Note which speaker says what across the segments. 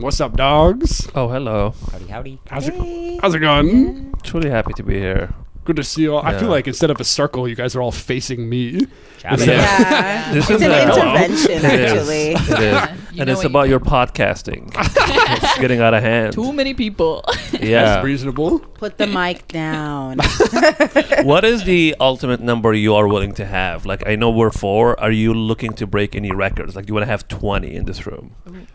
Speaker 1: What's up, dogs?
Speaker 2: Oh, hello.
Speaker 3: Howdy.
Speaker 1: How's it going?
Speaker 2: Truly happy to be here.
Speaker 1: Good to see you all. I feel
Speaker 2: Yeah.
Speaker 1: like instead of a circle, you guys are all facing me.
Speaker 4: Yeah.
Speaker 2: This
Speaker 4: It's
Speaker 2: is
Speaker 4: an
Speaker 2: a-
Speaker 4: intervention, actually.
Speaker 2: It is.
Speaker 5: You
Speaker 2: And
Speaker 5: know
Speaker 2: it's
Speaker 5: what
Speaker 2: about
Speaker 5: you
Speaker 2: your podcasting. It's getting out of hand.
Speaker 5: Too many people.
Speaker 2: Yeah.
Speaker 1: That's reasonable.
Speaker 4: Put the mic down.
Speaker 2: What is the ultimate number you are willing to have? Like, I know we're 4. Are you looking to break any records? Like, do you want to have 20 in this room?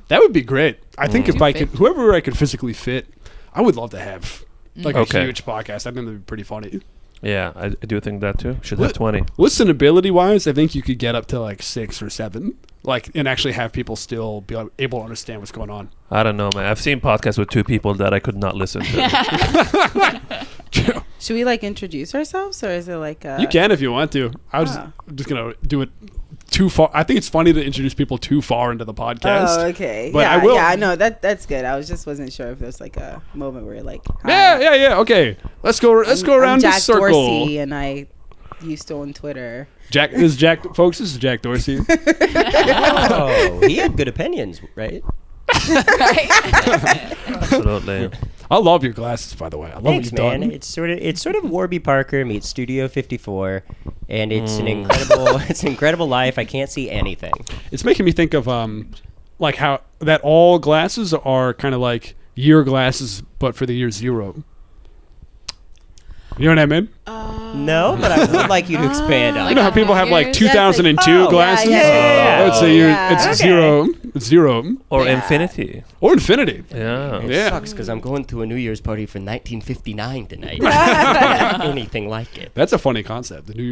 Speaker 1: That would be great. I think if I could,
Speaker 5: 250.
Speaker 1: whoever I could physically fit, I would love to have like
Speaker 2: Okay.
Speaker 1: a huge podcast. I think that'd be pretty funny.
Speaker 2: Yeah, I do think that too. Should
Speaker 1: What-
Speaker 2: have 20.
Speaker 1: Listenability wise, I think you could get up to like 6 or 7, like, and actually have people still be able to understand what's going on.
Speaker 2: I don't know, man. I've seen podcasts with 2 people that I could not listen to.
Speaker 4: Should we like introduce ourselves, or is it like
Speaker 1: You can if you want to. I'm just gonna do it too far. I think it's funny to introduce people too far into the podcast.
Speaker 4: Oh, okay.
Speaker 1: But
Speaker 4: yeah,
Speaker 1: I will.
Speaker 4: yeah, I know that's good. I wasn't sure if there's like a moment where you're like, hi,
Speaker 1: Yeah. Okay, let's go
Speaker 4: I'm
Speaker 1: around the
Speaker 4: Jack
Speaker 1: circle.
Speaker 4: Dorsey, and I used to own Twitter.
Speaker 1: Folks. This is Jack Dorsey.
Speaker 3: Oh, he had good opinions, right?
Speaker 2: Absolutely.
Speaker 1: I love your glasses, by the way. I love
Speaker 3: Thanks,
Speaker 1: what you've
Speaker 3: man.
Speaker 1: done.
Speaker 3: It's sort of Warby Parker meets Studio 54, and it's an incredible life. I can't see anything.
Speaker 1: It's making me think of like how that all glasses are kind of like year glasses, but for the year 0. You know what I mean?
Speaker 3: No, but I would like you to expand on
Speaker 1: You know
Speaker 3: it.
Speaker 1: how people have like
Speaker 5: Years?
Speaker 1: 2002
Speaker 3: Oh,
Speaker 1: glasses?
Speaker 4: yeah.
Speaker 1: That's a year.
Speaker 4: Yeah.
Speaker 1: It's
Speaker 3: Okay.
Speaker 1: 0. It's 0
Speaker 2: Or
Speaker 4: Yeah.
Speaker 2: infinity.
Speaker 1: or infinity.
Speaker 2: Yeah.
Speaker 3: It
Speaker 1: Yeah.
Speaker 3: sucks because I'm going to a New Year's party for 1959 tonight. Anything like it.
Speaker 1: That's a funny concept. The New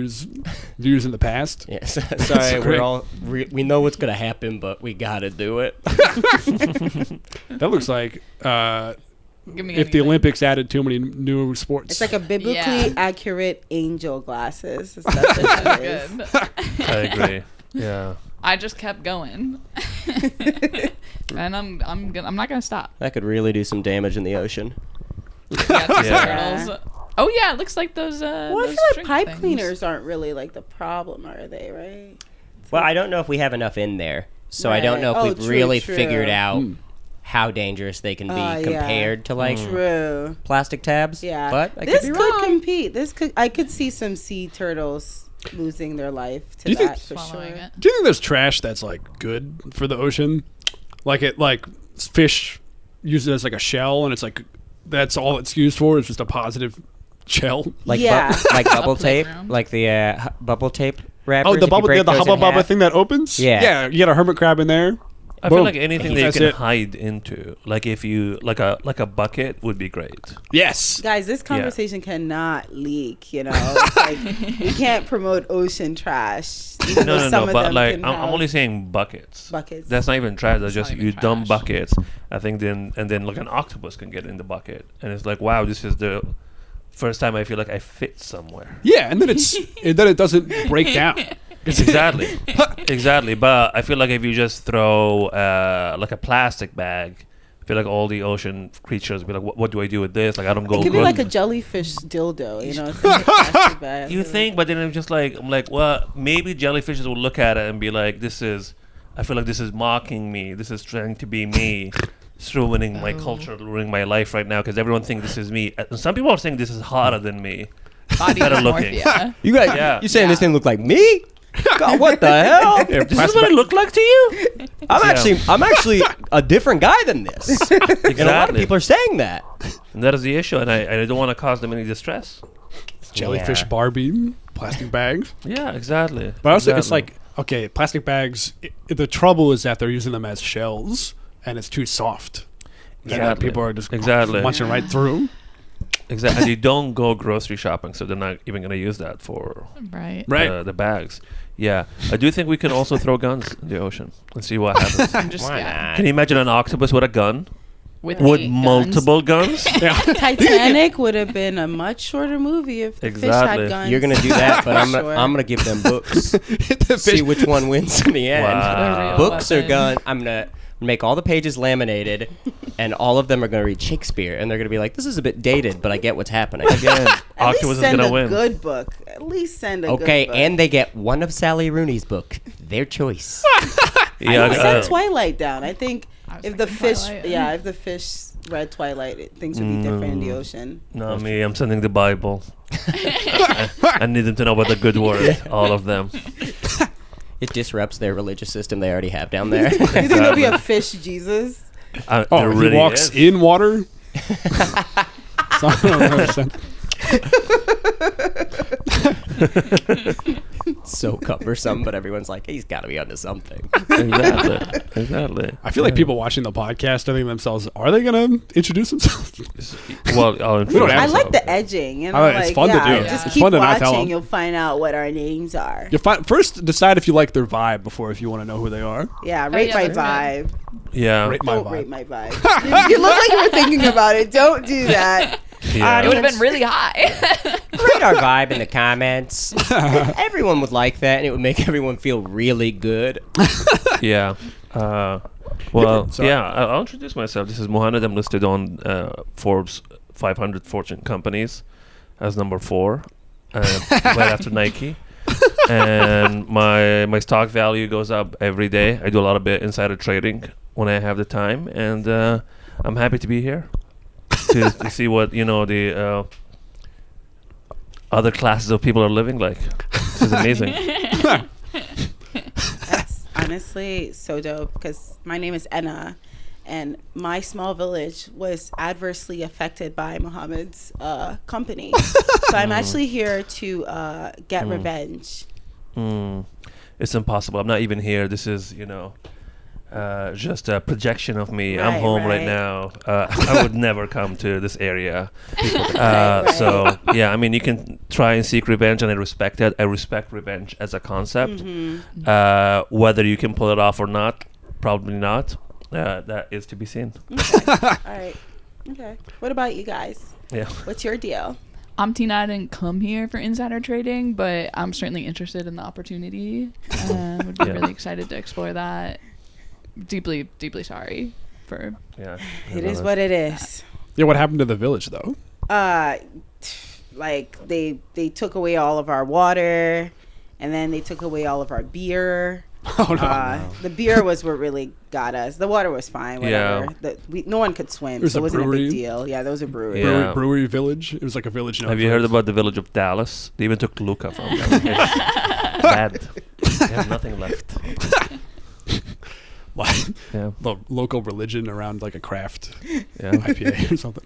Speaker 1: Year's in the past.
Speaker 3: Yes. Sorry,
Speaker 1: great.
Speaker 3: we know what's gonna happen, but we gotta do it.
Speaker 1: That looks like
Speaker 5: Give me
Speaker 1: if the
Speaker 5: anything.
Speaker 1: Olympics added too many new sports.
Speaker 4: It's like a biblically
Speaker 5: Yeah.
Speaker 4: accurate angel glasses. That's what it is.
Speaker 5: Good.
Speaker 2: I agree. Yeah.
Speaker 5: I just kept going, and I'm not gonna stop.
Speaker 3: That could really do some damage in the ocean.
Speaker 5: Yeah, it's
Speaker 4: Yeah.
Speaker 5: turtles. Oh yeah, it looks like those.
Speaker 4: Well, I
Speaker 5: those
Speaker 4: feel like
Speaker 5: drink
Speaker 4: pipe
Speaker 5: things.
Speaker 4: cleaners aren't really like the problem, are they? Right?
Speaker 3: Well, I don't know if we have enough in there, so I don't
Speaker 4: Right.
Speaker 3: know if
Speaker 4: Oh,
Speaker 3: we've
Speaker 4: true,
Speaker 3: really
Speaker 4: true.
Speaker 3: figured out how dangerous they can be
Speaker 4: Yeah.
Speaker 3: compared to like
Speaker 4: True.
Speaker 3: plastic tabs.
Speaker 4: Yeah.
Speaker 3: But I
Speaker 4: this
Speaker 3: could be
Speaker 4: could
Speaker 3: wrong.
Speaker 4: compete. I could see some sea turtles losing their life to
Speaker 1: Do you think-
Speaker 4: that for sure.
Speaker 5: Swallowing it.
Speaker 1: Do you think there's trash that's like good for the ocean? Like fish use it as like a shell, and it's like that's all it's used for. It's just a positive shell.
Speaker 3: Like
Speaker 4: Yeah.
Speaker 3: like bubble tape,
Speaker 5: Playground.
Speaker 3: like the bubble tape wrappers.
Speaker 1: Oh, the
Speaker 3: if you
Speaker 1: bubble,
Speaker 3: break
Speaker 1: the
Speaker 3: those
Speaker 1: hubba
Speaker 3: in
Speaker 1: bubba
Speaker 3: half.
Speaker 1: thing that opens.
Speaker 3: Yeah.
Speaker 1: You get a hermit crab in there.
Speaker 2: I feel
Speaker 1: Boom.
Speaker 2: like anything that you
Speaker 1: That's
Speaker 2: can
Speaker 1: it.
Speaker 2: hide into, like if you like a bucket would be great.
Speaker 1: Yes.
Speaker 4: Guys, this conversation cannot leak. You know, it's like we can't promote ocean trash. even though some
Speaker 2: No.
Speaker 4: of
Speaker 2: But
Speaker 4: them
Speaker 2: like
Speaker 4: can
Speaker 2: I'm
Speaker 4: have
Speaker 2: only saying buckets.
Speaker 4: buckets.
Speaker 2: That's not even trash. That's just
Speaker 5: not even
Speaker 2: you dumb
Speaker 5: trash.
Speaker 2: buckets. I think then like an octopus can get in the bucket, and it's like, wow, this is the first time I feel like I fit somewhere.
Speaker 1: Yeah, and then it doesn't break down.
Speaker 2: Exactly. But I feel like if you just throw like a plastic bag, I feel like all the ocean creatures will be like, what do I do with this? Like I don't go.
Speaker 4: It could be
Speaker 2: good.
Speaker 4: like a jellyfish dildo. You know, it's in a plastic bag.
Speaker 2: You think, but then I'm just like, well, maybe jellyfishes will look at it and be like, I feel like this is mocking me. This is trying to be me. It's ruining my culture, ruining my life right now because everyone thinks this is me. And some people are saying this is hotter than me.
Speaker 5: Body
Speaker 2: Better looking.
Speaker 5: dysmorphia.
Speaker 3: You guys,
Speaker 2: Yeah.
Speaker 3: you saying this
Speaker 5: Yeah.
Speaker 3: didn't look like me? God, what the hell?
Speaker 2: This is what it looked like to you?
Speaker 3: I'm actually a different guy than this. And a lot of
Speaker 2: Exactly.
Speaker 3: people are saying that.
Speaker 2: And that is the issue, and I don't want to cause them any distress.
Speaker 1: Jellyfish
Speaker 3: Yeah.
Speaker 1: Barbie, plastic bags.
Speaker 2: Yeah, exactly.
Speaker 1: But also, it's
Speaker 2: Exactly.
Speaker 1: like, okay, plastic bags. The trouble is that they're using them as shells, and it's too soft. And then
Speaker 2: Exactly.
Speaker 1: people are just
Speaker 2: Exactly.
Speaker 1: munching right through.
Speaker 2: Exactly. And you don't go grocery shopping, so they're not even going to use that for
Speaker 5: Right.
Speaker 1: Right.
Speaker 2: the bags. Yeah. I do think we can also throw guns in the ocean and see what happens.
Speaker 5: I'm just
Speaker 3: Why
Speaker 5: yeah.
Speaker 3: not?
Speaker 2: Can you imagine an octopus with a gun?
Speaker 5: With
Speaker 2: With
Speaker 5: 8
Speaker 2: multiple guns?
Speaker 1: Yeah.
Speaker 4: Titanic would have been a much shorter movie if the fish
Speaker 2: Exactly.
Speaker 4: had guns.
Speaker 3: You're gonna do that, but
Speaker 4: Sure.
Speaker 3: I'm gonna give them books.
Speaker 1: The
Speaker 3: See
Speaker 1: fish-
Speaker 3: which one wins in the end.
Speaker 2: Wow.
Speaker 3: Books are
Speaker 5: Weapon.
Speaker 3: gone. I'm gonna make all the pages laminated, and all of them are gonna read Shakespeare, and they're gonna be like, "This is a bit dated, but I get what's happening."
Speaker 2: Again,
Speaker 4: At
Speaker 2: octopus
Speaker 4: least
Speaker 2: is
Speaker 4: send
Speaker 2: going to
Speaker 4: a
Speaker 2: win.
Speaker 4: good book. At least send a
Speaker 3: Okay,
Speaker 4: good book.
Speaker 3: and they get one of Sally Rooney's book, their choice.
Speaker 2: Yeah,
Speaker 4: I send Twilight down. I think If the fish, if the fish read Twilight, things would be different in the ocean.
Speaker 2: Not me. I'm sending the Bible. I need them to know about the good word. All of them.
Speaker 3: It disrupts their religious system they already have down there.
Speaker 4: You think there'll be a fish Jesus?
Speaker 2: There
Speaker 1: he
Speaker 2: really
Speaker 1: walks
Speaker 2: is.
Speaker 1: in water. So I don't understand.
Speaker 3: So cumbersome, but everyone's like, he's got to be onto something.
Speaker 2: Exactly.
Speaker 1: I feel like people watching the podcast are thinking themselves, are they going to introduce themselves?
Speaker 2: Well,
Speaker 1: We don't have
Speaker 4: I
Speaker 1: to.
Speaker 4: like the edging. You know,
Speaker 1: I like- it's fun to do.
Speaker 4: Just
Speaker 1: It's
Speaker 4: keep
Speaker 1: fun to not tell
Speaker 4: watching.
Speaker 1: them.
Speaker 4: You'll find out what our names are.
Speaker 1: First, decide if you like their vibe before if you want to know who they are.
Speaker 4: Yeah, rate
Speaker 5: yeah,
Speaker 4: my
Speaker 5: that's right.
Speaker 4: vibe.
Speaker 2: yeah.
Speaker 1: Rate my
Speaker 4: Don't
Speaker 1: vibe.
Speaker 4: rate my vibe. You look like you were thinking about it. Don't do that.
Speaker 2: Yeah.
Speaker 5: It would have been really high.
Speaker 3: Rate our vibe in the comments. Everyone would like that, and it would make everyone feel really good.
Speaker 2: Yeah. Well,
Speaker 1: Sorry.
Speaker 2: yeah, I'll introduce myself. This is Mohanad. I'm listed on Forbes 500 Fortune companies as number 4, right after Nike. And my stock value goes up every day. I do a lot of insider trading when I have the time, and I'm happy to be here to see what the other classes of people are living like. This is amazing.
Speaker 4: That's honestly so dope because my name is Enna, and my small village was adversely affected by Muhammad's company. So I'm actually here to get revenge.
Speaker 2: It's impossible. I'm not even here. This is, just a projection of me. I'm home right now. I would never come to this area.
Speaker 4: Right.
Speaker 2: So, yeah, I mean, you can try and seek revenge, and I respect that. I respect revenge as a concept. Whether you can pull it off or not, probably not. That is to be seen.
Speaker 4: Okay. All right. Okay. What about you guys?
Speaker 2: Yeah.
Speaker 4: What's your deal?
Speaker 5: I'm Tina. I didn't come here for insider trading, but I'm certainly interested in the opportunity. Would be really excited to explore that. Deeply, deeply sorry for.
Speaker 2: Yeah.
Speaker 4: It is what it is.
Speaker 1: Yeah, what happened to the village, though?
Speaker 4: Like they took away all of our water, and then they took away all of our beer.
Speaker 1: Oh, no.
Speaker 4: The beer was what really got us. The water was fine, whatever. No one could swim,
Speaker 1: There's
Speaker 4: so
Speaker 1: a
Speaker 4: it wasn't a
Speaker 1: brewery.
Speaker 4: big deal. Yeah, there was a brewery.
Speaker 2: Yeah.
Speaker 1: Brewery village. It was like a village.
Speaker 2: Have you heard about the village of Dallas? They even took Luca from them. It's bad. They have nothing left.
Speaker 1: Like,
Speaker 2: Yeah.
Speaker 1: the local religion around like a craft
Speaker 2: Yeah.
Speaker 1: IPA or something?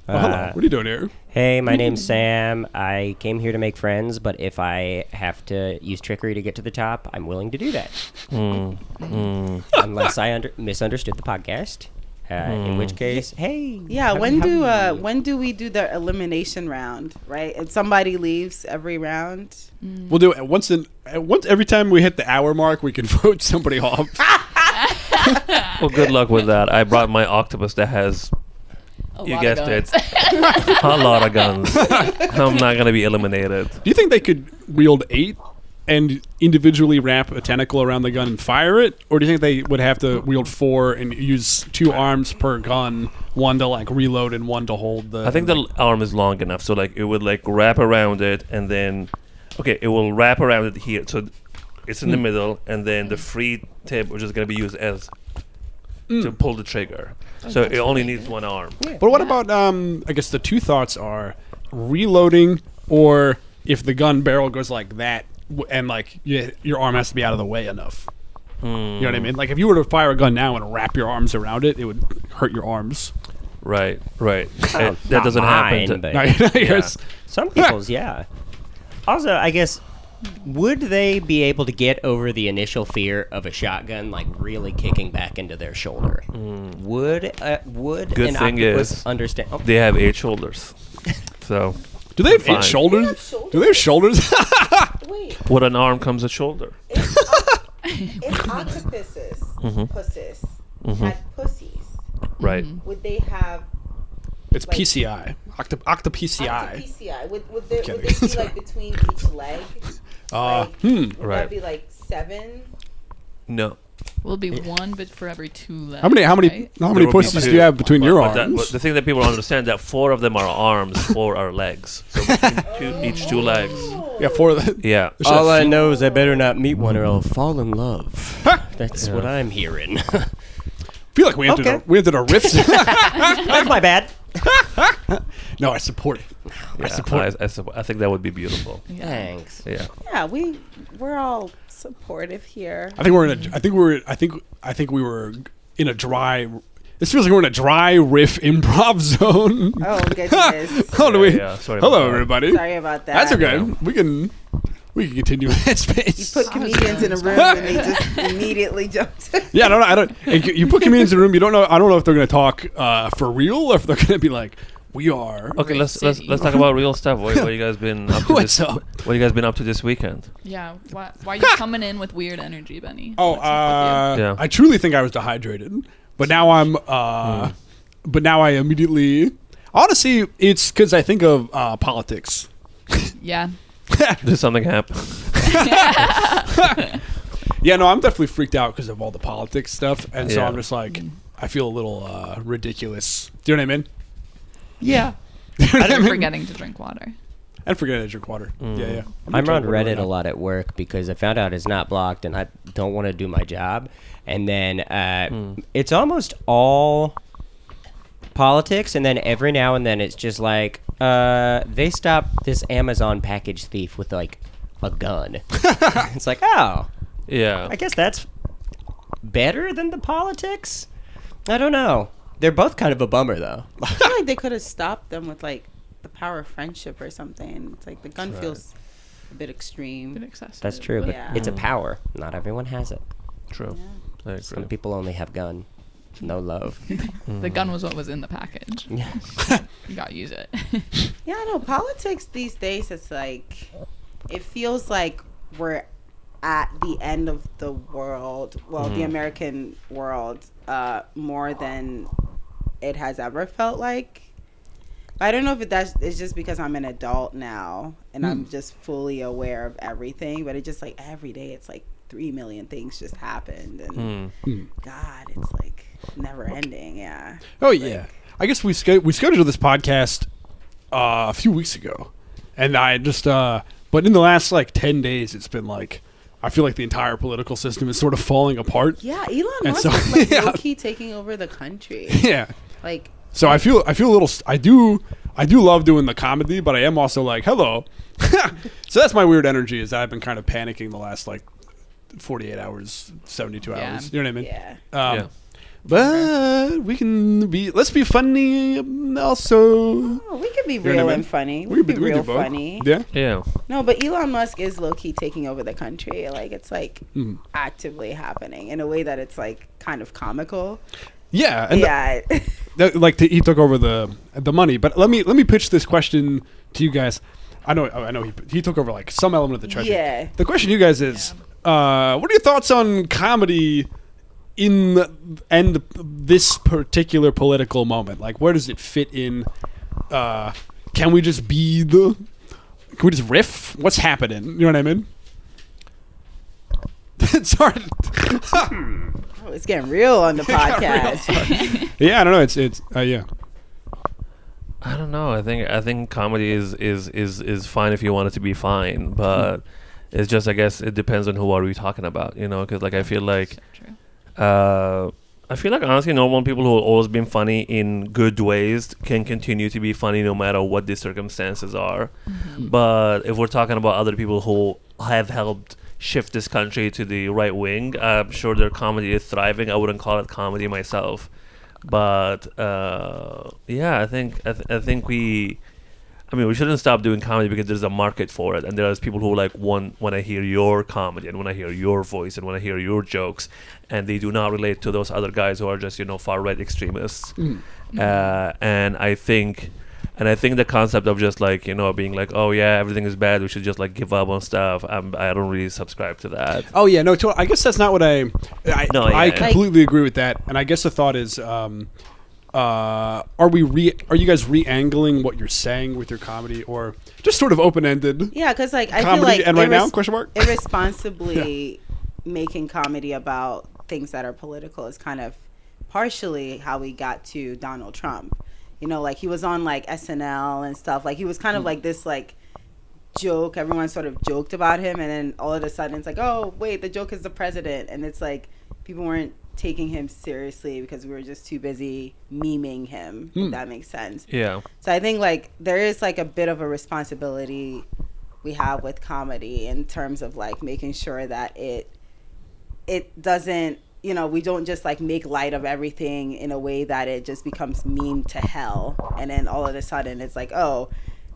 Speaker 1: Well, hello. What are you doing here?
Speaker 3: Hey, my name's Sam. I came here to make friends, but if I have to use trickery to get to the top, I'm willing to do that. Unless I misunderstood the podcast. In which case, hey.
Speaker 4: Yeah, when do we do the elimination round, right? And somebody leaves every round.
Speaker 1: We'll do it once every time we hit the hour mark, we can vote somebody off.
Speaker 2: Well, good luck with that. I brought my octopus that has, you guessed it, a lot of guns. I'm not going to be eliminated.
Speaker 1: Do you think they could wield 8 and individually wrap a tentacle around the gun and fire it? Or do you think they would have to wield 4 and use 2 arms per gun, one to like reload and one to hold the...
Speaker 2: I think the arm is long enough, so like it would like wrap around it, and then, okay, it will wrap around it here. So it's in the middle, and then the free tip, which is going to be used as to pull the trigger. So it only needs one arm.
Speaker 1: But what about, I guess the 2 thoughts are reloading, or if the gun barrel goes like that, and like your arm has to be out of the way enough. You know what I mean? Like if you were to fire a gun now and wrap your arms around it, it would hurt your arms.
Speaker 2: Right. That
Speaker 3: Not
Speaker 2: doesn't
Speaker 3: mine,
Speaker 2: happen.
Speaker 3: but
Speaker 1: Yes.
Speaker 3: some people's, yeah. Also, I guess, would they be able to get over the initial fear of a shotgun, like really kicking back into their shoulder? Would
Speaker 2: Good
Speaker 3: an
Speaker 2: thing
Speaker 3: octopus
Speaker 2: is
Speaker 3: understand? Oh,
Speaker 2: They have 8 shoulders. So
Speaker 1: Do they have
Speaker 2: Fine.
Speaker 1: 8 shoulders?
Speaker 4: They have shoulders?
Speaker 1: Do they have shoulders?
Speaker 4: Wait,
Speaker 2: with an arm comes a shoulder.
Speaker 4: if octopuses, pussies, had pussies,
Speaker 2: Right.
Speaker 4: would they have
Speaker 1: It's
Speaker 4: Like-
Speaker 1: PCI. Octopci.
Speaker 4: octoPCI? Would they
Speaker 1: Kidding.
Speaker 4: be like between each leg? Would
Speaker 2: Right.
Speaker 4: that be like 7?
Speaker 2: No.
Speaker 5: Will be 1, but for every 2 left.
Speaker 1: How many
Speaker 2: There will be
Speaker 1: pussies
Speaker 2: 2.
Speaker 1: do you have between your
Speaker 2: But
Speaker 1: arms?
Speaker 2: the thing that people don't understand that 4 of them are arms, 4 are legs. So between each 2 legs.
Speaker 1: Yeah, 4 of them.
Speaker 2: Yeah.
Speaker 3: all I know is I better not meet one or I'll fall in love. That's what I'm hearing.
Speaker 1: feel like we entered
Speaker 3: Okay.
Speaker 1: a rift.
Speaker 3: That's my bad.
Speaker 1: No, I support it.
Speaker 2: Yeah,
Speaker 1: I support it.
Speaker 2: I think that would be beautiful.
Speaker 5: Yeah.
Speaker 3: Thanks.
Speaker 2: Yeah.
Speaker 4: Yeah, we're all supportive here.
Speaker 1: I think we were in a dry. This feels like we're in a dry riff improv zone.
Speaker 4: Oh goodness.
Speaker 1: How do we?
Speaker 2: Yeah, sorry about
Speaker 1: Hello,
Speaker 2: that.
Speaker 1: everybody.
Speaker 4: Sorry about that.
Speaker 1: That's okay.
Speaker 2: Yeah.
Speaker 1: We can continue in that space.
Speaker 4: Put comedians in a room and they just immediately jumped.
Speaker 1: Yeah, I don't. You put comedians in a room. You don't know. I don't know if they're going to talk for real or if they're going to be like, we are.
Speaker 2: Okay, let's
Speaker 5: City.
Speaker 2: talk about real stuff. What you guys been up to?
Speaker 1: What's
Speaker 2: this,
Speaker 1: up?
Speaker 2: What you guys been up to this weekend?
Speaker 5: Yeah. Why are you coming in with weird energy, Benny?
Speaker 1: Oh,
Speaker 5: What's up with
Speaker 2: Yeah.
Speaker 1: I truly think I was dehydrated, but now I'm. But now I immediately. Honestly, it's because I think of politics.
Speaker 5: you? Yeah.
Speaker 2: Did something happen?
Speaker 1: Yeah, no, I'm definitely freaked out because of all the politics stuff, and so
Speaker 2: Yeah.
Speaker 1: I'm just like, I feel a little ridiculous. Do you know what I mean?
Speaker 3: Yeah.
Speaker 5: I'm forgetting to drink water.
Speaker 1: And forgetting to drink water. Yeah.
Speaker 3: I'm on
Speaker 1: drinking water
Speaker 3: Reddit
Speaker 1: right
Speaker 3: a
Speaker 1: now.
Speaker 3: lot at work because I found out it's not blocked and I don't want to do my job. And then it's almost all politics, and then every now and then it's just like they stopped this Amazon package thief with like a gun. It's like, oh,
Speaker 2: Yeah.
Speaker 3: I guess that's better than the politics. I don't know. They're both kind of a bummer though.
Speaker 4: I feel like they could have stopped them with like the power of friendship or something. It's like the gun feels a bit extreme.
Speaker 5: Bit excessive.
Speaker 3: That's true, but
Speaker 4: Yeah.
Speaker 3: it's a power. Not everyone has it.
Speaker 2: True. I agree.
Speaker 3: Some people only have gun, no love.
Speaker 5: The gun was what was in the package.
Speaker 3: Yeah.
Speaker 5: You gotta use it.
Speaker 4: Yeah, I know. Politics these days, it's like, it feels like we're at the end of the world, well, the American world, more than it has ever felt like. I don't know if it's just because I'm an adult now and I'm just fully aware of everything, but it just like every day it's like 3 million things just happened, and God, it's like never ending. Yeah.
Speaker 1: Oh yeah. I guess we scheduled this podcast a few weeks ago, and I just but in the last like 10 days, it's been like I feel like the entire political system is sort of falling apart.
Speaker 4: Yeah, Elon
Speaker 1: And
Speaker 4: Musk
Speaker 1: so-
Speaker 4: is like
Speaker 1: yeah.
Speaker 4: low-key taking over the country.
Speaker 1: Yeah.
Speaker 4: Like,
Speaker 1: So I feel a little. I do love doing the comedy, but I am also like, hello. So that's my weird energy. Is that I've been kind of panicking the last like 48 hours, 72
Speaker 5: Yeah.
Speaker 1: hours. You know what I mean?
Speaker 4: yeah.
Speaker 2: Yeah.
Speaker 1: But let's be funny also.
Speaker 4: Oh, we could be
Speaker 1: know what I
Speaker 4: real
Speaker 1: mean?
Speaker 4: and funny.
Speaker 1: We
Speaker 4: We could be
Speaker 1: could do
Speaker 4: real
Speaker 1: both.
Speaker 4: funny.
Speaker 1: Yeah.
Speaker 2: Yeah.
Speaker 4: No, but Elon Musk is low-key taking over the country. Like, it's like actively happening in a way that it's like kind of comical.
Speaker 1: Yeah. And
Speaker 4: Yeah.
Speaker 1: he took over the money. But let me pitch this question to you guys. I know he took over like some element of the treasury.
Speaker 4: Yeah.
Speaker 1: The question to you guys is, what are your thoughts on comedy and this particular political moment? Like, where does it fit in? Can we just riff? What's happening? You know what I mean? It's hard.
Speaker 4: Oh, it's getting real on the podcast.
Speaker 1: Yeah, I don't know. It's yeah.
Speaker 2: I don't know. I think comedy is fine if you want it to be fine, but it's just, I guess it depends on who are we talking about, you know? Because like I feel like honestly normal people who have always been funny in good ways can continue to be funny no matter what the circumstances are. But if we're talking about other people who have helped shift this country to the right wing, I'm sure their comedy is thriving. I wouldn't call it comedy myself. But yeah, I think we shouldn't stop doing comedy because there's a market for it, and there's people who like when I hear your comedy and when I hear your voice and when I hear your jokes, and they do not relate to those other guys who are just far right extremists. And I think the concept of just like being like, oh yeah, everything is bad, we should just like give up on stuff. I don't really subscribe to that.
Speaker 1: Oh yeah, no. I guess that's not what I completely agree with that. And I guess the thought is, are you guys re-angling what you're saying with your comedy, or just sort of open-ended?
Speaker 4: Yeah, because like I
Speaker 1: comedy
Speaker 4: feel like
Speaker 1: and right now question mark
Speaker 4: irresponsibly making comedy about things that are political is kind of partially how we got to Donald Trump. Like he was on like SNL and stuff. Like he was kind of like this like joke. Everyone sort of joked about him, and then all of a sudden it's like, oh wait, the joke is the president, and it's like people weren't taking him seriously because we were just too busy memeing him, if that makes sense.
Speaker 2: Yeah.
Speaker 4: So I think like there is like a bit of a responsibility we have with comedy in terms of like making sure that it doesn't, you know, we don't just like make light of everything in a way that it just becomes meme to hell, and then all of a sudden it's like, oh,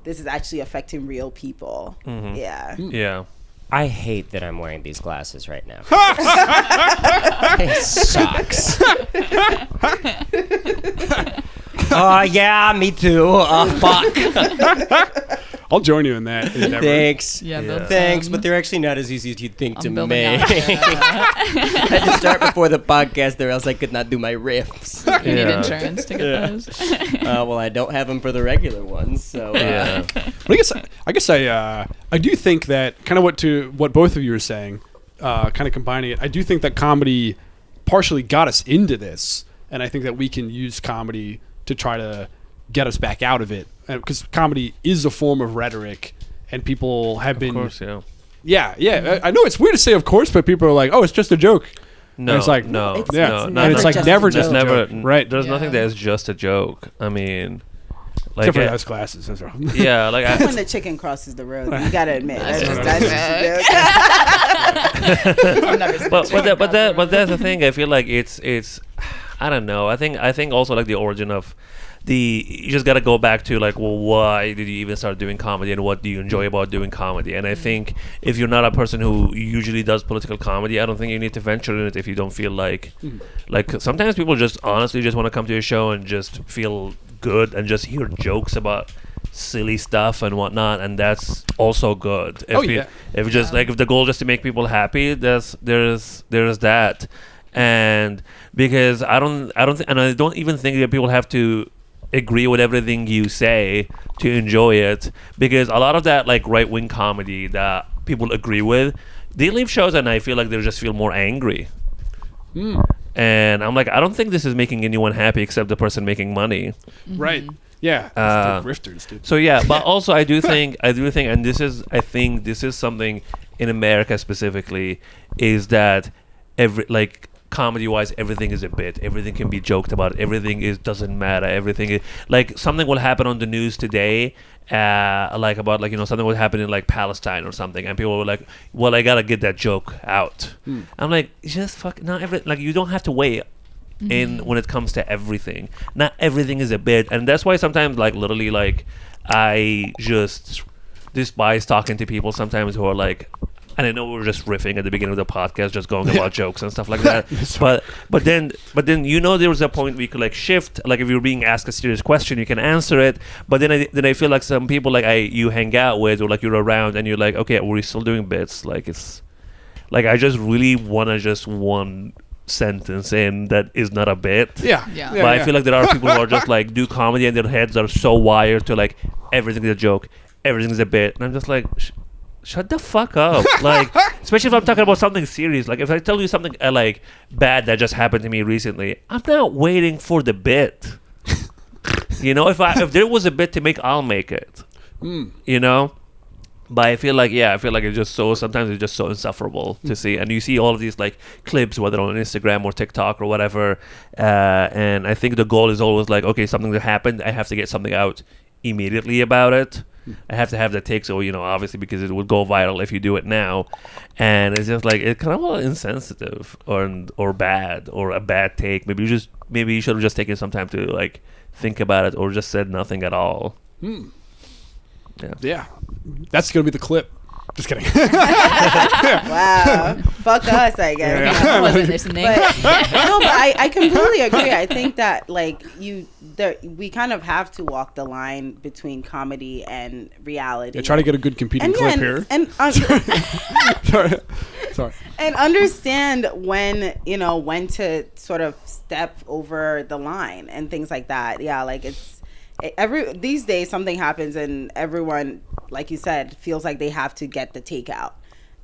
Speaker 4: this is actually affecting real people. Yeah.
Speaker 2: Yeah.
Speaker 3: I hate that I'm wearing these glasses right now. It sucks. Oh, yeah, me too. Oh, fuck.
Speaker 1: I'll join you in that endeavor.
Speaker 3: Thanks.
Speaker 5: Yeah,
Speaker 2: Yeah.
Speaker 5: build
Speaker 3: Thanks,
Speaker 5: some.
Speaker 3: but they're actually not as easy as you'd think to
Speaker 5: I'm building
Speaker 3: make.
Speaker 5: out.
Speaker 3: I had to start before the podcast or else I could not do my riffs.
Speaker 5: You need
Speaker 2: Yeah.
Speaker 5: insurance to get
Speaker 3: Yeah.
Speaker 5: those.
Speaker 3: Well, I don't have them for the regular ones, so...
Speaker 2: Yeah.
Speaker 1: But I guess I do think that kind of what both of you are saying, kind of combining it. I do think that comedy partially got us into this, and I think that we can use comedy to try to get us back out of it, because comedy is a form of rhetoric, and people have been.
Speaker 2: Of course, yeah.
Speaker 1: Yeah. I know it's weird to say, of course, but people are like, "Oh, it's just a joke."
Speaker 2: No,
Speaker 1: And it's like,
Speaker 2: no,
Speaker 4: It's-
Speaker 1: Yeah,
Speaker 2: no,
Speaker 4: it's
Speaker 2: no,
Speaker 1: and it's
Speaker 2: no.
Speaker 1: like
Speaker 4: just
Speaker 1: never
Speaker 4: a
Speaker 1: just
Speaker 4: joke.
Speaker 1: a
Speaker 2: never,
Speaker 1: joke, right?
Speaker 2: There's
Speaker 5: Yeah.
Speaker 2: nothing that is just a joke. I mean, like,
Speaker 1: Except for those glasses. That's all.
Speaker 2: yeah, like
Speaker 4: When the chicken crosses the road, you gotta admit that's just a joke.
Speaker 5: I've never seen
Speaker 2: but
Speaker 5: chicken cross the road.
Speaker 2: that's the thing. I feel like it's I don't know. I think also like the origin of you just gotta go back to like, well, why did you even start doing comedy, and what do you enjoy about doing comedy? And I think if you're not a person who usually does political comedy, I don't think you need to venture in it if you don't feel like sometimes people just honestly just want to come to a show and just feel good and just hear jokes about silly stuff and whatnot, and that's also good. If just like if the goal is just to make people happy, there's that. And because I don't even think that people have to agree with everything you say to enjoy it, because a lot of that like right-wing comedy that people agree with, they leave shows and I feel like they just feel more angry. And I'm like, I don't think this is making anyone happy except the person making money.
Speaker 1: Right. Yeah. It's the grifters, dude.
Speaker 2: So yeah, but also I think, and I think this is something in America specifically, is that comedy-wise, everything is a bit. Everything can be joked about. Everything doesn't matter. Everything is like something will happen on the news today, like about like something will happen in like Palestine or something, and people were like, "Well, I gotta get that joke out." I'm like, just fuck. Not you don't have to weigh in when it comes to everything. Not everything is a bit, and that's why sometimes like literally like I just despise talking to people sometimes who are like. And I know we were just riffing at the beginning of the podcast, just going about jokes and stuff like that. but then there was a point where you could like shift. Like if you're being asked a serious question, you can answer it. But then I feel like some people like you hang out with or like you're around and you're like, okay, we're still doing bits. Like it's like I just really want to just one sentence in that is not a bit.
Speaker 1: Yeah.
Speaker 2: But I feel like there are people who are just like do comedy and their heads are so wired to like everything's a joke, everything's a bit, and I'm just like. Shut the fuck up. Like, especially if I'm talking about something serious. Like, if I tell you something like bad that just happened to me recently, I'm not waiting for the bit. If there was a bit to make, I'll make it. But I feel like it's just sometimes it's just so insufferable to see. And you see all of these like clips, whether on Instagram or TikTok or whatever. And I think the goal is always like, okay, something that happened, I have to get something out immediately about it. I have to have the take, so obviously because it would go viral if you do it now, and it's just like it's kind of insensitive or bad or a bad take. Maybe you should have just taken some time to like think about it or just said nothing at all.
Speaker 1: Yeah. That's gonna be the clip. Just kidding.
Speaker 4: Wow. Fuck us, I guess.
Speaker 5: I wasn't listening.
Speaker 4: But I completely agree. I think that like we kind of have to walk the line between comedy and reality.
Speaker 1: Yeah, try to get a good competing clip here. Sorry.
Speaker 4: And understand when to sort of step over the line and things like that. Yeah, like these days something happens and everyone, like you said, feels like they have to get the takeout.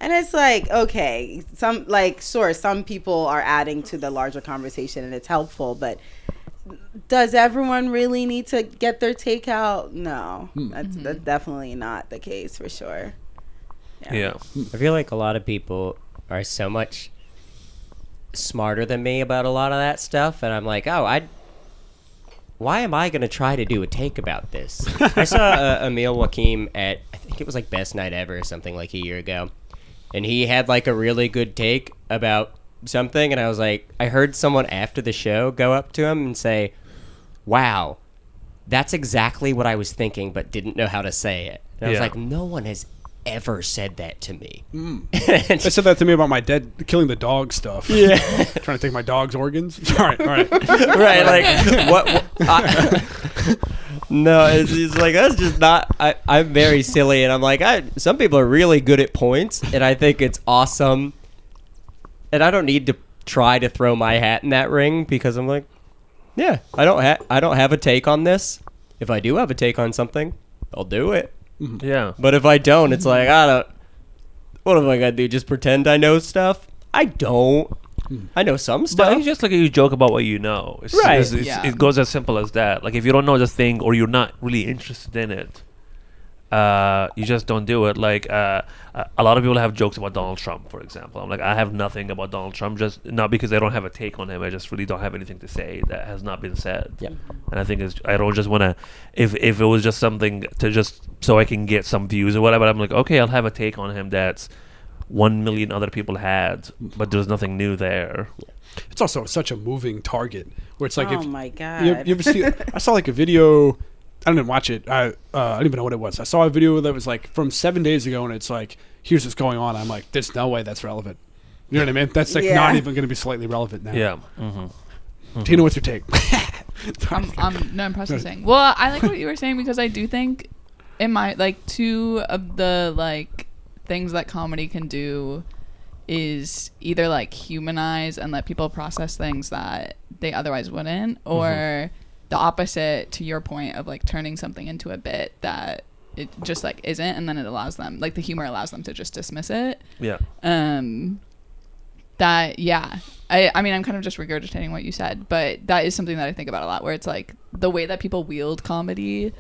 Speaker 4: And it's like, okay, some people are adding to the larger conversation and it's helpful, but does everyone really need to get their takeout? No, that's definitely not the case for sure.
Speaker 2: Yeah.
Speaker 3: I feel like a lot of people are so much smarter than me about a lot of that stuff, and I'm like, why am I going to try to do a take about this? I saw Emil Wakim at, I think it was like Best Night Ever or something like a year ago, and he had like a really good take about something, and I was like, I heard someone after the show go up to him and say, wow, that's exactly what I was thinking but didn't know how to say it. And I was like, no one has ever said that to me.
Speaker 1: They said that to me about my killing the dog stuff.
Speaker 3: Yeah.
Speaker 1: Trying to take my dog's organs. All right.
Speaker 3: Right, like what no, it's like, that's just not, I'm very silly, and I'm like, some people are really good at points, and I think it's awesome, and I don't need to try to throw my hat in that ring, because I'm like, yeah, I don't have a take on this. If I do have a take on something, I'll do it.
Speaker 2: Yeah.
Speaker 3: But if I don't, it's like, what am I gonna do? Just pretend I know stuff? I don't. I know some
Speaker 2: But
Speaker 3: stuff.
Speaker 2: it's just like you joke about what you know.
Speaker 3: Right.
Speaker 2: It goes as simple as that. Like if you don't know the thing or you're not really interested in it, you just don't do it. Like a lot of people have jokes about Donald Trump, for example. I'm like, I have nothing about Donald Trump, just not because I don't have a take on him. I just really don't have anything to say that has not been said.
Speaker 3: Yeah.
Speaker 2: And I think I don't just want to, if it was just something to just so I can get some views or whatever, I'm like, okay, I'll have a take on him that's 1 million other people had, but there's nothing new there.
Speaker 1: It's also such a moving target where it's like,
Speaker 4: Oh my God.
Speaker 1: You ever see? I saw like a video. I didn't watch it. I don't even know what it was. I saw a video that was like from 7 days ago, and it's like, here's what's going on. I'm like, there's no way that's relevant. You know what I mean? That's like not even going to be slightly relevant now.
Speaker 2: Yeah.
Speaker 1: Tina, what's your take?
Speaker 5: I'm processing. Well, I like what you were saying, because I do think in my, like, two of the like things that comedy can do is either like humanize and let people process things that they otherwise wouldn't, or the opposite, to your point, of like turning something into a bit that it just like isn't, and then it allows them, like the humor allows them to just dismiss it.
Speaker 2: Yeah.
Speaker 5: That, yeah, I mean, I'm kind of just regurgitating what you said, but that is something that I think about a lot, where it's like the way that people wield comedy,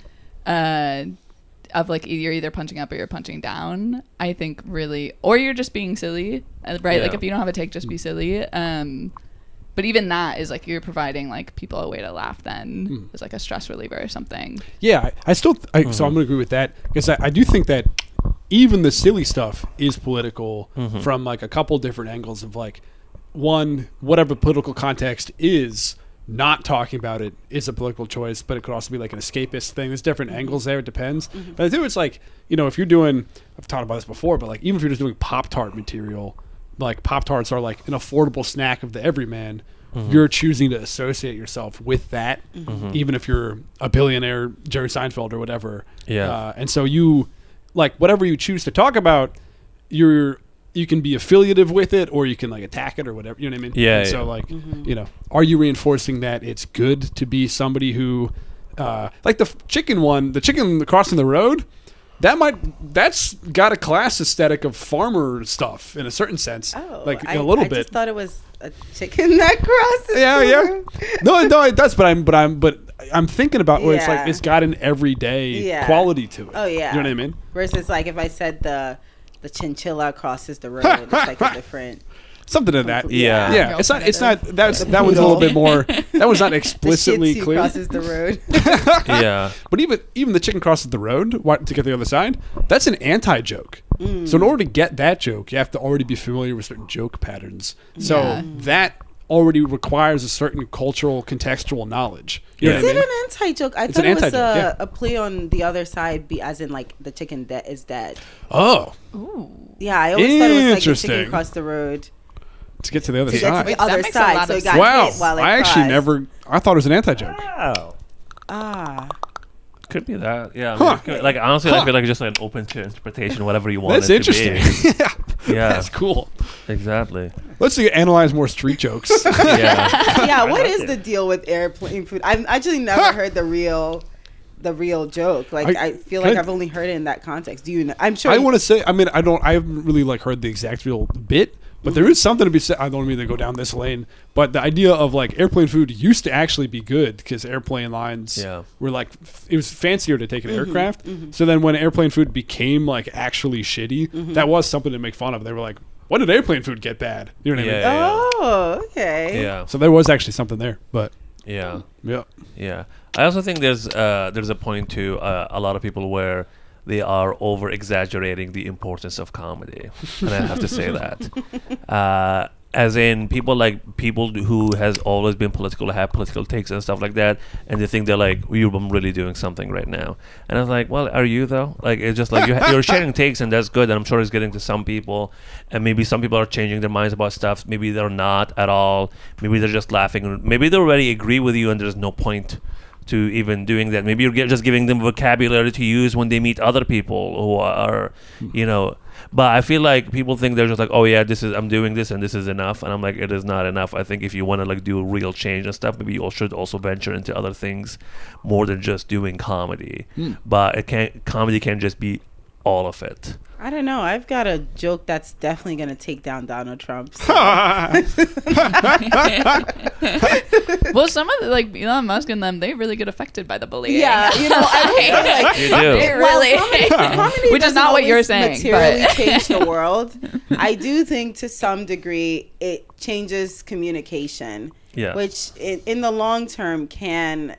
Speaker 5: of like you're either punching up or you're punching down, I think really, or you're just being silly, right?
Speaker 2: Yeah.
Speaker 5: Like if you don't have a take, just be silly. But even that is like you're providing like people a way to laugh then as like a stress reliever or something.
Speaker 1: Yeah, I still. So I'm going to agree with that, because I do think that even the silly stuff is political from like a couple different angles of like, one, whatever political context is, not talking about it is a political choice, but it could also be like an escapist thing. There's different angles there. It depends. But I think it's like, if you're doing, I've talked about this before, but like even if you're just doing Pop-Tart material, like Pop-Tarts are like an affordable snack of the everyman. You're choosing to associate yourself with that, even if you're a billionaire, Jerry Seinfeld or whatever.
Speaker 2: Yeah.
Speaker 1: And so you, like, whatever you choose to talk about, you can be affiliative with it, or you can like attack it or whatever. You know what I mean?
Speaker 2: Yeah.
Speaker 1: And so like, are you reinforcing that it's good to be somebody who, like the chicken crossing the road? That's got a class aesthetic of farmer stuff in a certain sense.
Speaker 4: Oh,
Speaker 1: like a little bit.
Speaker 4: I just thought it was a chicken that crosses.
Speaker 1: Yeah. No, it does. But I'm thinking about where it's like it's got an everyday quality to it.
Speaker 4: Oh yeah.
Speaker 1: You know what I mean?
Speaker 4: Versus like if I said the chinchilla crosses the road, it's like a different.
Speaker 1: Something in that.
Speaker 2: Yeah.
Speaker 1: Yeah. It's not. That was a little bit more. That was not explicitly
Speaker 4: the Shih Tzu
Speaker 1: clear.
Speaker 4: crosses the road.
Speaker 2: Yeah.
Speaker 1: But even the chicken crosses the road to get the other side, that's an anti-joke. So in order to get that joke, you have to already be familiar with certain joke patterns. So that already requires a certain cultural contextual knowledge. You know
Speaker 4: Is
Speaker 1: what I
Speaker 4: it
Speaker 1: mean?
Speaker 4: an anti-joke? I
Speaker 1: It's
Speaker 4: thought
Speaker 1: an
Speaker 4: it was
Speaker 1: anti-joke, yeah.
Speaker 4: a play on the other side, as in like the chicken that is dead.
Speaker 1: Oh,
Speaker 4: Yeah, I always thought it was like the
Speaker 1: Interesting.
Speaker 4: chicken crossed the road
Speaker 1: to get to the other
Speaker 4: to get to
Speaker 1: side.
Speaker 4: the
Speaker 5: That
Speaker 4: other
Speaker 5: makes a
Speaker 4: side,
Speaker 5: lot
Speaker 4: so
Speaker 5: of
Speaker 4: it got
Speaker 1: Wow.
Speaker 4: hit while it
Speaker 1: I actually
Speaker 4: crossed.
Speaker 1: I thought it was an anti-joke.
Speaker 3: Oh.
Speaker 4: Ah.
Speaker 2: Could be that. Yeah.
Speaker 1: Huh.
Speaker 2: Like honestly, I feel like it's just like open to interpretation, whatever you want.
Speaker 1: That's
Speaker 2: it to
Speaker 1: interesting.
Speaker 2: be. Yeah.
Speaker 1: That's cool.
Speaker 2: Exactly.
Speaker 1: Let's analyze more street jokes.
Speaker 2: Yeah.
Speaker 4: Yeah, what is the deal with airplane food? I've actually never heard the real joke. Like I feel like I've only heard it in that context. Do you know? I'm sure.
Speaker 1: I want to say, I haven't really like heard the exact real bit, but there is something to be said. I don't mean to go down this lane, but the idea of like airplane food used to actually be good because airplane lines were like, it was fancier to take an aircraft. So then when airplane food became like actually shitty, that was something to make fun of. They were like, when did airplane food get bad? You know what I mean?
Speaker 2: Yeah.
Speaker 4: Oh, okay.
Speaker 2: Yeah.
Speaker 1: So there was actually something there, but
Speaker 2: Yeah.
Speaker 1: yeah.
Speaker 2: Yeah. I also think there's a point to a lot of people where they are over exaggerating the importance of comedy, and I have to say that. As in people who has always been political, have political takes and stuff like that, and they think they're like, I'm really doing something right now. And I was like, well, are you though? Like, it's just like you're sharing takes, and that's good, and I'm sure it's getting to some people, and maybe some people are changing their minds about stuff. Maybe they're not at all. Maybe they're just laughing. Maybe they already agree with you, and there's no point to even doing that. Maybe you're just giving them vocabulary to use when they meet other people who are, But I feel like people think they're just like, oh yeah, I'm doing this and this is enough, and I'm like, it is not enough. I think if you want to like do real change and stuff, maybe you should also venture into other things more than just doing comedy. But comedy can't just be all of it.
Speaker 4: I don't know. I've got a joke that's definitely going to take down Donald Trump. So.
Speaker 5: Well, some of like Elon Musk and them, they really get affected by the bullying.
Speaker 4: Yeah, I
Speaker 2: You do.
Speaker 5: They really,
Speaker 4: comedy
Speaker 5: which is not what you're saying.
Speaker 4: Materially
Speaker 5: But
Speaker 4: change the world. I do think to some degree it changes communication.
Speaker 2: Yeah.
Speaker 4: Which in the long term can,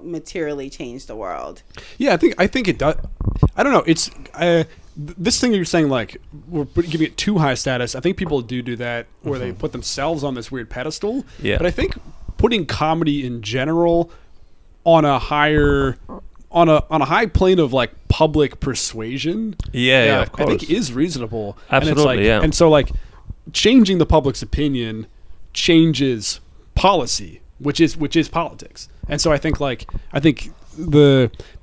Speaker 4: materially change the world.
Speaker 1: Yeah, I think it does. I don't know. It's this thing you're saying, like we're giving it too high status. I think people do that where they put themselves on this weird pedestal.
Speaker 2: Yeah.
Speaker 1: But I think putting comedy in general on a higher on a high plane of like public persuasion.
Speaker 2: Yeah, of course.
Speaker 1: I think is reasonable.
Speaker 2: Absolutely,
Speaker 1: And so like changing the public's opinion changes policy, which is politics. And so I think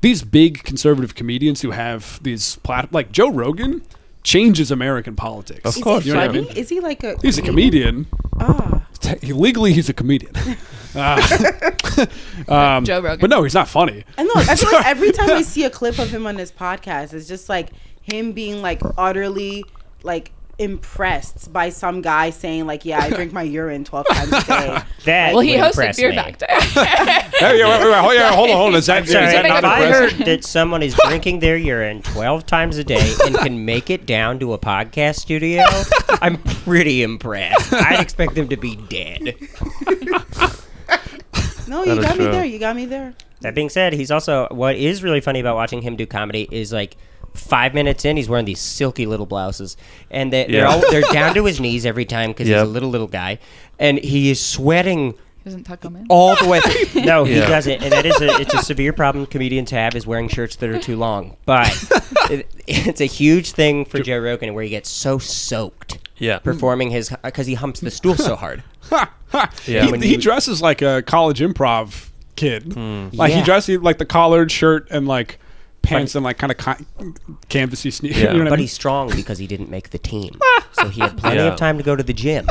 Speaker 1: these big conservative comedians who have these like Joe Rogan changes American politics.
Speaker 2: Of course.
Speaker 4: Is he
Speaker 1: You know what I
Speaker 4: funny?
Speaker 1: mean?
Speaker 4: Is he like a?
Speaker 1: He's a comedian. Legally, he's a comedian.
Speaker 5: Joe Rogan.
Speaker 1: But no, he's not funny.
Speaker 4: And look, I feel like every time I see a clip of him on his podcast, it's just like him being like utterly like impressed by some guy saying like, yeah, I drink my urine 12 times a day.
Speaker 3: That
Speaker 5: well, he
Speaker 3: would
Speaker 5: hosted
Speaker 3: impress
Speaker 5: Fear
Speaker 3: me.
Speaker 5: Factor.
Speaker 1: Hey, hold on. Is that,
Speaker 3: I'm sorry,
Speaker 1: is that
Speaker 3: if
Speaker 1: not
Speaker 3: I
Speaker 1: impressive?
Speaker 3: heard that someone is drinking their urine 12 times a day and can make it down to a podcast studio, I'm pretty impressed. I'd expect them to be dead.
Speaker 4: No,
Speaker 2: That
Speaker 4: you
Speaker 2: is
Speaker 4: got me
Speaker 2: true.
Speaker 4: there. You got me there.
Speaker 3: That being said, he's also, what is really funny about watching him do comedy is like 5 minutes in, he's wearing these silky little blouses, and they're down to his knees every time because he's a little guy, and he is sweating
Speaker 5: Doesn't tuck him in.
Speaker 3: all the way. No, he
Speaker 2: Yeah.
Speaker 3: doesn't, and it's a severe problem comedians have is wearing shirts that are too long. But it's a huge thing for Joe Rogan where he gets so soaked performing his because he humps the stool so hard.
Speaker 2: Yeah.
Speaker 1: He dresses like a college improv kid. Like
Speaker 3: Yeah.
Speaker 1: he dresses like the collared shirt and like pants and like kind of canvasy sneakers.
Speaker 2: Yeah.
Speaker 1: You know what I
Speaker 3: But
Speaker 1: mean?
Speaker 3: he's strong because he didn't make the team, so he had plenty
Speaker 2: Yeah.
Speaker 3: of time to go to the gym.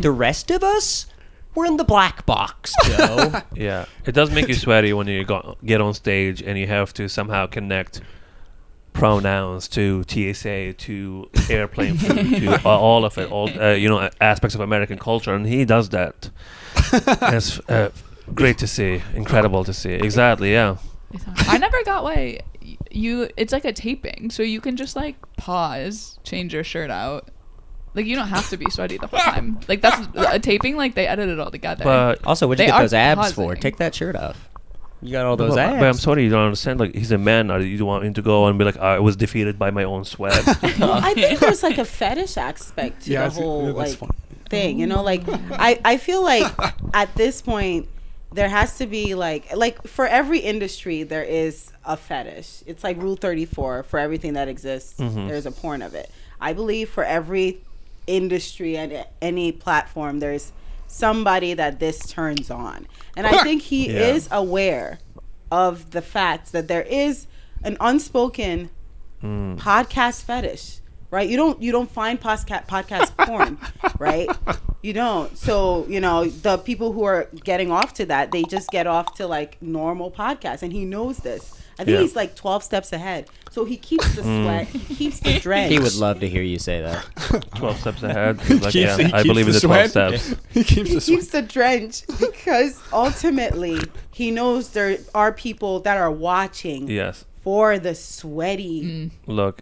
Speaker 3: The rest of us, we're in the black box, Joe.
Speaker 2: Yeah, it does make you sweaty when you get on stage and you have to somehow connect pronouns to TSA to airplane food to all of it, all aspects of American culture, and he does that. And it's great to see, incredible to see. Exactly, yeah.
Speaker 5: I never got why it's like a taping, so you can just like pause, change your shirt out. Like you don't have to be sweaty the whole time. Like that's a taping. Like they edit it all together.
Speaker 2: But
Speaker 3: Also, what'd you
Speaker 5: They
Speaker 3: get
Speaker 5: are
Speaker 3: those abs for?
Speaker 5: pausing.
Speaker 3: Take that shirt off. You got all those
Speaker 2: but I'm
Speaker 3: abs.
Speaker 2: sorry, you don't understand. Like he's a man. You don't want him to go and be like, I was defeated by my own sweat.
Speaker 4: Well, I think there's like a fetish aspect to the
Speaker 1: that's
Speaker 4: whole
Speaker 1: that's
Speaker 4: like
Speaker 1: fun.
Speaker 4: thing. Like I feel like at this point there has to be like for every industry there is a fetish. It's like Rule 34 for everything that exists. There's a porn of it. I believe for every industry and any platform there's somebody that this turns on, and I think he is aware of the fact that there is an unspoken podcast fetish, right? You don't find podcast porn, right? You don't. So the people who are getting off to that, they just get off to like normal podcasts, and he knows this. I think he's like 12 steps ahead. So he keeps the sweat, he keeps the drench.
Speaker 3: He would love to hear you say that.
Speaker 2: 12 steps ahead. He's like,
Speaker 1: He
Speaker 2: I
Speaker 1: keeps
Speaker 2: believe in
Speaker 1: the
Speaker 2: the 12
Speaker 1: sweat.
Speaker 2: steps.
Speaker 1: He keeps
Speaker 4: He
Speaker 1: the sweat.
Speaker 4: keeps the drench because ultimately he knows there are people that are watching
Speaker 2: Yes.
Speaker 4: for the sweaty
Speaker 2: Look,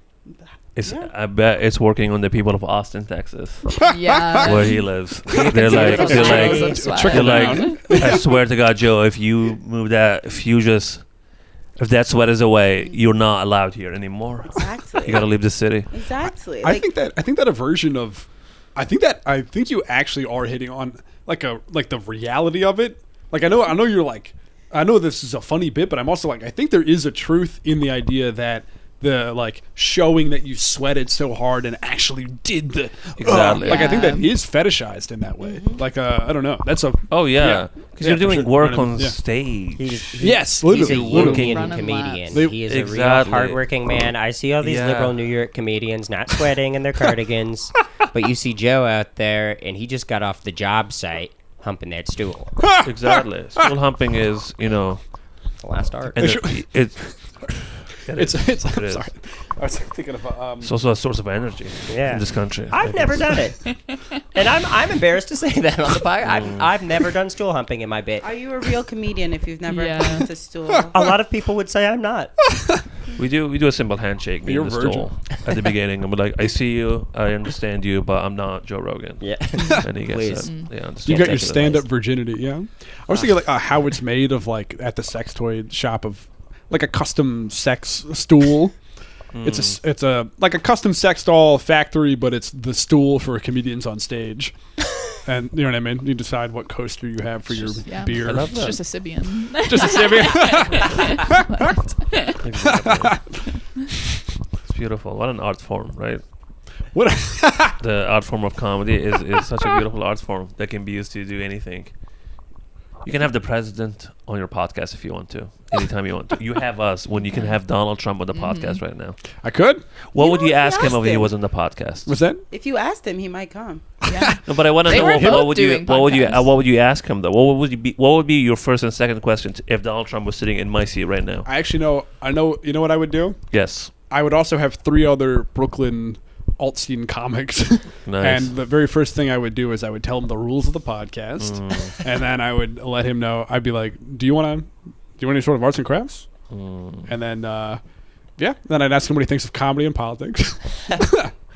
Speaker 2: I bet it's working on the people of Austin, Texas,
Speaker 5: Yeah.
Speaker 2: where he lives.
Speaker 3: can
Speaker 2: They're
Speaker 3: see
Speaker 2: like,
Speaker 3: it
Speaker 2: they're
Speaker 3: from
Speaker 2: like,
Speaker 3: the
Speaker 1: Trickle
Speaker 2: they're
Speaker 1: down.
Speaker 2: like, I swear to God, Joe, if you move that, if that sweat is away, you're not allowed here anymore.
Speaker 4: Exactly.
Speaker 2: You gotta leave the city.
Speaker 4: Exactly.
Speaker 1: I think that a version of, I think you actually are hitting on like the reality of it. Like I know you're like, I know this is a funny bit, but I'm also like, I think there is a truth in the idea that the like showing that you sweated so hard and actually did the
Speaker 2: Exactly.
Speaker 1: like I think that
Speaker 5: Yeah.
Speaker 1: is fetishized in that way. Like I don't know. That's a
Speaker 2: Oh yeah,
Speaker 1: Yeah.
Speaker 2: because
Speaker 1: Yeah,
Speaker 2: you're
Speaker 1: for
Speaker 2: doing
Speaker 1: sure.
Speaker 2: work
Speaker 1: Running-
Speaker 2: on
Speaker 1: yeah.
Speaker 2: stage.
Speaker 1: yes,
Speaker 3: He's
Speaker 1: literally,
Speaker 3: a
Speaker 1: literally.
Speaker 3: union
Speaker 5: Running
Speaker 3: comedian.
Speaker 1: laps.
Speaker 3: He is a
Speaker 2: Exactly.
Speaker 3: real hardworking man. I see all these
Speaker 2: Yeah.
Speaker 3: liberal New York comedians not sweating in their cardigans, but you see Joe out there, and he just got off the job site humping that stool.
Speaker 2: Exactly. Stool humping is,
Speaker 3: The last art.
Speaker 2: and
Speaker 1: It's
Speaker 2: it
Speaker 1: I'm
Speaker 2: is.
Speaker 1: sorry. I was thinking of
Speaker 2: It's also a source of energy
Speaker 3: Yeah.
Speaker 2: in this country.
Speaker 3: I've never done it, and I'm embarrassed to say that on the podcast. I've never done stool humping in my bit.
Speaker 4: Are you a real comedian if you've never
Speaker 5: Yeah.
Speaker 4: humped a stool?
Speaker 3: A lot of people would say I'm not.
Speaker 2: We do a simple handshake, me
Speaker 1: You're
Speaker 2: and the
Speaker 1: a virgin.
Speaker 2: stool, at the beginning. And we're like, I see you, I understand you, but I'm not Joe Rogan.
Speaker 3: Yeah.
Speaker 2: And he gets
Speaker 3: Please.
Speaker 2: it. Yeah, understand.
Speaker 1: You got your
Speaker 3: take it
Speaker 1: stand-up
Speaker 3: advice.
Speaker 1: virginity, yeah. I was thinking like how it's made of like at the sex toy shop of like a custom sex stool. It's a like a custom sex doll factory, but it's the stool for comedians on stage. And you know what I mean? You decide what coaster you have for your
Speaker 5: yeah.
Speaker 1: beer.
Speaker 2: I love
Speaker 5: It's
Speaker 2: that.
Speaker 5: just a Sibian.
Speaker 1: Just a Sieben.
Speaker 2: Exactly. It's beautiful. What an art form, right?
Speaker 1: What?
Speaker 2: The art form of comedy is such a beautiful art form that can be used to do anything. You can have the president on your podcast if you want to, anytime you want to. You have us when you can have Donald Trump on the podcast right now.
Speaker 1: I could.
Speaker 2: What
Speaker 4: You
Speaker 2: would
Speaker 4: know,
Speaker 2: you
Speaker 4: if you
Speaker 2: ask him
Speaker 4: asked
Speaker 2: if he
Speaker 4: him.
Speaker 2: was on the podcast?
Speaker 1: What's that?
Speaker 4: If you asked him, he might come.
Speaker 5: Yeah.
Speaker 2: No, but I want to
Speaker 5: They
Speaker 2: know
Speaker 5: were
Speaker 2: what
Speaker 5: both
Speaker 2: would you
Speaker 5: doing
Speaker 2: what would you
Speaker 5: podcasts.
Speaker 2: what would you ask him though? What would be your first and second question if Donald Trump was sitting in my seat right now?
Speaker 1: I actually know. I know. You know what I would do?
Speaker 2: Yes.
Speaker 1: I would also have 3 other Brooklyn alt scene comics.
Speaker 2: Nice.
Speaker 1: And the very first thing I would do is I would tell him the rules of the podcast, and then I would let him know. I'd be like, "Do you want any sort of arts and crafts?" And then, then I'd ask him what he thinks of comedy and politics.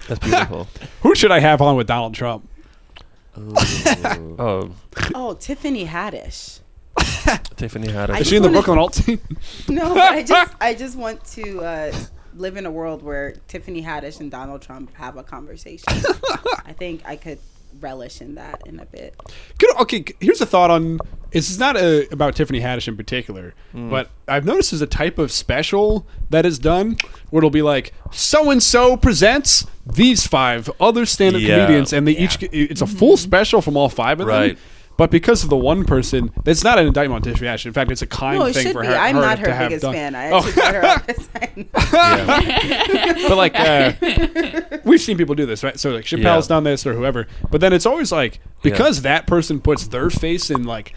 Speaker 2: That's beautiful.
Speaker 1: Who should I have on with Donald Trump?
Speaker 2: Oh,
Speaker 4: Oh, Tiffany Haddish.
Speaker 2: Tiffany had
Speaker 4: I
Speaker 1: Is she in the
Speaker 4: just
Speaker 1: Brooklyn alt scene?
Speaker 4: No, but I just want to live in a world where Tiffany Haddish and Donald Trump have a conversation. I think I could relish in that in a bit.
Speaker 1: Good. Okay, here's a thought on. This is not about Tiffany Haddish in particular, but I've noticed there's a type of special that is done where it'll be like, so and so presents these 5 other stand-up
Speaker 2: Yeah.
Speaker 1: comedians, and they each. It's a full special from all 5 of them.
Speaker 2: Right.
Speaker 1: But because of the one person, that's not an indictment on Tiffany Haddish. In fact, it's a kind
Speaker 4: No, it
Speaker 1: thing
Speaker 4: should
Speaker 1: for
Speaker 4: be.
Speaker 1: her.
Speaker 4: I'm not her
Speaker 1: to have
Speaker 4: biggest
Speaker 1: done.
Speaker 4: fan. I actually brought her up because I know.
Speaker 1: But like, we've seen people do this, right? So like Chappelle's
Speaker 2: Yeah.
Speaker 1: done this or whoever. But then it's always like because that person puts their face in like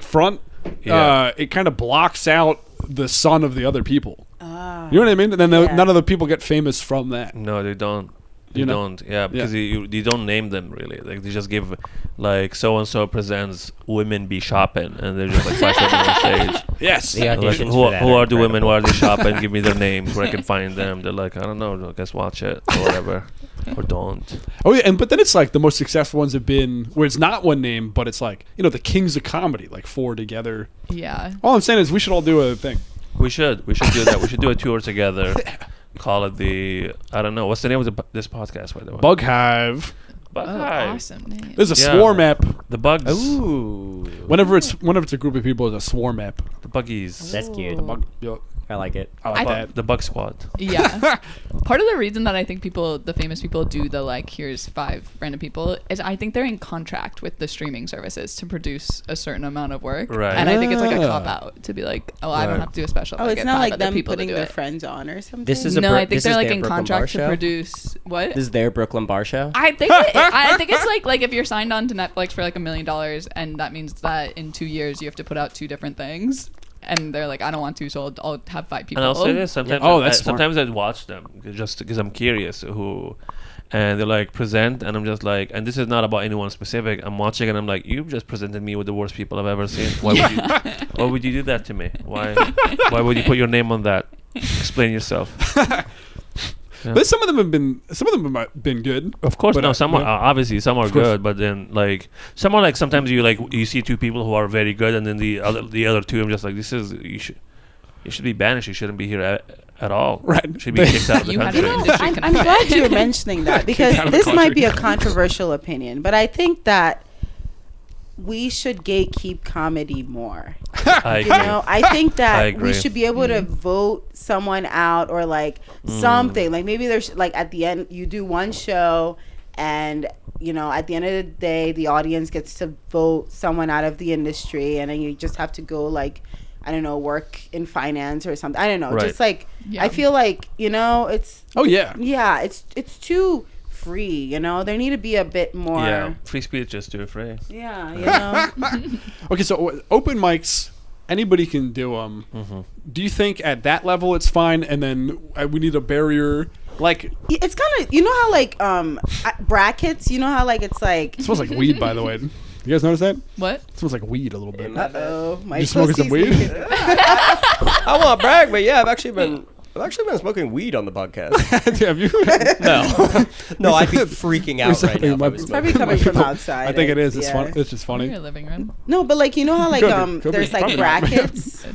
Speaker 1: front,
Speaker 2: Yeah.
Speaker 1: it kind of blocks out the son of the other people.
Speaker 4: Ah.
Speaker 1: You know what I mean? And then
Speaker 4: Yeah.
Speaker 1: none of the people get famous from that.
Speaker 2: No, they don't. They
Speaker 1: You know?
Speaker 2: don't. Yeah, because you don't name them really. Like they just give like so and so presents women be shopping, and they're just like 5 seconds on stage.
Speaker 1: Yes.
Speaker 3: The
Speaker 2: Like,
Speaker 3: auditions
Speaker 2: who
Speaker 3: for that
Speaker 2: who are the
Speaker 3: incredible.
Speaker 2: women? Why are they shopping? Give me their names where I can find them. They're like, I don't know. I guess watch it or whatever, or don't.
Speaker 1: Oh yeah, but then it's like the most successful ones have been where it's not one name, but it's like the kings of comedy, like 4 together.
Speaker 5: Yeah.
Speaker 1: All I'm saying is we should all do a thing.
Speaker 2: We should do that. We should do a tour together. Call it the I don't know. What's the name of this podcast by the way?
Speaker 1: Bug Hive.
Speaker 2: Bug
Speaker 5: Oh,
Speaker 2: Hive.
Speaker 5: awesome name.
Speaker 1: There's a
Speaker 2: Yeah.
Speaker 1: swarm app.
Speaker 2: The bugs.
Speaker 3: Ooh.
Speaker 1: Whenever it's a group of people, it's a swarm app.
Speaker 2: The buggies.
Speaker 3: That's cute.
Speaker 1: Bug, yeah,
Speaker 3: I like it.
Speaker 1: I like that.
Speaker 2: The bug squad.
Speaker 5: Yeah. Part of the reason that I think the famous people do the like, here's 5 random people is I think they're in contract with the streaming services to produce a certain amount of work.
Speaker 2: Right.
Speaker 5: And I think it's like a
Speaker 1: Ah.
Speaker 5: cop out to be like, oh, I don't
Speaker 2: Right.
Speaker 5: have to do a special.
Speaker 4: Oh,
Speaker 5: I
Speaker 4: it's
Speaker 5: get
Speaker 4: not
Speaker 5: 5
Speaker 4: like
Speaker 5: other
Speaker 4: them
Speaker 5: people to
Speaker 4: putting
Speaker 5: do
Speaker 4: their
Speaker 5: it.
Speaker 4: friends on or something.
Speaker 3: This is a
Speaker 5: No,
Speaker 3: Bro-
Speaker 5: I think
Speaker 3: this
Speaker 5: they're
Speaker 3: is
Speaker 5: like
Speaker 3: their
Speaker 5: in
Speaker 3: Brooklyn
Speaker 5: contract
Speaker 3: Bar
Speaker 5: to
Speaker 3: show?
Speaker 5: produce what?
Speaker 3: This is their Brooklyn Bar show.
Speaker 5: I think it's like if you're signed on to Netflix for like $1 million, and that means that in 2 years you have to put out 2 different things. And they're like, I don't want to, so I'll have 5 people.
Speaker 2: And I'll say this sometimes.
Speaker 1: Oh, that's smart.
Speaker 2: sometimes I watch them just because I'm curious who, and they're like present, and I'm just like, and this is not about anyone specific. I'm watching, and I'm like, you just presented me with the worst people I've ever seen. Why would you do that to me? Why would you put your name on that? Explain yourself.
Speaker 1: But some of them have been good.
Speaker 2: Of course,
Speaker 1: But,
Speaker 2: no. Some are
Speaker 1: yeah.
Speaker 2: obviously some are
Speaker 1: Of course.
Speaker 2: good, but then like some are like sometimes you see two people who are very good, and then the other two, I'm just like, this is you should be banished. You shouldn't be here at all.
Speaker 1: Right.
Speaker 2: Should be kicked out of the
Speaker 5: You had
Speaker 2: country.
Speaker 5: an industry
Speaker 4: I'm glad you're mentioning that because
Speaker 1: out of the
Speaker 4: this might
Speaker 1: country.
Speaker 4: be a controversial opinion, but I think that we should gatekeep comedy more.
Speaker 2: I
Speaker 4: You
Speaker 2: agree.
Speaker 4: know, I think
Speaker 2: I
Speaker 4: that
Speaker 2: agree.
Speaker 4: we should be able to vote someone out or like something. Like maybe there's like at the end you do one show and you know at the end of the day the audience gets to vote someone out of the industry and then you just have to go like I don't know work in finance or something. I don't know.
Speaker 2: Right.
Speaker 4: Just like
Speaker 5: Yeah.
Speaker 4: I feel like, you know, it's
Speaker 1: Oh yeah.
Speaker 4: it's too free, you know. There need to be a bit more
Speaker 2: Yeah, free speech is too free.
Speaker 4: yeah, you know.
Speaker 1: Okay, so open mics, anybody can do them.
Speaker 2: Mm-hmm.
Speaker 1: Do you think at that level it's fine, and then we need a barrier? Like,
Speaker 4: It's kind of, you know how like brackets, you know how like it's like
Speaker 1: it smells like weed, by the way. You guys notice that?
Speaker 5: What?
Speaker 1: It smells like weed a little bit.
Speaker 4: uh-oh, my
Speaker 1: You smoking some
Speaker 4: pussy's
Speaker 1: weed?
Speaker 4: leaking.
Speaker 3: I won't brag, but yeah, I've actually been smoking weed on the podcast.
Speaker 1: Have you?
Speaker 3: No, I'd be freaking out right now. If I was
Speaker 4: It's probably
Speaker 3: smoking.
Speaker 4: coming from outside.
Speaker 1: I think it is. It's
Speaker 4: yeah.
Speaker 1: fun. It's just funny.
Speaker 5: Your living room.
Speaker 4: No, but like you know how like
Speaker 1: Could be.
Speaker 4: there's like
Speaker 1: Probably not.
Speaker 4: brackets.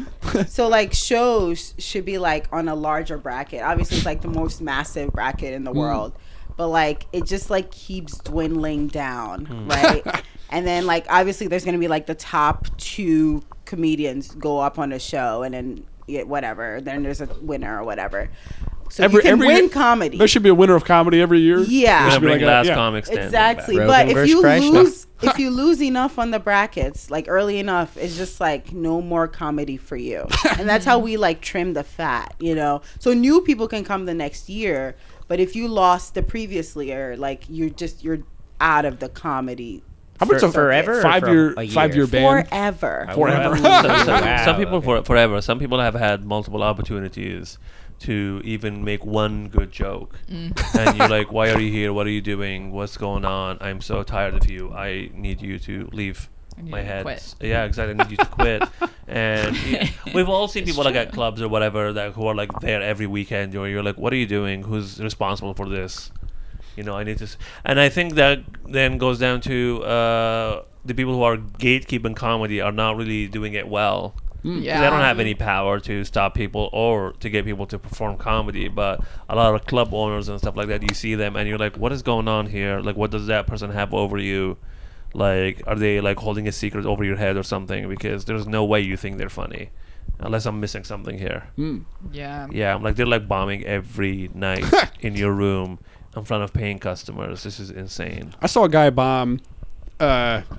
Speaker 4: So like shows should be like on a larger bracket. Obviously it's like the most massive bracket in the world. But like it just like keeps dwindling down, right? And then like obviously there's gonna be like the top 2 comedians go up on a show and then whatever. Then there's a winner or whatever. So you can win comedy.
Speaker 1: There should be a winner of comedy every year.
Speaker 4: Yeah.
Speaker 2: We're
Speaker 1: There should
Speaker 2: gonna
Speaker 1: be
Speaker 2: bring
Speaker 1: like a-
Speaker 2: last
Speaker 1: yeah.
Speaker 2: comic standing
Speaker 4: Exactly,
Speaker 2: back.
Speaker 3: Rogan
Speaker 4: but if
Speaker 3: versus
Speaker 4: you
Speaker 3: Christ?
Speaker 4: lose, if you lose enough on the brackets, like early enough, it's just like no more comedy for you, and that's how we like trim the fat, you know. So new people can come the next year, but if you lost the previous year, like you're out of the comedy
Speaker 1: How much of
Speaker 3: forever or
Speaker 1: 5
Speaker 3: for
Speaker 1: year
Speaker 3: a year?
Speaker 1: 5 year ban?
Speaker 4: forever.
Speaker 1: Forever.
Speaker 2: Some people forever. Some people have had multiple opportunities to even make one good joke, and you're like, "Why are you here? What are you doing? What's going on? I'm so tired of you. I need you to leave
Speaker 5: need
Speaker 2: my
Speaker 5: you to
Speaker 2: head."
Speaker 5: quit.
Speaker 2: Yeah, exactly. I need you to quit. And we've all seen people like at clubs or whatever that who are like there every weekend. Or you're like, "What are you doing? Who's responsible for this?" You know, I need to. And I think that then goes down to the people who are gatekeeping comedy are not really doing it well.
Speaker 5: Yeah.
Speaker 2: They don't have any power to stop people or to get people to perform comedy, but a lot of club owners and stuff like that, you see them and you're like, what is going on here? Like, what does that person have over you? Like, are they like holding a secret over your head or something? Because there's no way you think they're funny unless I'm missing something here.
Speaker 5: Yeah.
Speaker 2: Yeah, I'm like, they're like bombing every night in your room in front of paying customers. This is insane.
Speaker 1: I saw a guy bomb.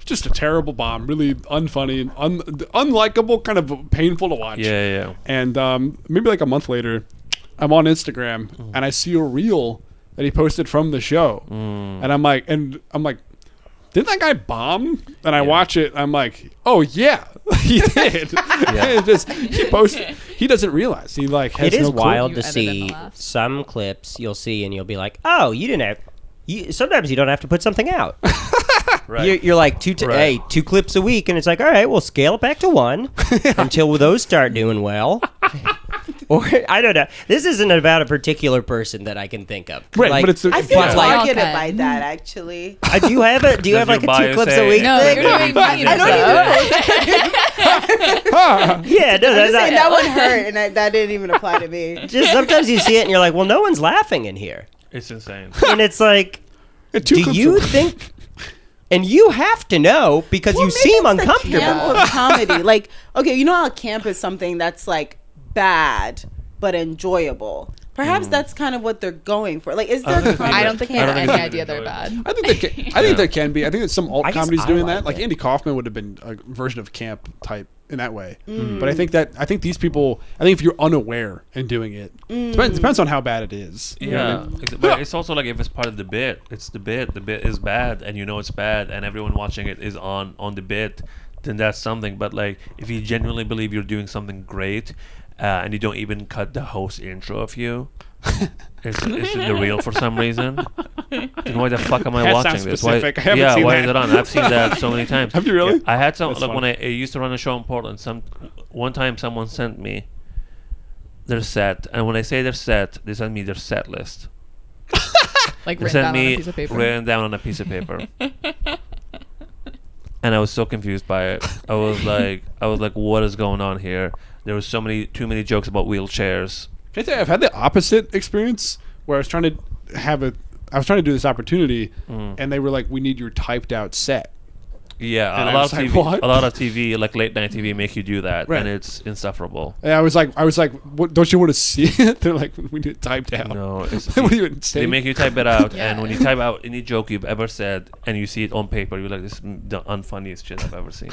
Speaker 1: Just a terrible bomb, really unfunny, unlikable, kind of painful to watch.
Speaker 2: Yeah.
Speaker 1: And maybe like a month later, I'm on Instagram and I see a reel that he posted from the show, and I'm like, didn't that guy bomb? And I watch it, I'm like, oh yeah, he did. And just he posted. He doesn't realize he like has
Speaker 3: It is
Speaker 1: no clue.
Speaker 3: wild
Speaker 5: You
Speaker 3: to
Speaker 5: edit in the
Speaker 3: see
Speaker 5: laughs.
Speaker 3: some clips you'll see and you'll be like, oh, you didn't have. Sometimes you don't have to put something out.
Speaker 2: Right.
Speaker 3: You're like hey, 2 clips a week, and it's like, all right, we'll scale it back to 1 until those start doing well. Or I don't know. This isn't about a particular person that I can think of.
Speaker 1: Right,
Speaker 3: Like,
Speaker 1: but it's
Speaker 4: I feel
Speaker 3: But
Speaker 4: like
Speaker 3: like-
Speaker 4: I get it
Speaker 5: Okay.
Speaker 4: by that actually.
Speaker 3: do you have a
Speaker 2: Does
Speaker 3: like a
Speaker 2: your
Speaker 3: 2
Speaker 2: bio
Speaker 3: clips
Speaker 2: say-
Speaker 3: a week
Speaker 5: No,
Speaker 3: thing?
Speaker 5: you're doing mine.
Speaker 4: I don't even know.
Speaker 3: Yeah, no,
Speaker 4: I'm
Speaker 3: that's
Speaker 4: just saying
Speaker 3: not,
Speaker 4: that one hurt, and that didn't even apply to me.
Speaker 3: just sometimes you see it and you're like, well, no one's laughing in here,
Speaker 2: It's insane.
Speaker 3: and it's like,
Speaker 1: Two
Speaker 3: do
Speaker 1: clips
Speaker 3: you
Speaker 1: of-
Speaker 3: think? And you have to know because
Speaker 4: Well,
Speaker 3: you
Speaker 4: maybe
Speaker 3: seem
Speaker 4: it's the
Speaker 3: uncomfortable.
Speaker 4: camp of comedy. Like, okay, you know how camp is something that's like bad but enjoyable. Perhaps that's kind of what they're going for. Like, is there?
Speaker 5: I don't think they
Speaker 2: I
Speaker 5: have
Speaker 2: don't
Speaker 5: any
Speaker 2: think
Speaker 5: idea
Speaker 2: they
Speaker 5: they're bad.
Speaker 1: I think there can be. I think that some alt
Speaker 3: I guess
Speaker 1: comedies
Speaker 3: I
Speaker 1: doing
Speaker 3: like
Speaker 1: that. Like
Speaker 3: it.
Speaker 1: Andy Kaufman would have been a version of camp type in that way. But I think these people. I think if you're unaware and doing it, depends on how bad it is. You know what I
Speaker 2: Yeah,
Speaker 1: mean?
Speaker 2: but it's also like if it's part of the bit, it's the bit. The bit is bad, and you know it's bad, and everyone watching it is on the bit. Then that's something. But like, if you genuinely believe you're doing something great, and you don't even cut the host intro of you, it's in the reel for some reason. Then why the fuck am I
Speaker 1: That
Speaker 2: watching
Speaker 1: sounds
Speaker 2: this?
Speaker 1: specific. I
Speaker 2: Why,
Speaker 1: haven't
Speaker 2: yeah,
Speaker 1: seen
Speaker 2: why
Speaker 1: that.
Speaker 2: is it on? I've seen that so many times.
Speaker 1: Have you really?
Speaker 2: Yeah, I had some
Speaker 1: That's
Speaker 2: like when
Speaker 1: funny.
Speaker 2: I used to run a show in Portland. One time someone sent me their set, and when I say their set, they sent me their set list.
Speaker 5: Like
Speaker 2: They
Speaker 5: written
Speaker 2: sent
Speaker 5: down on
Speaker 2: me
Speaker 5: a piece of paper.
Speaker 2: written down on a piece of paper. And I was so confused by it. I was like, what is going on here? There was too many jokes about wheelchairs.
Speaker 1: Can I tell you, I've had the opposite experience where I was trying to do this opportunity, and they were like, "We need your typed out set."
Speaker 2: Yeah,
Speaker 1: And
Speaker 2: a
Speaker 1: I
Speaker 2: lot
Speaker 1: was
Speaker 2: of
Speaker 1: like,
Speaker 2: TV,
Speaker 1: what?
Speaker 2: a lot of TV, like late night TV, make you do that,
Speaker 1: Right.
Speaker 2: and it's insufferable.
Speaker 1: And I was like, what, don't you want to see it? They're like, we need it typed out.
Speaker 2: No, it's,
Speaker 1: What do you
Speaker 2: they
Speaker 1: say?
Speaker 2: make you type it out,
Speaker 5: Yeah.
Speaker 2: and when you type out any joke you've ever said, and you see it on paper, you're like, "This is the unfunniest shit I've ever seen."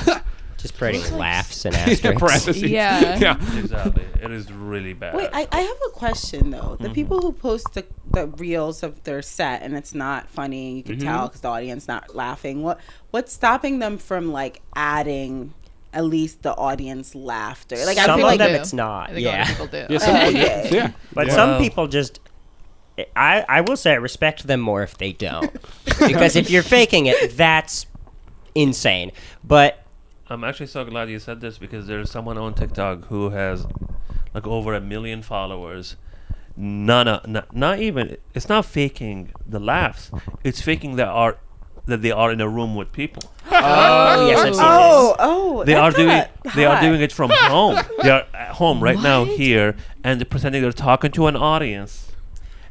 Speaker 3: Just putting laughs and
Speaker 1: Yeah,
Speaker 3: asterisks.
Speaker 1: parentheses.
Speaker 5: Yeah.
Speaker 1: Yeah.
Speaker 2: Exactly, it is really bad.
Speaker 4: Wait, I have a question though. The people who post the reels of their set and it's not funny, you can tell because the audience not laughing. What's stopping them from like adding at least the audience laughter? Like I
Speaker 3: Some
Speaker 4: feel
Speaker 3: of
Speaker 4: like
Speaker 3: them
Speaker 5: do.
Speaker 3: it's not.
Speaker 5: I think a lot
Speaker 3: Yeah.
Speaker 5: of people do.
Speaker 1: Yeah, some people do.
Speaker 4: Okay.
Speaker 1: Yeah.
Speaker 3: But
Speaker 1: Yeah.
Speaker 3: some people just, I will say I respect them more if they don't. Because if you're faking it, that's insane. But
Speaker 2: I'm actually so glad you said this because there's someone on TikTok who has like over 1 million followers. Not even. It's not faking the laughs. It's faking that they are in a room with people.
Speaker 3: oh, yes, I've seen
Speaker 4: oh,
Speaker 2: They are
Speaker 4: that's
Speaker 2: doing.
Speaker 4: kinda
Speaker 2: They are
Speaker 4: hot.
Speaker 2: doing it from home. They are at home right now here, and they're pretending they're talking to an audience.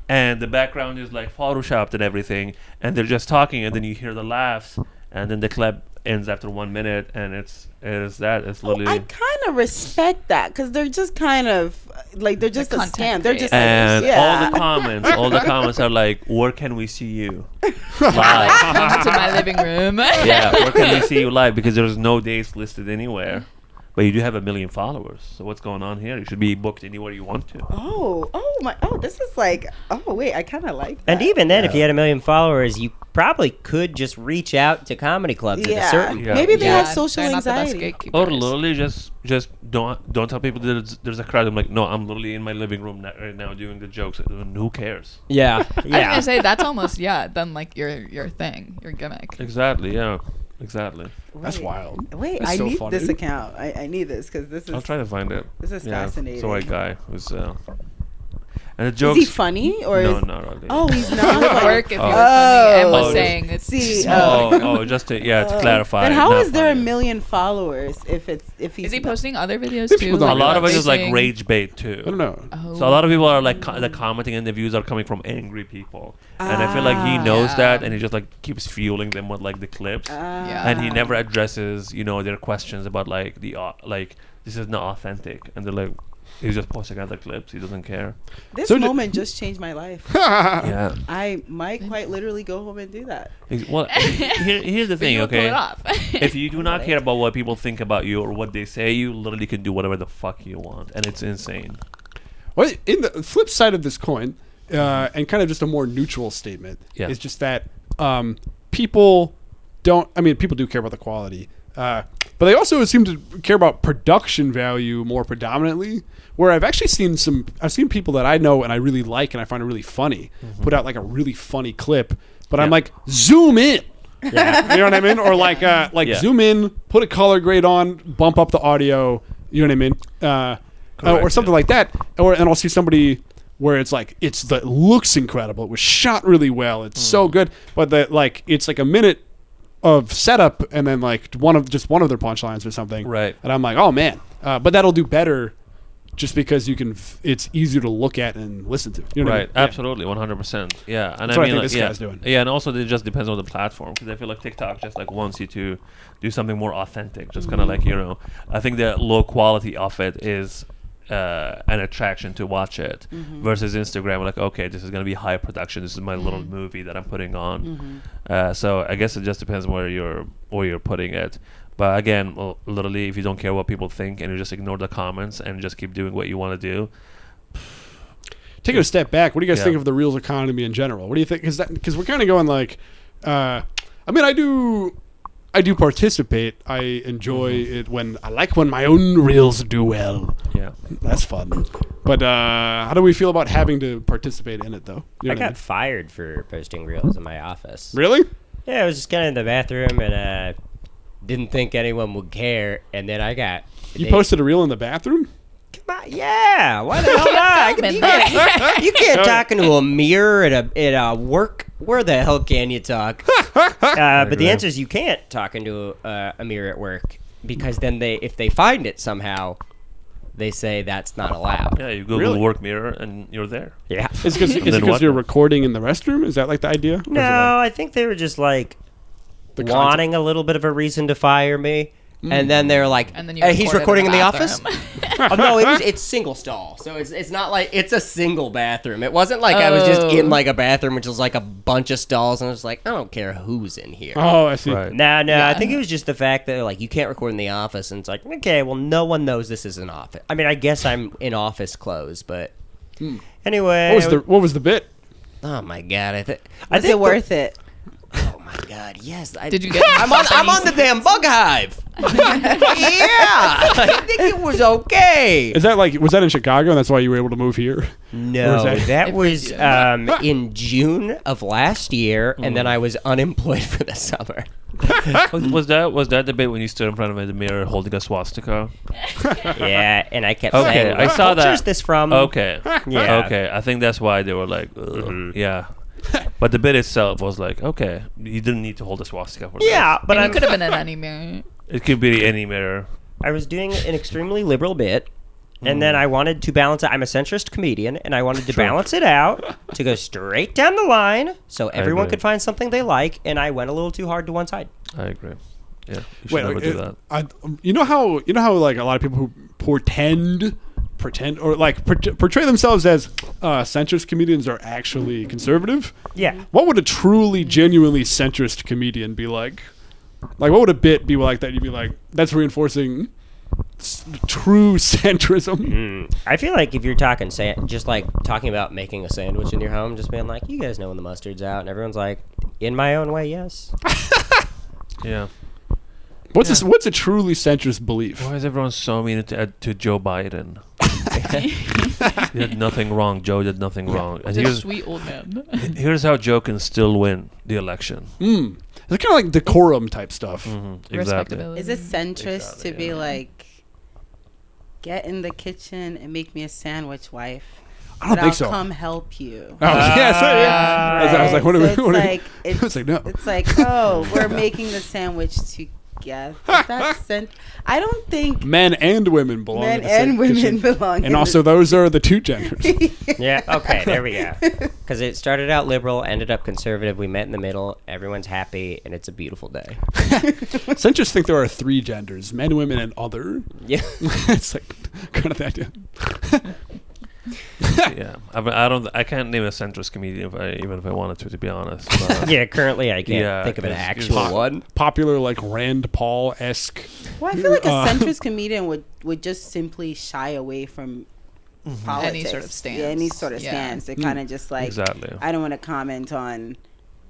Speaker 2: And the background is like photoshopped and everything, and they're just talking, and then you hear the laughs, and then the clip ends after 1 minute, and it's literally.
Speaker 4: I kind of respect that because they're just kind of like they're just a
Speaker 5: content
Speaker 4: scam. They're just
Speaker 2: And
Speaker 4: like, yeah.
Speaker 2: all the comments are like, "Where can we see you live?"
Speaker 5: Come to my living room.
Speaker 2: Yeah, where can we see you live? Because there's no dates listed anywhere, but you do have 1 million followers. So what's going on here? You should be booked anywhere you want to.
Speaker 4: This is like, oh wait, I kind of like that.
Speaker 3: And even then, if you had 1 million followers, you probably could just reach out to comedy clubs at a certain
Speaker 2: Yeah.
Speaker 4: maybe they
Speaker 2: Yeah,
Speaker 4: have social
Speaker 5: they're not the best
Speaker 4: anxiety.
Speaker 2: Or
Speaker 5: gatekeepers.
Speaker 2: literally just don't tell people there's a crowd. I'm like, no, I'm literally in my living room right now doing the jokes. And who cares?
Speaker 3: Yeah,
Speaker 5: I was
Speaker 3: yeah.
Speaker 5: gonna say that's almost then like your thing, your gimmick.
Speaker 2: Exactly. Yeah. Exactly.
Speaker 1: That's wild.
Speaker 4: Wait,
Speaker 1: That's
Speaker 4: I
Speaker 1: so
Speaker 4: need
Speaker 1: funny.
Speaker 4: this account. I need this because this is.
Speaker 2: I'll try to find it.
Speaker 4: This is
Speaker 2: Yeah,
Speaker 4: fascinating.
Speaker 2: it's a white guy who's. And the
Speaker 4: Is
Speaker 2: jokes.
Speaker 4: he funny or
Speaker 2: No,
Speaker 4: is?
Speaker 2: not really.
Speaker 4: Oh, he's
Speaker 5: It
Speaker 4: not.
Speaker 5: would
Speaker 4: funny.
Speaker 5: work if he was
Speaker 4: Oh.
Speaker 5: funny and was
Speaker 2: Oh,
Speaker 5: saying it's
Speaker 4: See,
Speaker 5: small.
Speaker 2: Just to clarify.
Speaker 4: Then how
Speaker 2: not
Speaker 4: is there
Speaker 2: funny.
Speaker 4: 1 million followers if he's?
Speaker 5: Is he posting other videos
Speaker 1: People
Speaker 5: too?
Speaker 1: don't
Speaker 2: A lot of it is like
Speaker 5: racing?
Speaker 2: rage bait too.
Speaker 1: I don't know.
Speaker 5: Oh.
Speaker 2: So a lot of people are like the commenting and the views are coming from angry people, and I feel like he knows
Speaker 5: Yeah.
Speaker 2: that, and he just like keeps fueling them with like the clips,
Speaker 5: Yeah.
Speaker 2: and he never addresses their questions about like this is not authentic, and they're like he's just posting other clips. He doesn't care.
Speaker 4: This
Speaker 1: So
Speaker 4: moment just changed my life.
Speaker 2: Yeah.
Speaker 4: I might quite literally go home and do that.
Speaker 2: Well, here's the
Speaker 5: But
Speaker 2: thing,
Speaker 5: you would pull
Speaker 2: okay?
Speaker 5: it off.
Speaker 2: If you do not care about what people think about you or what they say, you literally can do whatever the fuck you want, and it's insane.
Speaker 1: Well, in the flip side of this coin, and kind of just a more neutral statement,
Speaker 2: Yeah.
Speaker 1: is just that people don't. I mean, people do care about the quality, but they also seem to care about production value more predominantly. Where I've actually seen I've seen people that I know and I really like and I find it really funny put out like a really funny clip, but I'm
Speaker 2: Yeah.
Speaker 1: like, zoom in.
Speaker 3: Yeah.
Speaker 1: You know what I mean? Or like
Speaker 2: Yeah.
Speaker 1: zoom in, put a color grade on, bump up the audio. You know what I mean? Or
Speaker 2: Correct,
Speaker 1: something
Speaker 2: yeah.
Speaker 1: like that. And I'll see somebody where it's like it looks incredible. It was shot really well. It's so good, but it's like a minute of setup and then like one of their punchlines or something.
Speaker 2: Right.
Speaker 1: And I'm like, oh man, but that'll do better. Just because it's easier to look at and listen to. You know what I
Speaker 2: Right,
Speaker 1: mean? Yeah.
Speaker 2: absolutely, 100%. Yeah, and
Speaker 1: That's
Speaker 2: I
Speaker 1: what I
Speaker 2: mean,
Speaker 1: think
Speaker 2: like,
Speaker 1: this
Speaker 2: yeah,
Speaker 1: guy's doing.
Speaker 2: Yeah, and also it just depends on the platform because I feel like TikTok just like wants you to do something more authentic, just kind of like I think the low quality of it is an attraction to watch it versus Instagram. Like, okay, this is gonna be high production. This is my little movie that I'm putting on. So I guess it just depends where you're putting it. But again, literally, if you don't care what people think and you just ignore the comments and just keep doing what you want to do.
Speaker 1: Taking a step back, what do you guys
Speaker 2: Yeah.
Speaker 1: think of the Reels economy in general? What do you think? Because we're kind of going like, I mean, I do participate. I enjoy it when my own Reels do well.
Speaker 2: Yeah.
Speaker 1: That's fun. But how do we feel about having to participate in it though? You know
Speaker 3: I
Speaker 1: what
Speaker 3: got
Speaker 1: mean?
Speaker 3: fired for posting reels in my office.
Speaker 1: Really?
Speaker 3: Yeah, I was just kind of in the bathroom and didn't think anyone would care, and then I got.
Speaker 1: You posted a Reel in the bathroom?
Speaker 3: Come on, yeah. Why the hell not?
Speaker 5: Been
Speaker 3: You
Speaker 5: there.
Speaker 3: can't talk into a mirror at a work where the hell can you talk? But the
Speaker 2: agree.
Speaker 3: answer is you can't talk into a mirror at work because then if they find it somehow, they say that's not allowed.
Speaker 2: Yeah, you Google
Speaker 1: Really?
Speaker 2: work mirror and you're there.
Speaker 3: Yeah.
Speaker 1: Is it
Speaker 2: then
Speaker 1: because
Speaker 2: what?
Speaker 1: you're recording in the restroom? Is that like the idea? Or is it,
Speaker 3: No,
Speaker 1: like,
Speaker 3: I think they were just like
Speaker 1: The
Speaker 3: wanting a little bit of a reason to fire me. And then they're like,
Speaker 5: And then you
Speaker 3: he's recording in the office?
Speaker 5: bathroom.
Speaker 3: Oh, no, it's single stall. So it's not like, it's a single bathroom. It wasn't like I was just in like a bathroom, which was like a bunch of stalls. And I was like, I don't care who's in here.
Speaker 1: Oh, I see.
Speaker 2: Right.
Speaker 3: No,
Speaker 5: Yeah.
Speaker 3: I think it was just the fact that like you can't record in the office, and it's like, okay, well, no one knows this is an office. I mean, I guess I'm in office clothes, but anyway.
Speaker 1: What was the bit?
Speaker 3: Oh my god, I
Speaker 4: Is
Speaker 3: think
Speaker 4: it worth it?
Speaker 3: Oh my god, yes.
Speaker 5: Did you get?
Speaker 3: I'm on the damn bug hive. Yeah, I think it was okay.
Speaker 1: Is that like was that in Chicago and that's why you were able to move here?
Speaker 3: No,
Speaker 1: Or is
Speaker 3: that
Speaker 5: If
Speaker 3: was
Speaker 5: we do.
Speaker 3: in June of last year, and then I was unemployed for the summer.
Speaker 2: Was that the bit when you stood in front of the mirror holding a swastika?
Speaker 3: Yeah, and I kept
Speaker 2: Okay,
Speaker 3: saying,
Speaker 2: I
Speaker 3: "What
Speaker 2: saw
Speaker 3: culture
Speaker 2: that.
Speaker 3: is this from?"
Speaker 2: Okay.
Speaker 3: Yeah.
Speaker 2: Okay. I think that's why they were like, ugh,
Speaker 3: Mm-hmm.
Speaker 2: yeah. But the bit itself was like, okay, you didn't need to hold a swastika for
Speaker 3: Yeah, but
Speaker 5: But
Speaker 3: I
Speaker 5: you could have been in any mirror.
Speaker 2: this. It could be any mirror.
Speaker 3: I was doing an extremely liberal bit, and then I wanted to balance it. I'm a centrist comedian, and I wanted to balance it out to go straight down the line so everyone
Speaker 2: agree.
Speaker 3: could find something they like, and I went a little too hard to one side.
Speaker 2: I agree. Yeah, you should never do that.
Speaker 1: You know how like a lot of people who pretend or like portray themselves as centrist comedians are actually conservative.
Speaker 3: Yeah.
Speaker 1: What would a truly genuinely centrist comedian be like? Like what would a bit be like that you'd be like that's reinforcing true centrism?
Speaker 3: I feel like if you're talking, just like talking about making a sandwich in your home, just being like, you guys know when the mustard's out, and everyone's like, in my own way, yes.
Speaker 2: Yeah.
Speaker 1: What's a truly centrist belief?
Speaker 2: Why is everyone so mean to Joe Biden? He did nothing wrong. Joe did nothing wrong. And
Speaker 5: He's a sweet old man.
Speaker 2: here's how Joe can still win the election.
Speaker 1: It's kind of like decorum type stuff.
Speaker 2: Exactly.
Speaker 5: Respectability.
Speaker 4: Is it centrist to be
Speaker 2: yeah.
Speaker 4: like, get in the kitchen and make me a sandwich, wife?
Speaker 1: I don't
Speaker 4: But
Speaker 1: think
Speaker 4: I'll
Speaker 1: so.
Speaker 4: come help you.
Speaker 1: Oh yeah, so, yeah. I was like, what are we?
Speaker 4: So
Speaker 1: What are we?
Speaker 4: it's like
Speaker 1: I was like, no.
Speaker 4: It's like, oh, we're making the sandwich together. I don't think
Speaker 1: Men and women belong.
Speaker 4: men
Speaker 1: in the same
Speaker 4: and women
Speaker 1: kitchen.
Speaker 4: belong. in
Speaker 1: And also, those are the two genders.
Speaker 3: Yeah, okay, there we go. Because it started out liberal, ended up conservative. We met in the middle. Everyone's happy, and it's a beautiful day.
Speaker 1: Centrists think there are three genders: men, women, and other.
Speaker 3: Yeah.
Speaker 1: It's like kind of the idea.
Speaker 2: Yeah, I can't name a centrist comedian even if I wanted to be honest. But,
Speaker 3: Yeah, currently I can't
Speaker 2: Yeah,
Speaker 3: think of an
Speaker 2: 'cause
Speaker 3: actual
Speaker 2: it's-
Speaker 3: one.
Speaker 1: Popular like Rand Paul-esque.
Speaker 4: Well, I feel like a centrist comedian would just simply shy away from politics.
Speaker 5: Any sort of stance.
Speaker 4: Yeah, any sort of
Speaker 5: Yeah.
Speaker 4: stance. They're kind of just like,
Speaker 2: Exactly.
Speaker 4: I don't want to comment on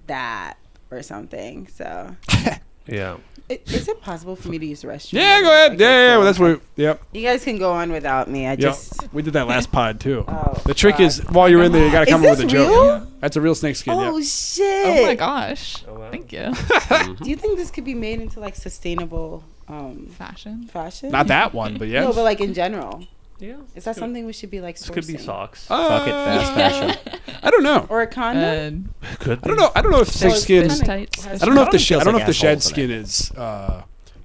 Speaker 4: that or something. So,
Speaker 2: Yeah.
Speaker 4: is it possible for me to use the restroom?
Speaker 1: Yeah, go ahead.
Speaker 4: Okay,
Speaker 1: Yeah,
Speaker 4: cool.
Speaker 1: well, that's what. Yep.
Speaker 4: You guys can go on without me. I
Speaker 1: Yep.
Speaker 4: just.
Speaker 1: We did that last pod too.
Speaker 4: Oh,
Speaker 1: The trick
Speaker 4: God.
Speaker 1: is while you're in there, you gotta
Speaker 4: Is
Speaker 1: come up with a
Speaker 4: this
Speaker 1: joke.
Speaker 4: real?
Speaker 1: That's a real snake skin.
Speaker 4: Oh
Speaker 1: Yeah.
Speaker 4: shit!
Speaker 5: Oh my gosh.
Speaker 2: wow.
Speaker 5: Thank you.
Speaker 4: Do you think this could be made into like sustainable
Speaker 5: Fashion.
Speaker 4: fashion?
Speaker 1: Not that one, but yes.
Speaker 4: No, but like in general.
Speaker 2: Yeah.
Speaker 4: Is that something we should be like
Speaker 2: This
Speaker 4: sourcing?
Speaker 2: could be socks.
Speaker 3: Fuck it, fast fashion.
Speaker 1: I don't know.
Speaker 4: Or a condom?
Speaker 5: And
Speaker 2: Could
Speaker 1: I don't know. I don't know if snake
Speaker 4: it's
Speaker 1: skin.
Speaker 4: fish
Speaker 5: tights.
Speaker 1: I don't know if the
Speaker 3: Condom
Speaker 1: shed. I
Speaker 3: feels
Speaker 1: don't know
Speaker 3: like
Speaker 1: if the shed
Speaker 3: assholes in
Speaker 1: skin is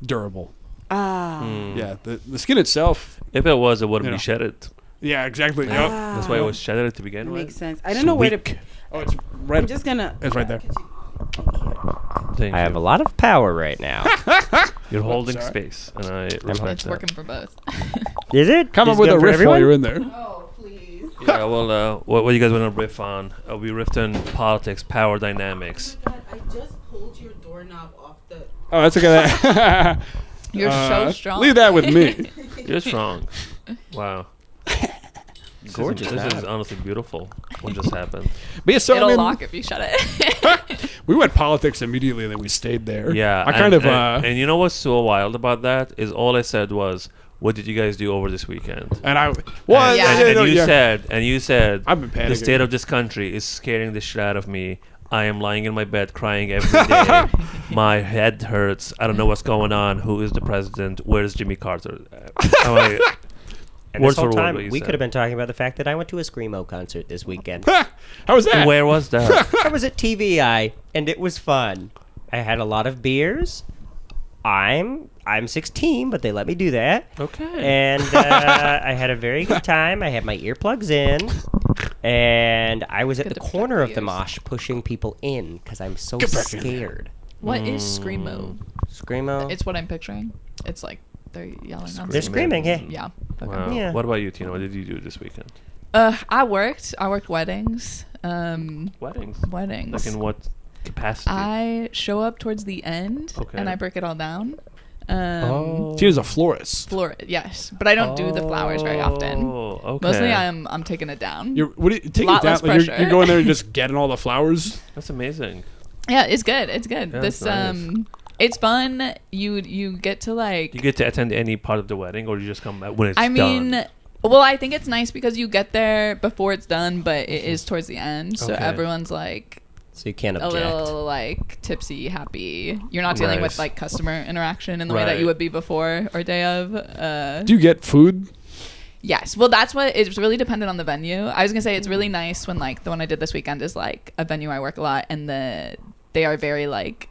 Speaker 1: durable.
Speaker 4: Ah.
Speaker 1: Yeah, the skin itself.
Speaker 2: If it was, it wouldn't
Speaker 1: You know.
Speaker 2: be shedded.
Speaker 1: Yeah, exactly. Yep.
Speaker 2: That's why it was shedded to begin
Speaker 4: That
Speaker 2: with.
Speaker 4: makes sense. I don't know where to.
Speaker 2: Weak.
Speaker 1: Oh, it's right.
Speaker 4: I'm just gonna.
Speaker 1: It's right there.
Speaker 2: Thank
Speaker 3: I have
Speaker 2: you.
Speaker 3: a lot of power right now.
Speaker 2: You're holding
Speaker 1: sorry.
Speaker 2: space, and I respect
Speaker 5: it's
Speaker 2: that.
Speaker 5: working for both.
Speaker 3: Is it?
Speaker 1: Come
Speaker 3: Is
Speaker 1: up
Speaker 3: it
Speaker 1: with
Speaker 3: good
Speaker 1: a
Speaker 3: for
Speaker 1: riff while
Speaker 3: everyone?
Speaker 1: you're in there.
Speaker 4: Oh please.
Speaker 2: Yeah, well, what you guys want to riff on? We riffed on politics, power dynamics.
Speaker 4: God, I just pulled your doorknob off the.
Speaker 1: Oh, that's okay.
Speaker 5: You're so strong.
Speaker 1: Leave that with me.
Speaker 2: You're strong. Wow.
Speaker 3: Gorgeous
Speaker 2: This is
Speaker 3: knob.
Speaker 2: honestly beautiful. What just happened?
Speaker 1: But yeah, so
Speaker 5: It'll
Speaker 1: I mean,
Speaker 5: lock if you shut it.
Speaker 1: we went politics immediately, and then we stayed there.
Speaker 2: Yeah.
Speaker 1: I kind of.
Speaker 2: And you know what's so wild about that is all I said was, "What did you guys do over this weekend?"
Speaker 1: and I. Well,
Speaker 5: Yeah.
Speaker 2: And
Speaker 1: no,
Speaker 2: you
Speaker 1: yeah.
Speaker 2: said,
Speaker 1: I've been panicking.
Speaker 2: the state of this country is scaring the shit out of me. I am lying in my bed crying every day. My head hurts. I don't know what's going on. Who is the president? Where's Jimmy Carter? I'm like,
Speaker 3: And
Speaker 2: Word
Speaker 3: this whole
Speaker 2: for word
Speaker 3: time,
Speaker 2: what you
Speaker 3: we
Speaker 2: said.
Speaker 3: could have been talking about the fact that I went to a Screamo concert this weekend.
Speaker 1: How was that?
Speaker 2: Where was that?
Speaker 3: I was at TVI, and it was fun. I had a lot of beers. I'm 16, but they let me do that.
Speaker 2: Okay.
Speaker 3: And I had a very good time. I had my earplugs in, and I was at
Speaker 5: Good
Speaker 3: the
Speaker 5: to protect
Speaker 3: corner
Speaker 5: the
Speaker 3: of the
Speaker 5: ears.
Speaker 3: mosh pushing people in because I'm so
Speaker 1: Get back in there.
Speaker 3: scared.
Speaker 5: What is Screamo?
Speaker 3: Screamo.
Speaker 5: It's what I'm picturing. It's like they're yelling. On
Speaker 3: They're
Speaker 5: stage.
Speaker 3: screaming, yeah.
Speaker 5: Yeah. Okay.
Speaker 2: Wow.
Speaker 3: Yeah.
Speaker 2: What about you, Tina? What did you do this weekend?
Speaker 5: I worked weddings.
Speaker 2: Weddings.
Speaker 5: Weddings.
Speaker 2: Like in what capacity?
Speaker 5: I show up towards the end
Speaker 2: Okay.
Speaker 5: and I break it all down.
Speaker 1: Tina's a florist.
Speaker 5: Yes, but I don't do the flowers very often.
Speaker 2: Oh, okay.
Speaker 5: Mostly I'm taking it down.
Speaker 1: You're taking
Speaker 5: Lot
Speaker 1: it down.
Speaker 5: less
Speaker 1: Like, you're
Speaker 5: pressure.
Speaker 1: going there and just getting all the flowers.
Speaker 2: That's amazing.
Speaker 5: Yeah, it's good. It's good.
Speaker 2: Yeah,
Speaker 5: This
Speaker 2: that's nice.
Speaker 5: it's fun. You get to like
Speaker 2: You get to attend any part of the wedding, or you just come when it's
Speaker 5: I mean,
Speaker 2: done?
Speaker 5: well, I think it's nice because you get there before it's done, but it is towards the end, so
Speaker 2: Okay.
Speaker 5: everyone's like
Speaker 3: So you can't
Speaker 5: a
Speaker 3: object.
Speaker 5: little like tipsy, happy. You're not dealing with
Speaker 2: Nice.
Speaker 5: like customer interaction in the way that
Speaker 2: Right.
Speaker 5: you would be before or day of.
Speaker 1: Do you get food?
Speaker 5: Yes. Well, that's what it's really dependent on the venue. I was gonna say it's really nice when like the one I did this weekend is like a venue I work a lot, and they are very like,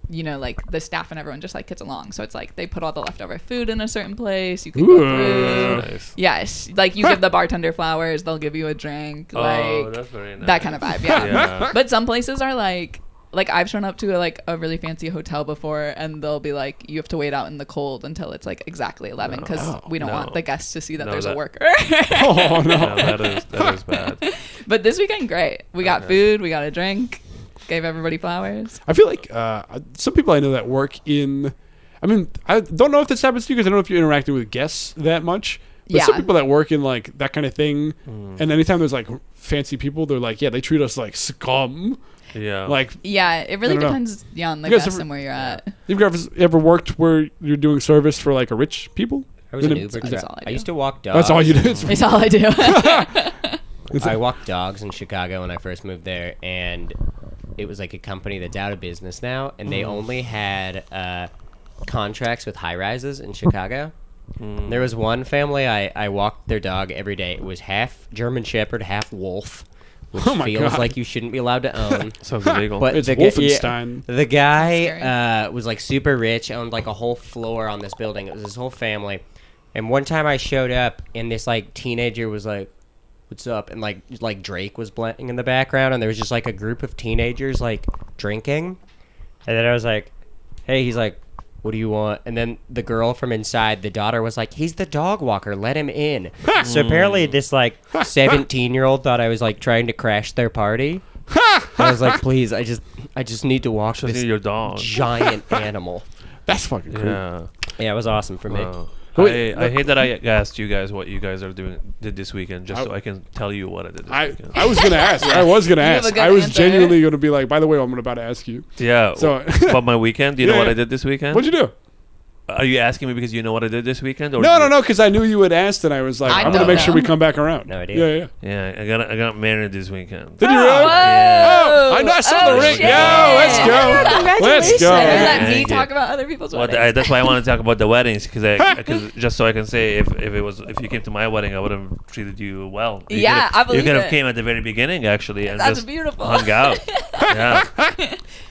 Speaker 5: you know, like the staff and everyone just like gets along. So it's like they put all the leftover food in a certain place. You can go through.
Speaker 2: Nice.
Speaker 5: Yes, like you give the bartender flowers, they'll give you a drink,
Speaker 2: Oh,
Speaker 5: like
Speaker 2: that's very nice.
Speaker 5: that kind of vibe. Yeah.
Speaker 2: Yeah.
Speaker 5: But some places are like I've shown up to like a really fancy hotel before, and they'll be like, you have to wait out in the cold until it's like exactly 11 because
Speaker 1: No.
Speaker 5: we don't
Speaker 2: No.
Speaker 5: want the guests to see that
Speaker 2: No,
Speaker 5: there's a
Speaker 2: that-
Speaker 5: worker.
Speaker 1: Oh no.
Speaker 2: Yeah, that is bad.
Speaker 5: But this weekend, great. We got
Speaker 2: Okay.
Speaker 5: food, we got a drink, gave everybody flowers.
Speaker 1: I feel like some people I know that work in. I mean, I don't know if this happens to you because I don't know if you're interacting with guests that much. But some
Speaker 5: Yeah.
Speaker 1: people that work in like that kind of thing, and anytime there's like fancy people, they're like, yeah, they treat us like scum.
Speaker 2: Yeah.
Speaker 1: Like,
Speaker 5: Yeah, it really
Speaker 1: I don't know.
Speaker 5: depends on the
Speaker 1: You guys
Speaker 5: guest
Speaker 1: ever-
Speaker 5: and where you're at.
Speaker 1: you've ever worked where you're doing service for like a rich people?
Speaker 3: I was an
Speaker 1: Then it-
Speaker 3: Uber
Speaker 5: That's
Speaker 3: driver.
Speaker 5: all I
Speaker 3: I
Speaker 5: do.
Speaker 3: used to walk dogs.
Speaker 1: That's all you do.
Speaker 5: It's all I do.
Speaker 3: I walked dogs in Chicago when I first moved there, and it was like a company that's out of business now, and they only had contracts with high rises in Chicago. There was one family I walked their dog every day. It was half German Shepherd, half wolf, which
Speaker 1: Oh my
Speaker 3: feels
Speaker 1: God.
Speaker 3: like you shouldn't be allowed to own.
Speaker 2: Sounds illegal.
Speaker 3: But
Speaker 1: It's
Speaker 3: the
Speaker 1: Wolfenstein.
Speaker 3: the guy
Speaker 5: Scary.
Speaker 3: was like super rich, owned like a whole floor on this building. It was his whole family. And one time I showed up, and this like teenager was like, "What's up?" And like Drake was playing in the background, and there was just like a group of teenagers like drinking. And then I was like, "Hey," he's like, "What do you want?" And then the girl from inside, the daughter, was like, "He's the dog walker. Let him in." So apparently this like 17-year-old thought I was like trying to crash their party. I was like, "Please, I just need to walk
Speaker 2: Just
Speaker 3: this
Speaker 2: need your dog.
Speaker 3: giant animal."
Speaker 1: That's fucking cool.
Speaker 2: Yeah.
Speaker 3: Yeah, it was awesome for me.
Speaker 2: Wow.
Speaker 1: Wait,
Speaker 2: I hate that I asked you guys what you guys did this weekend, just so I can tell you what I did this weekend.
Speaker 1: I was gonna ask. I was gonna
Speaker 5: You have a
Speaker 1: ask.
Speaker 5: good
Speaker 1: I was
Speaker 5: answer.
Speaker 1: genuinely gonna be like, by the way, I'm about to ask you.
Speaker 2: Yeah.
Speaker 1: So-
Speaker 2: about my weekend, do you know
Speaker 1: Yeah,
Speaker 2: what
Speaker 1: yeah.
Speaker 2: I did this weekend?
Speaker 1: What'd you do?
Speaker 2: Are you asking me because you know what I did this weekend? Or
Speaker 1: No, because I knew you had asked, and I was like,
Speaker 5: I
Speaker 1: I'm gonna
Speaker 5: don't
Speaker 1: make sure we
Speaker 5: know.
Speaker 1: come back around.
Speaker 3: No idea.
Speaker 1: Yeah.
Speaker 2: Yeah, I got married this weekend.
Speaker 1: Did you really?
Speaker 2: Yeah.
Speaker 1: Oh, I know. I saw the ring.
Speaker 5: shit.
Speaker 1: Yo, let's go. Let's
Speaker 4: Congratulations.
Speaker 1: go.
Speaker 5: And let
Speaker 2: Thank
Speaker 5: me
Speaker 2: you.
Speaker 5: talk about other people's
Speaker 2: Well,
Speaker 5: weddings.
Speaker 2: that's why I want to talk about the weddings, because just so I can say if you came to my wedding, I would have treated you well. You
Speaker 5: Yeah,
Speaker 2: could've-
Speaker 5: I believe
Speaker 2: You could have
Speaker 5: it.
Speaker 2: came at the very beginning actually, and
Speaker 5: That's
Speaker 2: just
Speaker 5: beautiful.
Speaker 2: hung out. Yeah.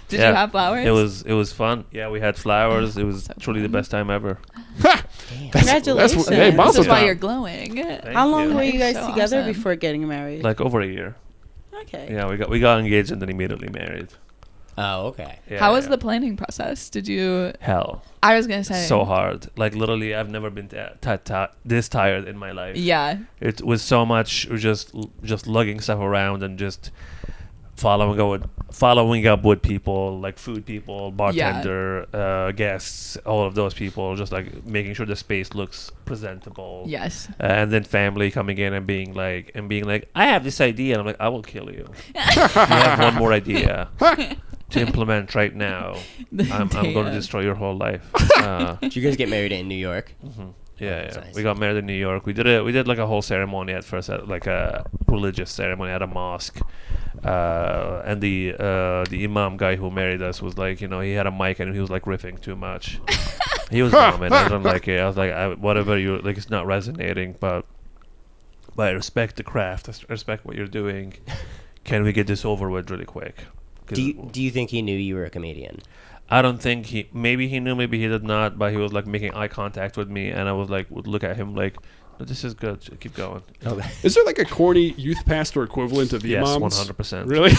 Speaker 5: Did
Speaker 2: Yeah.
Speaker 5: you have flowers?
Speaker 2: It was fun. Yeah, we had flowers. It was
Speaker 5: So
Speaker 2: truly the
Speaker 5: fun.
Speaker 2: best time ever.
Speaker 4: Congratulations.
Speaker 1: Hey,
Speaker 5: This
Speaker 1: Mazel
Speaker 5: is why
Speaker 1: tov.
Speaker 5: you're glowing.
Speaker 2: Thank
Speaker 4: How long
Speaker 2: you.
Speaker 4: were you guys
Speaker 5: So
Speaker 4: together
Speaker 5: awesome.
Speaker 4: before getting married?
Speaker 2: Like over a year.
Speaker 4: Okay.
Speaker 2: Yeah, we got engaged and then immediately married.
Speaker 3: Oh, okay.
Speaker 2: Yeah,
Speaker 5: How was
Speaker 2: yeah.
Speaker 5: the planning process? Did you?
Speaker 2: hell?
Speaker 5: I was gonna say.
Speaker 2: So hard. Like literally, I've never been this tired in my life.
Speaker 5: Yeah.
Speaker 2: It was so much just lugging stuff around and just following up with people, like food people, bartender, guests, all of those people, just like making sure the space looks presentable.
Speaker 5: Yes.
Speaker 2: And then family coming in and being like, I have this idea, and I'm like, I will kill you. You have one more idea to implement right now. I'm going to destroy your whole life.
Speaker 3: Did you guys get married in New York?
Speaker 2: Yeah,
Speaker 3: That's
Speaker 2: yeah.
Speaker 3: nice.
Speaker 2: We got married in New York. We did like a whole ceremony at first, like a religious ceremony at a mosque. And the imam guy who married us was like, he had a mic and he was like riffing too much. He was dumb, and I don't like it. I was like, whatever you like, it's not resonating. But I respect the craft. I respect what you're doing. Can we get this over with really quick?
Speaker 3: Do you think he knew you were a comedian?
Speaker 2: I don't think maybe he knew, maybe he did not, but he was like making eye contact with me, and I was like, would look at him like, no, this is good, keep going.
Speaker 3: Okay.
Speaker 1: Is there like a corny youth pastor equivalent of
Speaker 2: Yes,
Speaker 1: imams?
Speaker 2: 100%.
Speaker 1: Really?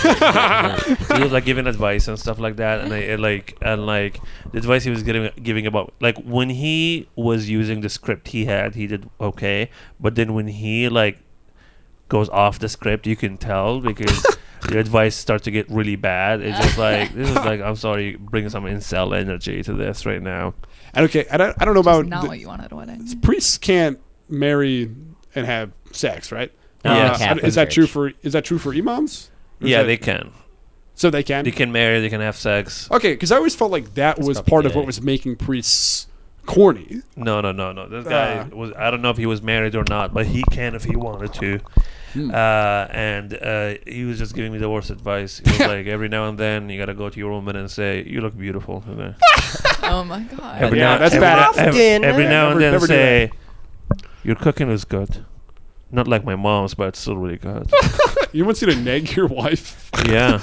Speaker 2: He was like giving advice and stuff like that, and the advice he was giving about, like, when he was using the script he did okay, but then when he like goes off the script, you can tell because the advice starts to get really bad. It's just like, this is like, I'm sorry, bringing some incel energy to this right now.
Speaker 1: And okay, I don't know about
Speaker 5: Not what you want at a wedding.
Speaker 1: priests can't marry and have sex, right?
Speaker 2: Yeah.
Speaker 1: Is that true for imams? Or is
Speaker 2: Yeah,
Speaker 1: that-
Speaker 2: they can.
Speaker 1: So they can.
Speaker 2: They can marry. They can have sex.
Speaker 1: Okay, because I always felt like that was
Speaker 3: probably
Speaker 1: part of
Speaker 3: gay.
Speaker 1: what was making priests corny.
Speaker 2: No. This guy was. I don't know if he was married or not, but he can if he wanted to. And he was just giving me the worst advice. He was like, every now and then you gotta go to your woman and say, "You look beautiful."
Speaker 5: Oh my god.
Speaker 2: Every
Speaker 1: Yeah,
Speaker 2: now,
Speaker 1: that's
Speaker 2: every,
Speaker 1: bad.
Speaker 2: every now and then
Speaker 1: Never do
Speaker 2: say, "Your cooking is good." Not like my mom's, but it's still really good.
Speaker 1: You want you to neg your wife?
Speaker 2: Yeah.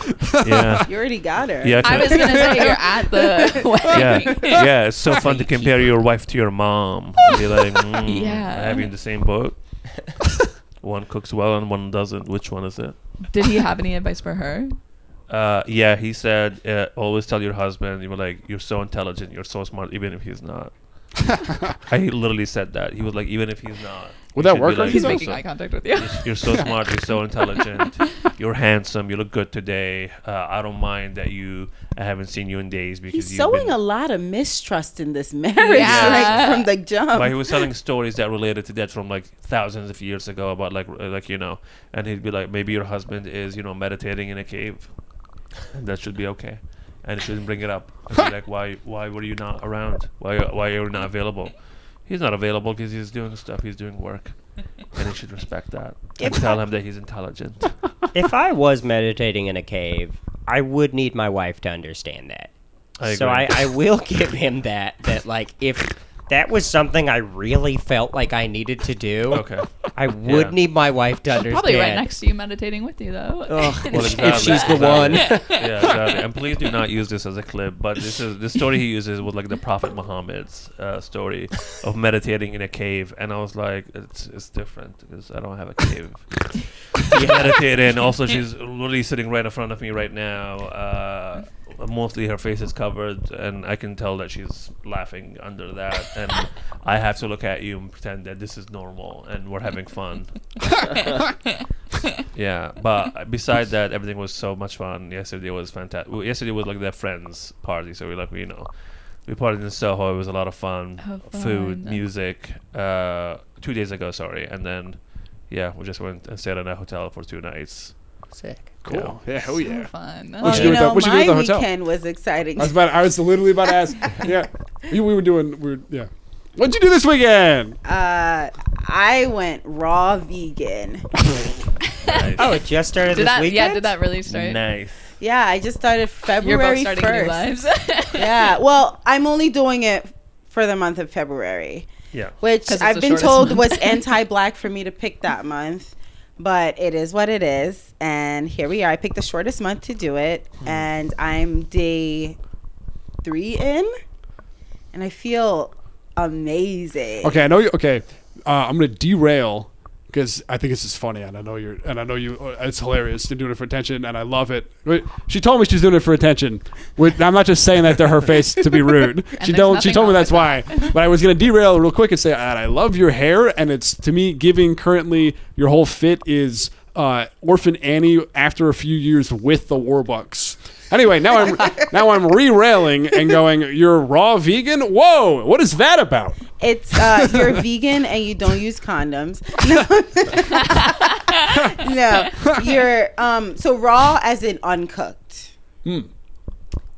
Speaker 4: You already got her.
Speaker 2: Yeah.
Speaker 5: I was gonna say you're at the wedding.
Speaker 2: Yeah. It's so fun to compare your wife to your mom. And be like,
Speaker 5: Yeah.
Speaker 2: have you in the same boat? One cooks well and one doesn't. Which one is it?
Speaker 5: Did he have any advice for her?
Speaker 2: Yeah, he said, always tell your husband, you were like, you're so intelligent, you're so smart, even if he's not. He literally said that. He was like, even if he's not.
Speaker 1: Would
Speaker 2: you
Speaker 1: that
Speaker 2: should
Speaker 1: work
Speaker 2: be
Speaker 1: on
Speaker 2: like,
Speaker 5: He's
Speaker 1: so-
Speaker 5: making eye contact with you.
Speaker 2: You're so smart, you're so intelligent, you're handsome, you look good today. I don't mind that I haven't seen you in days because
Speaker 4: He's
Speaker 2: you've
Speaker 4: sowing
Speaker 2: been...
Speaker 4: a lot of mistrust in this marriage,
Speaker 5: Yeah.
Speaker 4: like from the jump.
Speaker 2: But he was telling stories that related to that from like thousands of years ago about like you know, and he'd be like, maybe your husband is, you know, meditating in a cave, and that should be okay, and he shouldn't bring it up. And be like, why were you not around? Why are you not available? He's not available because he's doing stuff. He's doing work, and he should respect that and tell him that he's intelligent.
Speaker 3: If I was meditating in a cave, I would need my wife to understand that. So
Speaker 2: agree.
Speaker 3: I will give him that like if that was something I really felt like I needed to do,
Speaker 2: Okay.
Speaker 3: I would
Speaker 2: Yeah.
Speaker 3: need my wife to
Speaker 5: She's
Speaker 3: understand.
Speaker 5: probably right next to you meditating with you though.
Speaker 3: Ugh,
Speaker 2: Well,
Speaker 3: if she's the one.
Speaker 2: Yeah, exactly. And please do not use this as a clip. But the story he uses was like the Prophet Muhammad's story of meditating in a cave, and I was like, it's different because I don't have a cave. He meditated, and also she's literally sitting right in front of me right now. Mostly her face is covered, and I can tell that she's laughing under that. And I have to look at you and pretend that this is normal and we're having fun. Yeah, but besides that, everything was so much fun. Yesterday was fantastic. Yesterday was like their friends' party, so we partied in Soho. It was a lot of fun.
Speaker 5: Oh,
Speaker 2: Food,
Speaker 5: fun.
Speaker 2: music. 2 days ago, sorry, and then we just went and stayed in a hotel for 2 nights.
Speaker 3: Sick.
Speaker 1: Cool. Yeah, hell
Speaker 5: So
Speaker 1: yeah.
Speaker 5: fun.
Speaker 1: What'd
Speaker 4: Well,
Speaker 1: you do with that? What'd you do
Speaker 4: my
Speaker 1: with the hotel?
Speaker 4: weekend was exciting.
Speaker 1: I was literally about to ask. Yeah, we were yeah. What'd you do this weekend?
Speaker 4: I went raw vegan.
Speaker 2: Nice.
Speaker 3: Oh, it just started
Speaker 5: Did
Speaker 3: this
Speaker 5: that?
Speaker 3: weekend?
Speaker 5: Yeah. Did that really start?
Speaker 2: Nice.
Speaker 4: Yeah, I just started
Speaker 5: You're both
Speaker 4: February
Speaker 5: starting new
Speaker 4: 1st.
Speaker 5: lives.
Speaker 4: Yeah, well, I'm only doing it for the month of February,
Speaker 2: Yeah.
Speaker 4: which
Speaker 5: 'Cause it's
Speaker 4: I've
Speaker 5: the
Speaker 4: been
Speaker 5: shortest
Speaker 4: told
Speaker 5: month.
Speaker 4: was anti-black for me to pick that month. But it is what it is. And here we are. I picked the shortest month to do it. And I'm day 3 in. And I feel amazing.
Speaker 1: Okay, I know you. Okay, I'm gonna derail because I think this is funny, and I know you. It's hilarious. You're doing it for attention, and I love it. But she told me she's doing it for attention. I'm not just saying that to her face to be rude. She
Speaker 5: there's
Speaker 1: told
Speaker 5: nothing
Speaker 1: me
Speaker 5: wrong
Speaker 1: that's
Speaker 5: with
Speaker 1: why. But I was gonna derail real quick and say, I love your hair, and it's to me giving currently your whole fit is Orphan Annie after a few years with the Warbucks. Anyway, now I'm re-railing and going, you're raw vegan? Whoa, what is that about?
Speaker 4: It's you're vegan and you don't use condoms. No, you're so raw as in uncooked.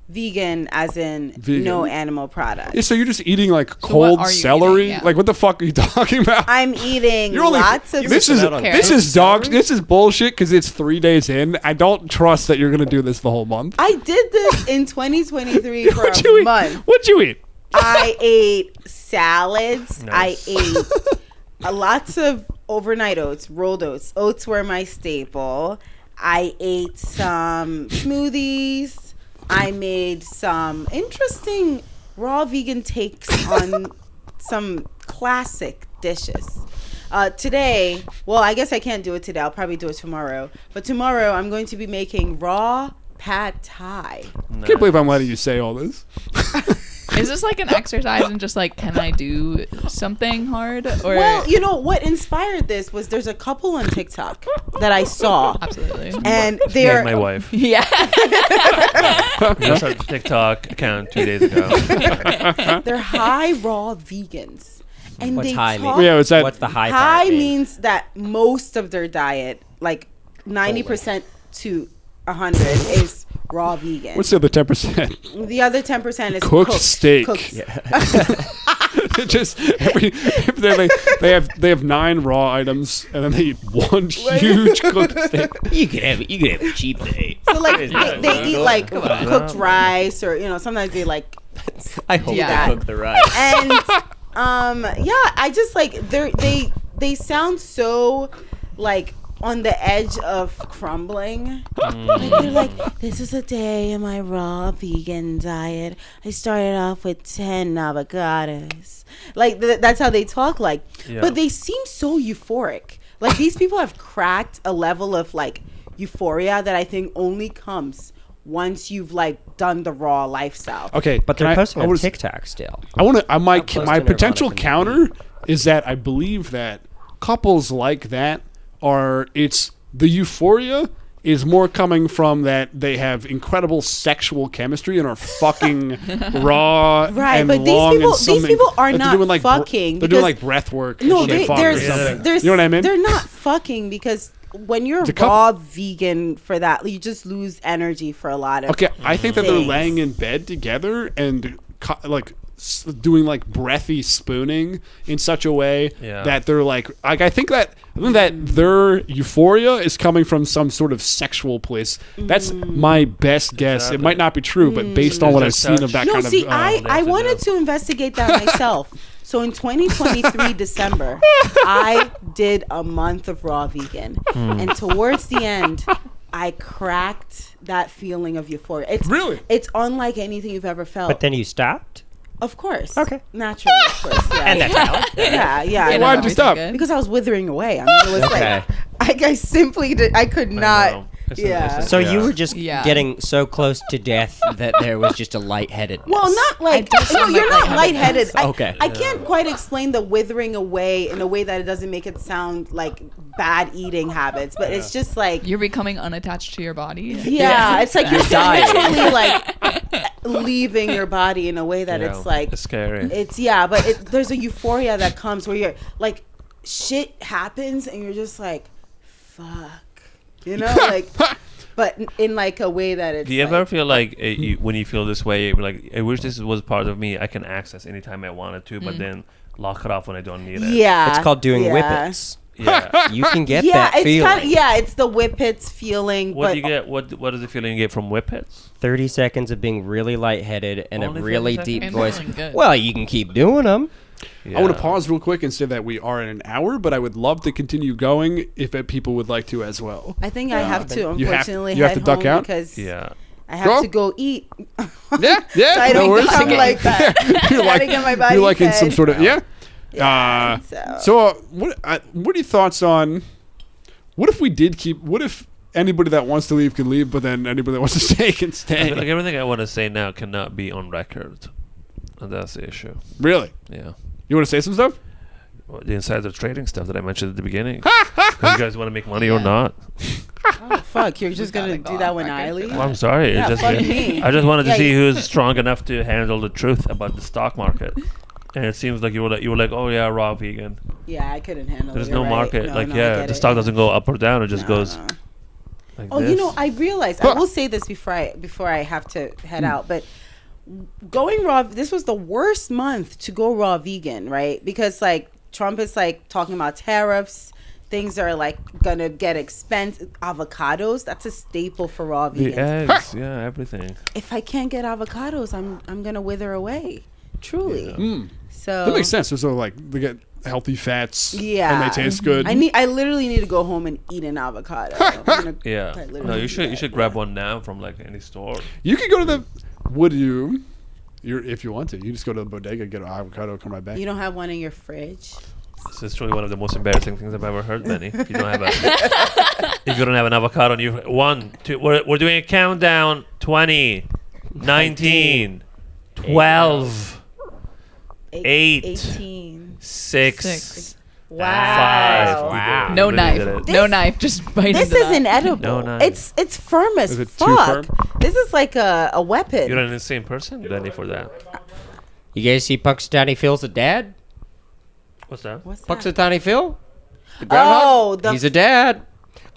Speaker 4: Vegan as in
Speaker 1: Vegan.
Speaker 4: no animal products.
Speaker 1: Yeah, so you're just eating like
Speaker 5: what
Speaker 1: cold
Speaker 5: are you
Speaker 1: celery?
Speaker 5: eating? Yeah.
Speaker 1: Like what the fuck are you talking about?
Speaker 4: I'm eating
Speaker 1: You're only
Speaker 4: lots of.
Speaker 1: this is
Speaker 3: out on
Speaker 1: this is
Speaker 3: carrots.
Speaker 1: this is bullshit because it's 3 days in. I don't trust that you're gonna do this the whole month.
Speaker 4: I did this in 2023 for
Speaker 1: What'd
Speaker 4: a
Speaker 1: you eat?
Speaker 4: month.
Speaker 1: What'd you eat?
Speaker 4: I ate salads.
Speaker 2: Nice.
Speaker 4: I ate lots of overnight oats, rolled oats. Oats were my staple. I ate some smoothies. I made some interesting raw vegan takes on some classic dishes. Today, well, I guess I can't do it today. I'll probably do it tomorrow. But tomorrow, I'm going to be making raw pad thai.
Speaker 2: Nice.
Speaker 1: Can't believe I'm letting you say all this.
Speaker 5: Is this like an exercise in just like, can I do something hard? Or
Speaker 4: Well, you know what inspired this was there's a couple on TikTok that I saw,
Speaker 5: absolutely.
Speaker 4: and
Speaker 2: Me and
Speaker 4: they're
Speaker 2: my wife.
Speaker 5: Yeah.
Speaker 2: We started a TikTok account 2 days ago.
Speaker 4: they're high raw vegans, and
Speaker 3: What's
Speaker 4: they
Speaker 3: high mean?
Speaker 4: talk.
Speaker 1: Yeah, it's that.
Speaker 3: What's the high
Speaker 4: High
Speaker 3: part mean?
Speaker 4: means that most of their diet, like 90% to 100, is raw vegan.
Speaker 1: What's the other 10%?
Speaker 4: The other 10% is
Speaker 1: Cooked steak.
Speaker 4: Cooked.
Speaker 1: Just they have 9 raw items, and then they eat one huge cooked steak.
Speaker 3: You could have a cheap day.
Speaker 4: So like they eat like cooked
Speaker 2: on.
Speaker 4: rice, or sometimes they like,
Speaker 3: I hope
Speaker 5: Yeah.
Speaker 3: they cook the rice.
Speaker 4: and yeah, I just like they sound so like on the edge of crumbling. Like they're like, this is a day in my raw vegan diet. I started off with 10 avocados. Like that's how they talk. Like,
Speaker 2: Yeah.
Speaker 4: but they seem so euphoric. Like these people have cracked a level of like euphoria that I think only comes once you've like done the raw lifestyle.
Speaker 1: Okay,
Speaker 3: But
Speaker 1: can
Speaker 3: they're
Speaker 1: I-
Speaker 3: posting
Speaker 1: I
Speaker 3: on
Speaker 1: wanna-
Speaker 3: TikTok still.
Speaker 1: I want to. My
Speaker 3: close
Speaker 1: my
Speaker 3: to
Speaker 1: potential
Speaker 3: Nirvana
Speaker 1: counter is that I believe that couples like that it's the euphoria is more coming from that they have incredible sexual chemistry and are fucking raw
Speaker 4: Right,
Speaker 1: and
Speaker 4: but these
Speaker 1: long
Speaker 4: people-
Speaker 1: and something.
Speaker 4: these people are
Speaker 1: They're
Speaker 4: not
Speaker 1: doing, like,
Speaker 4: fucking
Speaker 1: They're doing
Speaker 4: because-
Speaker 1: like breath work.
Speaker 4: No,
Speaker 1: when they fuck or
Speaker 4: there's
Speaker 1: something.
Speaker 4: there's
Speaker 1: You know what I mean?
Speaker 4: They're not fucking because when you're
Speaker 1: The
Speaker 4: raw vegan for that, you just lose energy for a lot of.
Speaker 1: Okay, I think that they're
Speaker 4: things.
Speaker 1: laying in bed together and doing like breathy spooning in such a way
Speaker 2: Yeah.
Speaker 1: that they're like I think that their euphoria is coming from some sort of sexual place. That's my best guess. It
Speaker 2: Exactly.
Speaker 1: might not be true, but based on what I've seen of that
Speaker 4: No,
Speaker 1: kind
Speaker 4: see,
Speaker 1: of
Speaker 4: I
Speaker 2: that's
Speaker 4: wanted
Speaker 2: enough.
Speaker 4: to investigate that myself. So in 2023 December, I did a month of raw vegan, and towards the end, I cracked that feeling of euphoria. It's
Speaker 1: Really?
Speaker 4: it's unlike anything you've ever felt.
Speaker 3: But then you stopped?
Speaker 4: Of course.
Speaker 3: Okay.
Speaker 4: Naturally, of course. Yeah.
Speaker 3: And that's valid.
Speaker 4: yeah.
Speaker 5: You know,
Speaker 1: Why'd you
Speaker 5: everything
Speaker 1: stop?
Speaker 5: good?
Speaker 4: Because I was withering away. I mean, it was
Speaker 3: Okay.
Speaker 4: like I simply I could
Speaker 2: know.
Speaker 4: not.
Speaker 2: It's
Speaker 4: Yeah.
Speaker 3: So
Speaker 2: Yeah.
Speaker 3: you were just
Speaker 5: Yeah.
Speaker 3: getting so close to death that there was just a lightheadedness.
Speaker 4: Well, not like
Speaker 5: don't
Speaker 4: no,
Speaker 5: sound
Speaker 4: you're
Speaker 5: like
Speaker 4: not lightheaded.
Speaker 3: Okay.
Speaker 4: I can't quite explain the withering away in a way that it doesn't make it sound like bad eating habits, but it's just like
Speaker 5: You're becoming unattached to your body.
Speaker 4: yeah, it's like you're
Speaker 3: dying.
Speaker 4: literally like leaving your body in a way that
Speaker 2: Yeah,
Speaker 4: it's like
Speaker 2: it's scary.
Speaker 4: but there's a euphoria that comes where you're like shit happens and you're just like fuck, like but in like a way that it's
Speaker 2: Do you
Speaker 4: like,
Speaker 2: ever feel like when you feel this way, you're like, I wish this was part of me I can access anytime I wanted to, but then lock it off when I don't need it?
Speaker 4: yeah,
Speaker 3: It's called doing
Speaker 4: yeah.
Speaker 3: whippets.
Speaker 2: Yeah.
Speaker 3: You can get
Speaker 4: Yeah,
Speaker 3: that
Speaker 4: it's
Speaker 3: feeling.
Speaker 4: kind of it's the whippets feeling.
Speaker 2: What
Speaker 4: but
Speaker 2: do you get? What is the feeling you get from whippets?
Speaker 3: 30 seconds of being really lightheaded and
Speaker 2: Only
Speaker 3: a
Speaker 2: 30
Speaker 3: really
Speaker 2: seconds?
Speaker 3: deep
Speaker 5: And
Speaker 3: voice.
Speaker 5: feeling good.
Speaker 3: Well, you can keep doing them.
Speaker 1: I want to pause real quick and say that we are at an hour, but I would love to continue going if people would like to as well.
Speaker 4: I think I have to
Speaker 1: You have-
Speaker 4: unfortunately
Speaker 1: you have
Speaker 4: head
Speaker 1: to duck
Speaker 4: home
Speaker 1: out?
Speaker 4: because
Speaker 2: Yeah.
Speaker 4: I have
Speaker 1: Go.
Speaker 4: to go eat.
Speaker 1: Yeah, yeah.
Speaker 4: So I
Speaker 1: no
Speaker 4: don't
Speaker 1: worries.
Speaker 4: become like that.
Speaker 1: You're
Speaker 4: Gotta
Speaker 1: like
Speaker 4: get my body
Speaker 1: you're like in some
Speaker 4: fed.
Speaker 1: sort of yeah.
Speaker 4: Yeah,
Speaker 1: What are your thoughts on? What if we did keep? What if anybody that wants to leave can leave, but then anybody that wants to stay can
Speaker 2: I
Speaker 1: stay?
Speaker 2: feel like everything I want to say now cannot be on record, and that's the issue.
Speaker 1: Really?
Speaker 2: Yeah.
Speaker 1: You want to say some stuff?
Speaker 2: Well, the insider trading stuff that I mentioned at the beginning. If you guys want to make money or not?
Speaker 4: Oh fuck! You're just
Speaker 5: gotta
Speaker 4: gonna
Speaker 5: go
Speaker 4: do that
Speaker 5: off
Speaker 4: when
Speaker 5: record
Speaker 4: I
Speaker 5: for
Speaker 4: leave?
Speaker 5: that.
Speaker 2: Well, I'm sorry.
Speaker 4: Yeah, fuck me.
Speaker 2: I just wanted to
Speaker 4: Yeah,
Speaker 2: see
Speaker 4: you-
Speaker 2: who's strong enough to handle the truth about the stock market. And it seems like you were like, oh yeah, raw vegan.
Speaker 4: Yeah, I couldn't handle it.
Speaker 2: There's
Speaker 4: You're
Speaker 2: no
Speaker 4: right.
Speaker 2: market.
Speaker 4: No,
Speaker 2: like
Speaker 4: no, I
Speaker 2: yeah,
Speaker 4: get
Speaker 2: the
Speaker 4: it.
Speaker 2: stock doesn't go up or down. It just
Speaker 4: No,
Speaker 2: goes.
Speaker 4: no.
Speaker 2: Like
Speaker 4: Oh,
Speaker 2: this.
Speaker 4: you know, I realized I will say this before I have to head out, but going raw. This was the worst month to go raw vegan, right? Because like Trump is like talking about tariffs. Things are like gonna get expensive. Avocados, that's a staple for raw
Speaker 2: The
Speaker 4: vegans.
Speaker 2: eggs, yeah, everything.
Speaker 4: If I can't get avocados, I'm gonna wither away. Truly. So
Speaker 1: That makes sense. So like they get healthy fats.
Speaker 4: Yeah.
Speaker 1: And they taste good.
Speaker 4: I literally need to go home and eat an avocado.
Speaker 2: Yeah.
Speaker 4: I literally
Speaker 2: No, you
Speaker 4: do
Speaker 2: should
Speaker 4: that.
Speaker 2: grab one now from like any store.
Speaker 1: You could go to the. Would you? If you want to, you just go to the bodega, get an avocado, come right back.
Speaker 4: You don't have one in your fridge?
Speaker 2: This is truly one of the most embarrassing things I've ever heard, Benny. If you don't have if you don't have an avocado, and you 1, 2, we're doing a countdown. 20, 19, 12, 8,
Speaker 4: 18.
Speaker 2: 6.
Speaker 4: Wow.
Speaker 2: 5.
Speaker 3: Wow.
Speaker 5: No
Speaker 2: Literally
Speaker 5: knife.
Speaker 2: did it.
Speaker 5: No knife. Just bite
Speaker 4: This
Speaker 5: into that.
Speaker 4: isn't edible.
Speaker 2: No, nice.
Speaker 4: It's firm as
Speaker 1: Is it too
Speaker 4: fuck.
Speaker 1: firm?
Speaker 4: This is like a weapon.
Speaker 2: You're an insane person, Benny, for that.
Speaker 3: You guys see Punxsutawney Phil's a dad?
Speaker 2: What's that?
Speaker 4: What's that?
Speaker 3: Punxsutawney Phil? The groundhog?
Speaker 4: Oh,
Speaker 3: He's a dad.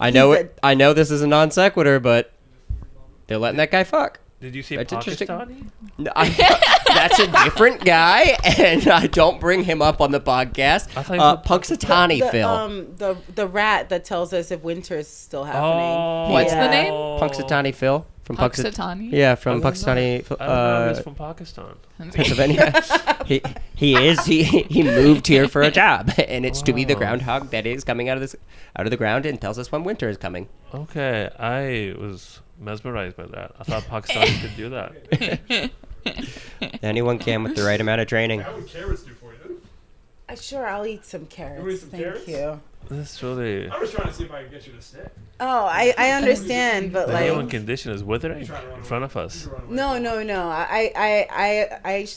Speaker 3: I know
Speaker 4: He's
Speaker 3: it. I know this is a non sequitur, but they're letting that guy fuck.
Speaker 2: Did you say
Speaker 3: That's interesting.
Speaker 2: Pakistani?
Speaker 3: No, that's a different guy, and I don't bring him up on the podcast.
Speaker 2: I thought you said
Speaker 3: Punxsutawney Phil.
Speaker 4: the rat that tells us if winter is still happening.
Speaker 2: Oh.
Speaker 5: What's the name?
Speaker 3: Punxsutawney Phil from
Speaker 5: Punxsutawney?
Speaker 3: Yeah, from
Speaker 2: I didn't know
Speaker 3: Punxsutawney,
Speaker 2: I don't know he's from Pakistan.
Speaker 3: Pennsylvania. he moved here for a job, and it's to be the groundhog that is coming out of the ground and tells us when winter is coming.
Speaker 2: Okay, I was mesmerized by that. I thought Pakistanis could do that.
Speaker 3: Anyone can with the right amount of training.
Speaker 1: What would carrots do for you?
Speaker 4: Sure, I'll eat some carrots.
Speaker 1: wanna eat some
Speaker 4: Thank
Speaker 1: carrots?
Speaker 4: you.
Speaker 2: This is really.
Speaker 1: I was trying to see if I could get you to stay.
Speaker 4: Oh, I understand, but
Speaker 2: The
Speaker 4: like
Speaker 2: human condition is withering in front of us.
Speaker 4: no.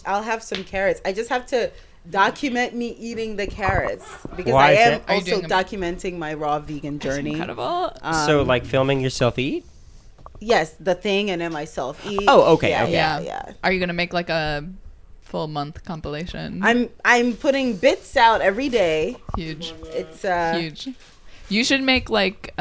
Speaker 4: I'll have some carrots. I just have to document me eating the carrots because
Speaker 3: Why
Speaker 4: I
Speaker 3: is
Speaker 4: am
Speaker 3: it?
Speaker 5: Are you
Speaker 4: also
Speaker 5: doing a-
Speaker 4: documenting my raw vegan journey.
Speaker 5: Incredible.
Speaker 3: So, like filming yourself eat?
Speaker 4: Yes, the thing and then myself eat.
Speaker 3: Oh, okay,
Speaker 4: Yeah,
Speaker 3: okay.
Speaker 4: yeah.
Speaker 5: Are you gonna make like a full month compilation?
Speaker 4: I'm putting bits out every day.
Speaker 5: Huge.
Speaker 4: It's
Speaker 5: Huge. You should make like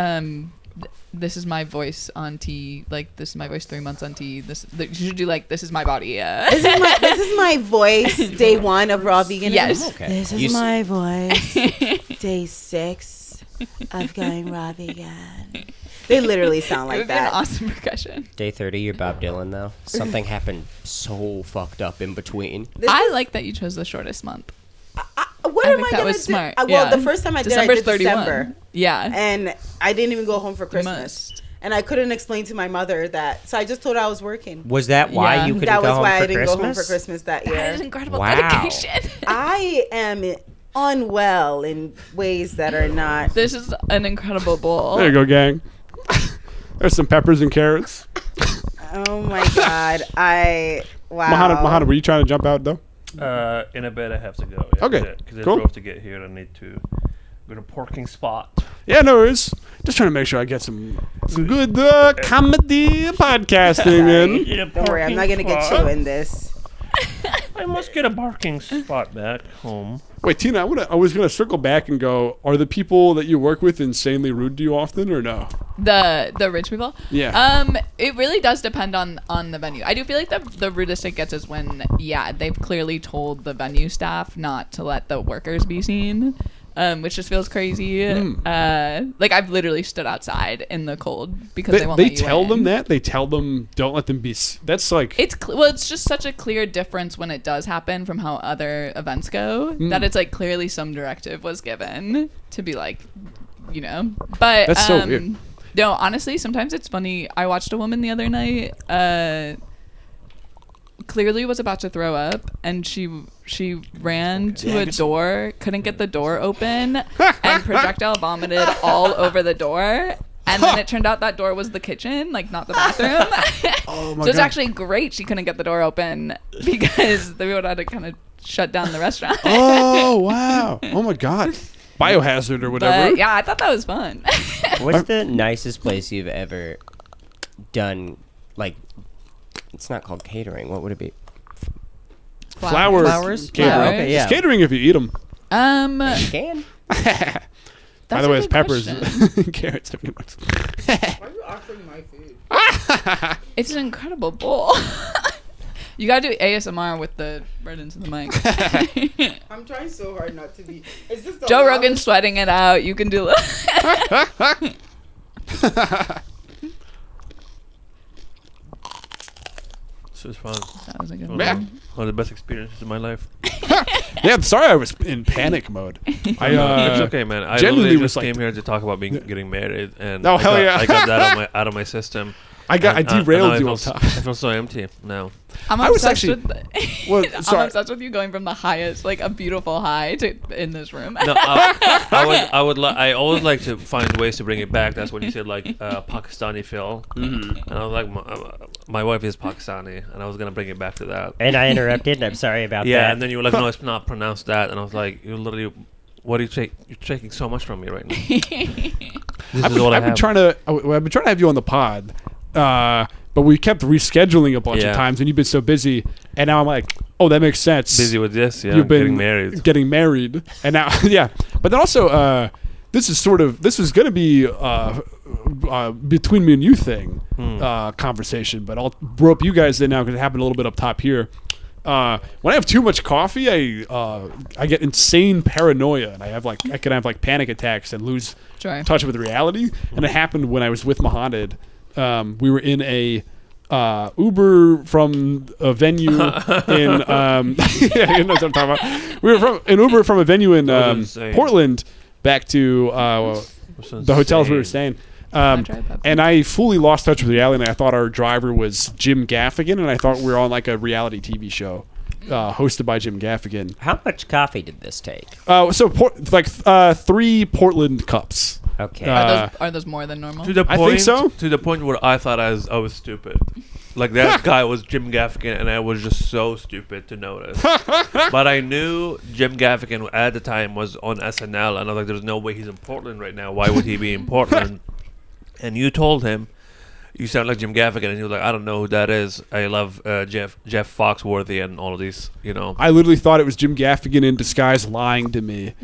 Speaker 5: this is my voice on tea. Like this is my voice 3 months on tea. You should do like this is my body.
Speaker 4: This is my voice day 1 of raw veganism.
Speaker 5: Yes.
Speaker 3: Okay.
Speaker 4: This
Speaker 3: You
Speaker 4: is
Speaker 3: s-
Speaker 4: my voice day 6 of going raw vegan. They literally sound
Speaker 5: It
Speaker 4: like
Speaker 5: would be an
Speaker 4: that.
Speaker 5: awesome percussion.
Speaker 3: Day 30, you're Bob Dylan, though. Something happened so fucked up in between.
Speaker 4: This
Speaker 5: I
Speaker 4: is-
Speaker 5: like that you chose the shortest month.
Speaker 4: What
Speaker 5: I
Speaker 4: am
Speaker 5: think
Speaker 4: I
Speaker 5: that
Speaker 4: gonna
Speaker 5: was
Speaker 4: do?
Speaker 5: smart.
Speaker 4: Well,
Speaker 5: Yeah.
Speaker 4: the first time I did
Speaker 5: December's
Speaker 4: December,
Speaker 5: 31. Yeah.
Speaker 4: and I didn't even go home for
Speaker 5: You
Speaker 4: Christmas.
Speaker 5: must.
Speaker 4: And I couldn't explain to my mother that, so I just told her I was working.
Speaker 3: Was that why
Speaker 5: Yeah.
Speaker 3: you couldn't
Speaker 4: That
Speaker 3: go
Speaker 4: was
Speaker 3: home
Speaker 4: why
Speaker 3: for
Speaker 4: I didn't
Speaker 3: Christmas?
Speaker 4: go home for Christmas that
Speaker 5: That is
Speaker 4: year.
Speaker 5: incredible
Speaker 3: Wow.
Speaker 5: dedication.
Speaker 4: I am unwell in ways that are not.
Speaker 5: This is an incredible bowl.
Speaker 1: There you go, gang. There's some peppers and carrots.
Speaker 4: Oh my god! Wow.
Speaker 1: Mohanad, were you trying to jump out though?
Speaker 2: In a bit, I have to go.
Speaker 1: Okay,
Speaker 2: Because I
Speaker 1: cool.
Speaker 2: drove to get here. I need to go to a parking spot.
Speaker 1: Yeah, no worries. Just trying to make sure I get some good comedy podcasting in.
Speaker 4: Don't worry, I'm not gonna get you in this.
Speaker 2: I must get a parking spot back home.
Speaker 1: Wait, Tina, I was gonna circle back and go. Are the people that you work with insanely rude to you often, or no?
Speaker 5: The rich people.
Speaker 1: Yeah.
Speaker 5: It really does depend on the venue. I do feel like the rudest it gets is when they've clearly told the venue staff not to let the workers be seen. Which just feels crazy. Like I've literally stood outside in the cold because they won't
Speaker 1: They
Speaker 5: let you
Speaker 1: tell
Speaker 5: in.
Speaker 1: them that. They tell them don't let them be. That's like
Speaker 5: It's it's just such a clear difference when it does happen from how other events go that it's like clearly some directive was given to be like, But
Speaker 1: That's so weird.
Speaker 5: No, honestly, sometimes it's funny. I watched a woman the other night. Clearly was about to throw up, and she ran to a door, couldn't get the door open, and projectile vomited all over the door. And then it turned out that door was the kitchen, like not the bathroom.
Speaker 1: oh my
Speaker 5: So it's
Speaker 1: god.
Speaker 5: actually great she couldn't get the door open because they would have to kind of shut down the restaurant.
Speaker 1: Oh wow. Oh my god. Biohazard or whatever.
Speaker 5: But yeah, I thought that was fun.
Speaker 3: What's the nicest place you've ever done? Like, it's not called catering. What would it be?
Speaker 1: Flowers.
Speaker 3: Flowers?
Speaker 1: Catering.
Speaker 3: Oh, okay, yeah.
Speaker 1: It's catering if you eat them.
Speaker 3: Can?
Speaker 1: By
Speaker 5: That's
Speaker 1: the
Speaker 5: a
Speaker 1: way, it's
Speaker 5: good
Speaker 1: peppers,
Speaker 5: question.
Speaker 1: carrots, $50.
Speaker 4: Why are you offering my food?
Speaker 5: It's an incredible bowl. You gotta do ASMR with the right into the mic.
Speaker 4: I'm trying so hard not to be. Is this the
Speaker 5: Joe
Speaker 4: loudest-
Speaker 5: Rogan's sweating it out. You can do it.
Speaker 2: This was fun.
Speaker 5: That was a good
Speaker 1: Yeah.
Speaker 5: one.
Speaker 2: One of the best experiences in my life.
Speaker 1: Yeah, I'm sorry I was in panic mode.
Speaker 2: It's okay, man. I
Speaker 1: genuinely
Speaker 2: literally
Speaker 1: was
Speaker 2: just
Speaker 1: like-
Speaker 2: came here to talk about getting married, and
Speaker 1: Oh, hell yeah.
Speaker 2: I got that out of my system.
Speaker 1: I
Speaker 2: And
Speaker 1: derailed
Speaker 2: now
Speaker 1: you
Speaker 2: I
Speaker 1: on
Speaker 2: feel,
Speaker 1: top.
Speaker 2: I feel so empty now.
Speaker 5: I'm
Speaker 1: I was
Speaker 5: obsessed
Speaker 1: actually-
Speaker 5: with.
Speaker 1: Well,
Speaker 5: I'm
Speaker 1: sorry.
Speaker 5: obsessed with you going from the highest, like a beautiful high, to in this room.
Speaker 2: No, I always like to find ways to bring it back. That's when you said like Pakistani feel, and I was like, my wife is Pakistani, and I was gonna bring it back to that.
Speaker 3: And I interrupted, and I'm sorry about
Speaker 2: Yeah,
Speaker 3: that.
Speaker 2: and then you were like, no, it's not pronounced that, and I was like, you literally, what are you taking? You're taking so much from me right now. This
Speaker 1: I've
Speaker 2: is all I
Speaker 1: been
Speaker 2: have.
Speaker 1: trying to have you on the pod, but we kept rescheduling a bunch
Speaker 2: Yeah.
Speaker 1: of times, and you've been so busy. And now I'm like, oh, that makes sense.
Speaker 2: Busy with this, yeah.
Speaker 1: You've been
Speaker 2: getting married.
Speaker 1: and now yeah. But then also, this is going to be between me and you thing conversation. But I'll rope you guys in now because it happened a little bit up top here. When I have too much coffee, I get insane paranoia, and I can have like panic attacks and lose
Speaker 5: Sure.
Speaker 1: touch with reality. And it happened when I was with Mohanad. We were in a Uber from a venue in yeah, you know what I'm talking about. We were in Uber from a venue in
Speaker 2: insane.
Speaker 1: Portland back to the hotels we were staying.
Speaker 5: I tried that.
Speaker 1: And I fully lost touch with reality, and I thought our driver was Jim Gaffigan, and I thought we were on like a reality TV show hosted by Jim Gaffigan.
Speaker 3: How much coffee did this take?
Speaker 1: So 3 Portland cups.
Speaker 3: Okay.
Speaker 5: Are those more than normal?
Speaker 2: To the
Speaker 1: I
Speaker 2: point,
Speaker 1: think so.
Speaker 2: To the point where I thought I was stupid. Like that guy was Jim Gaffigan, and I was just so stupid to notice. But I knew Jim Gaffigan at the time was on SNL, and I was like, "There's no way he's in Portland right now. Why would he be in Portland?" And you told him, "You sound like Jim Gaffigan," and he was like, "I don't know who that is. I love Jeff Foxworthy and all of these, you know."
Speaker 1: I literally thought it was Jim Gaffigan in disguise lying to me.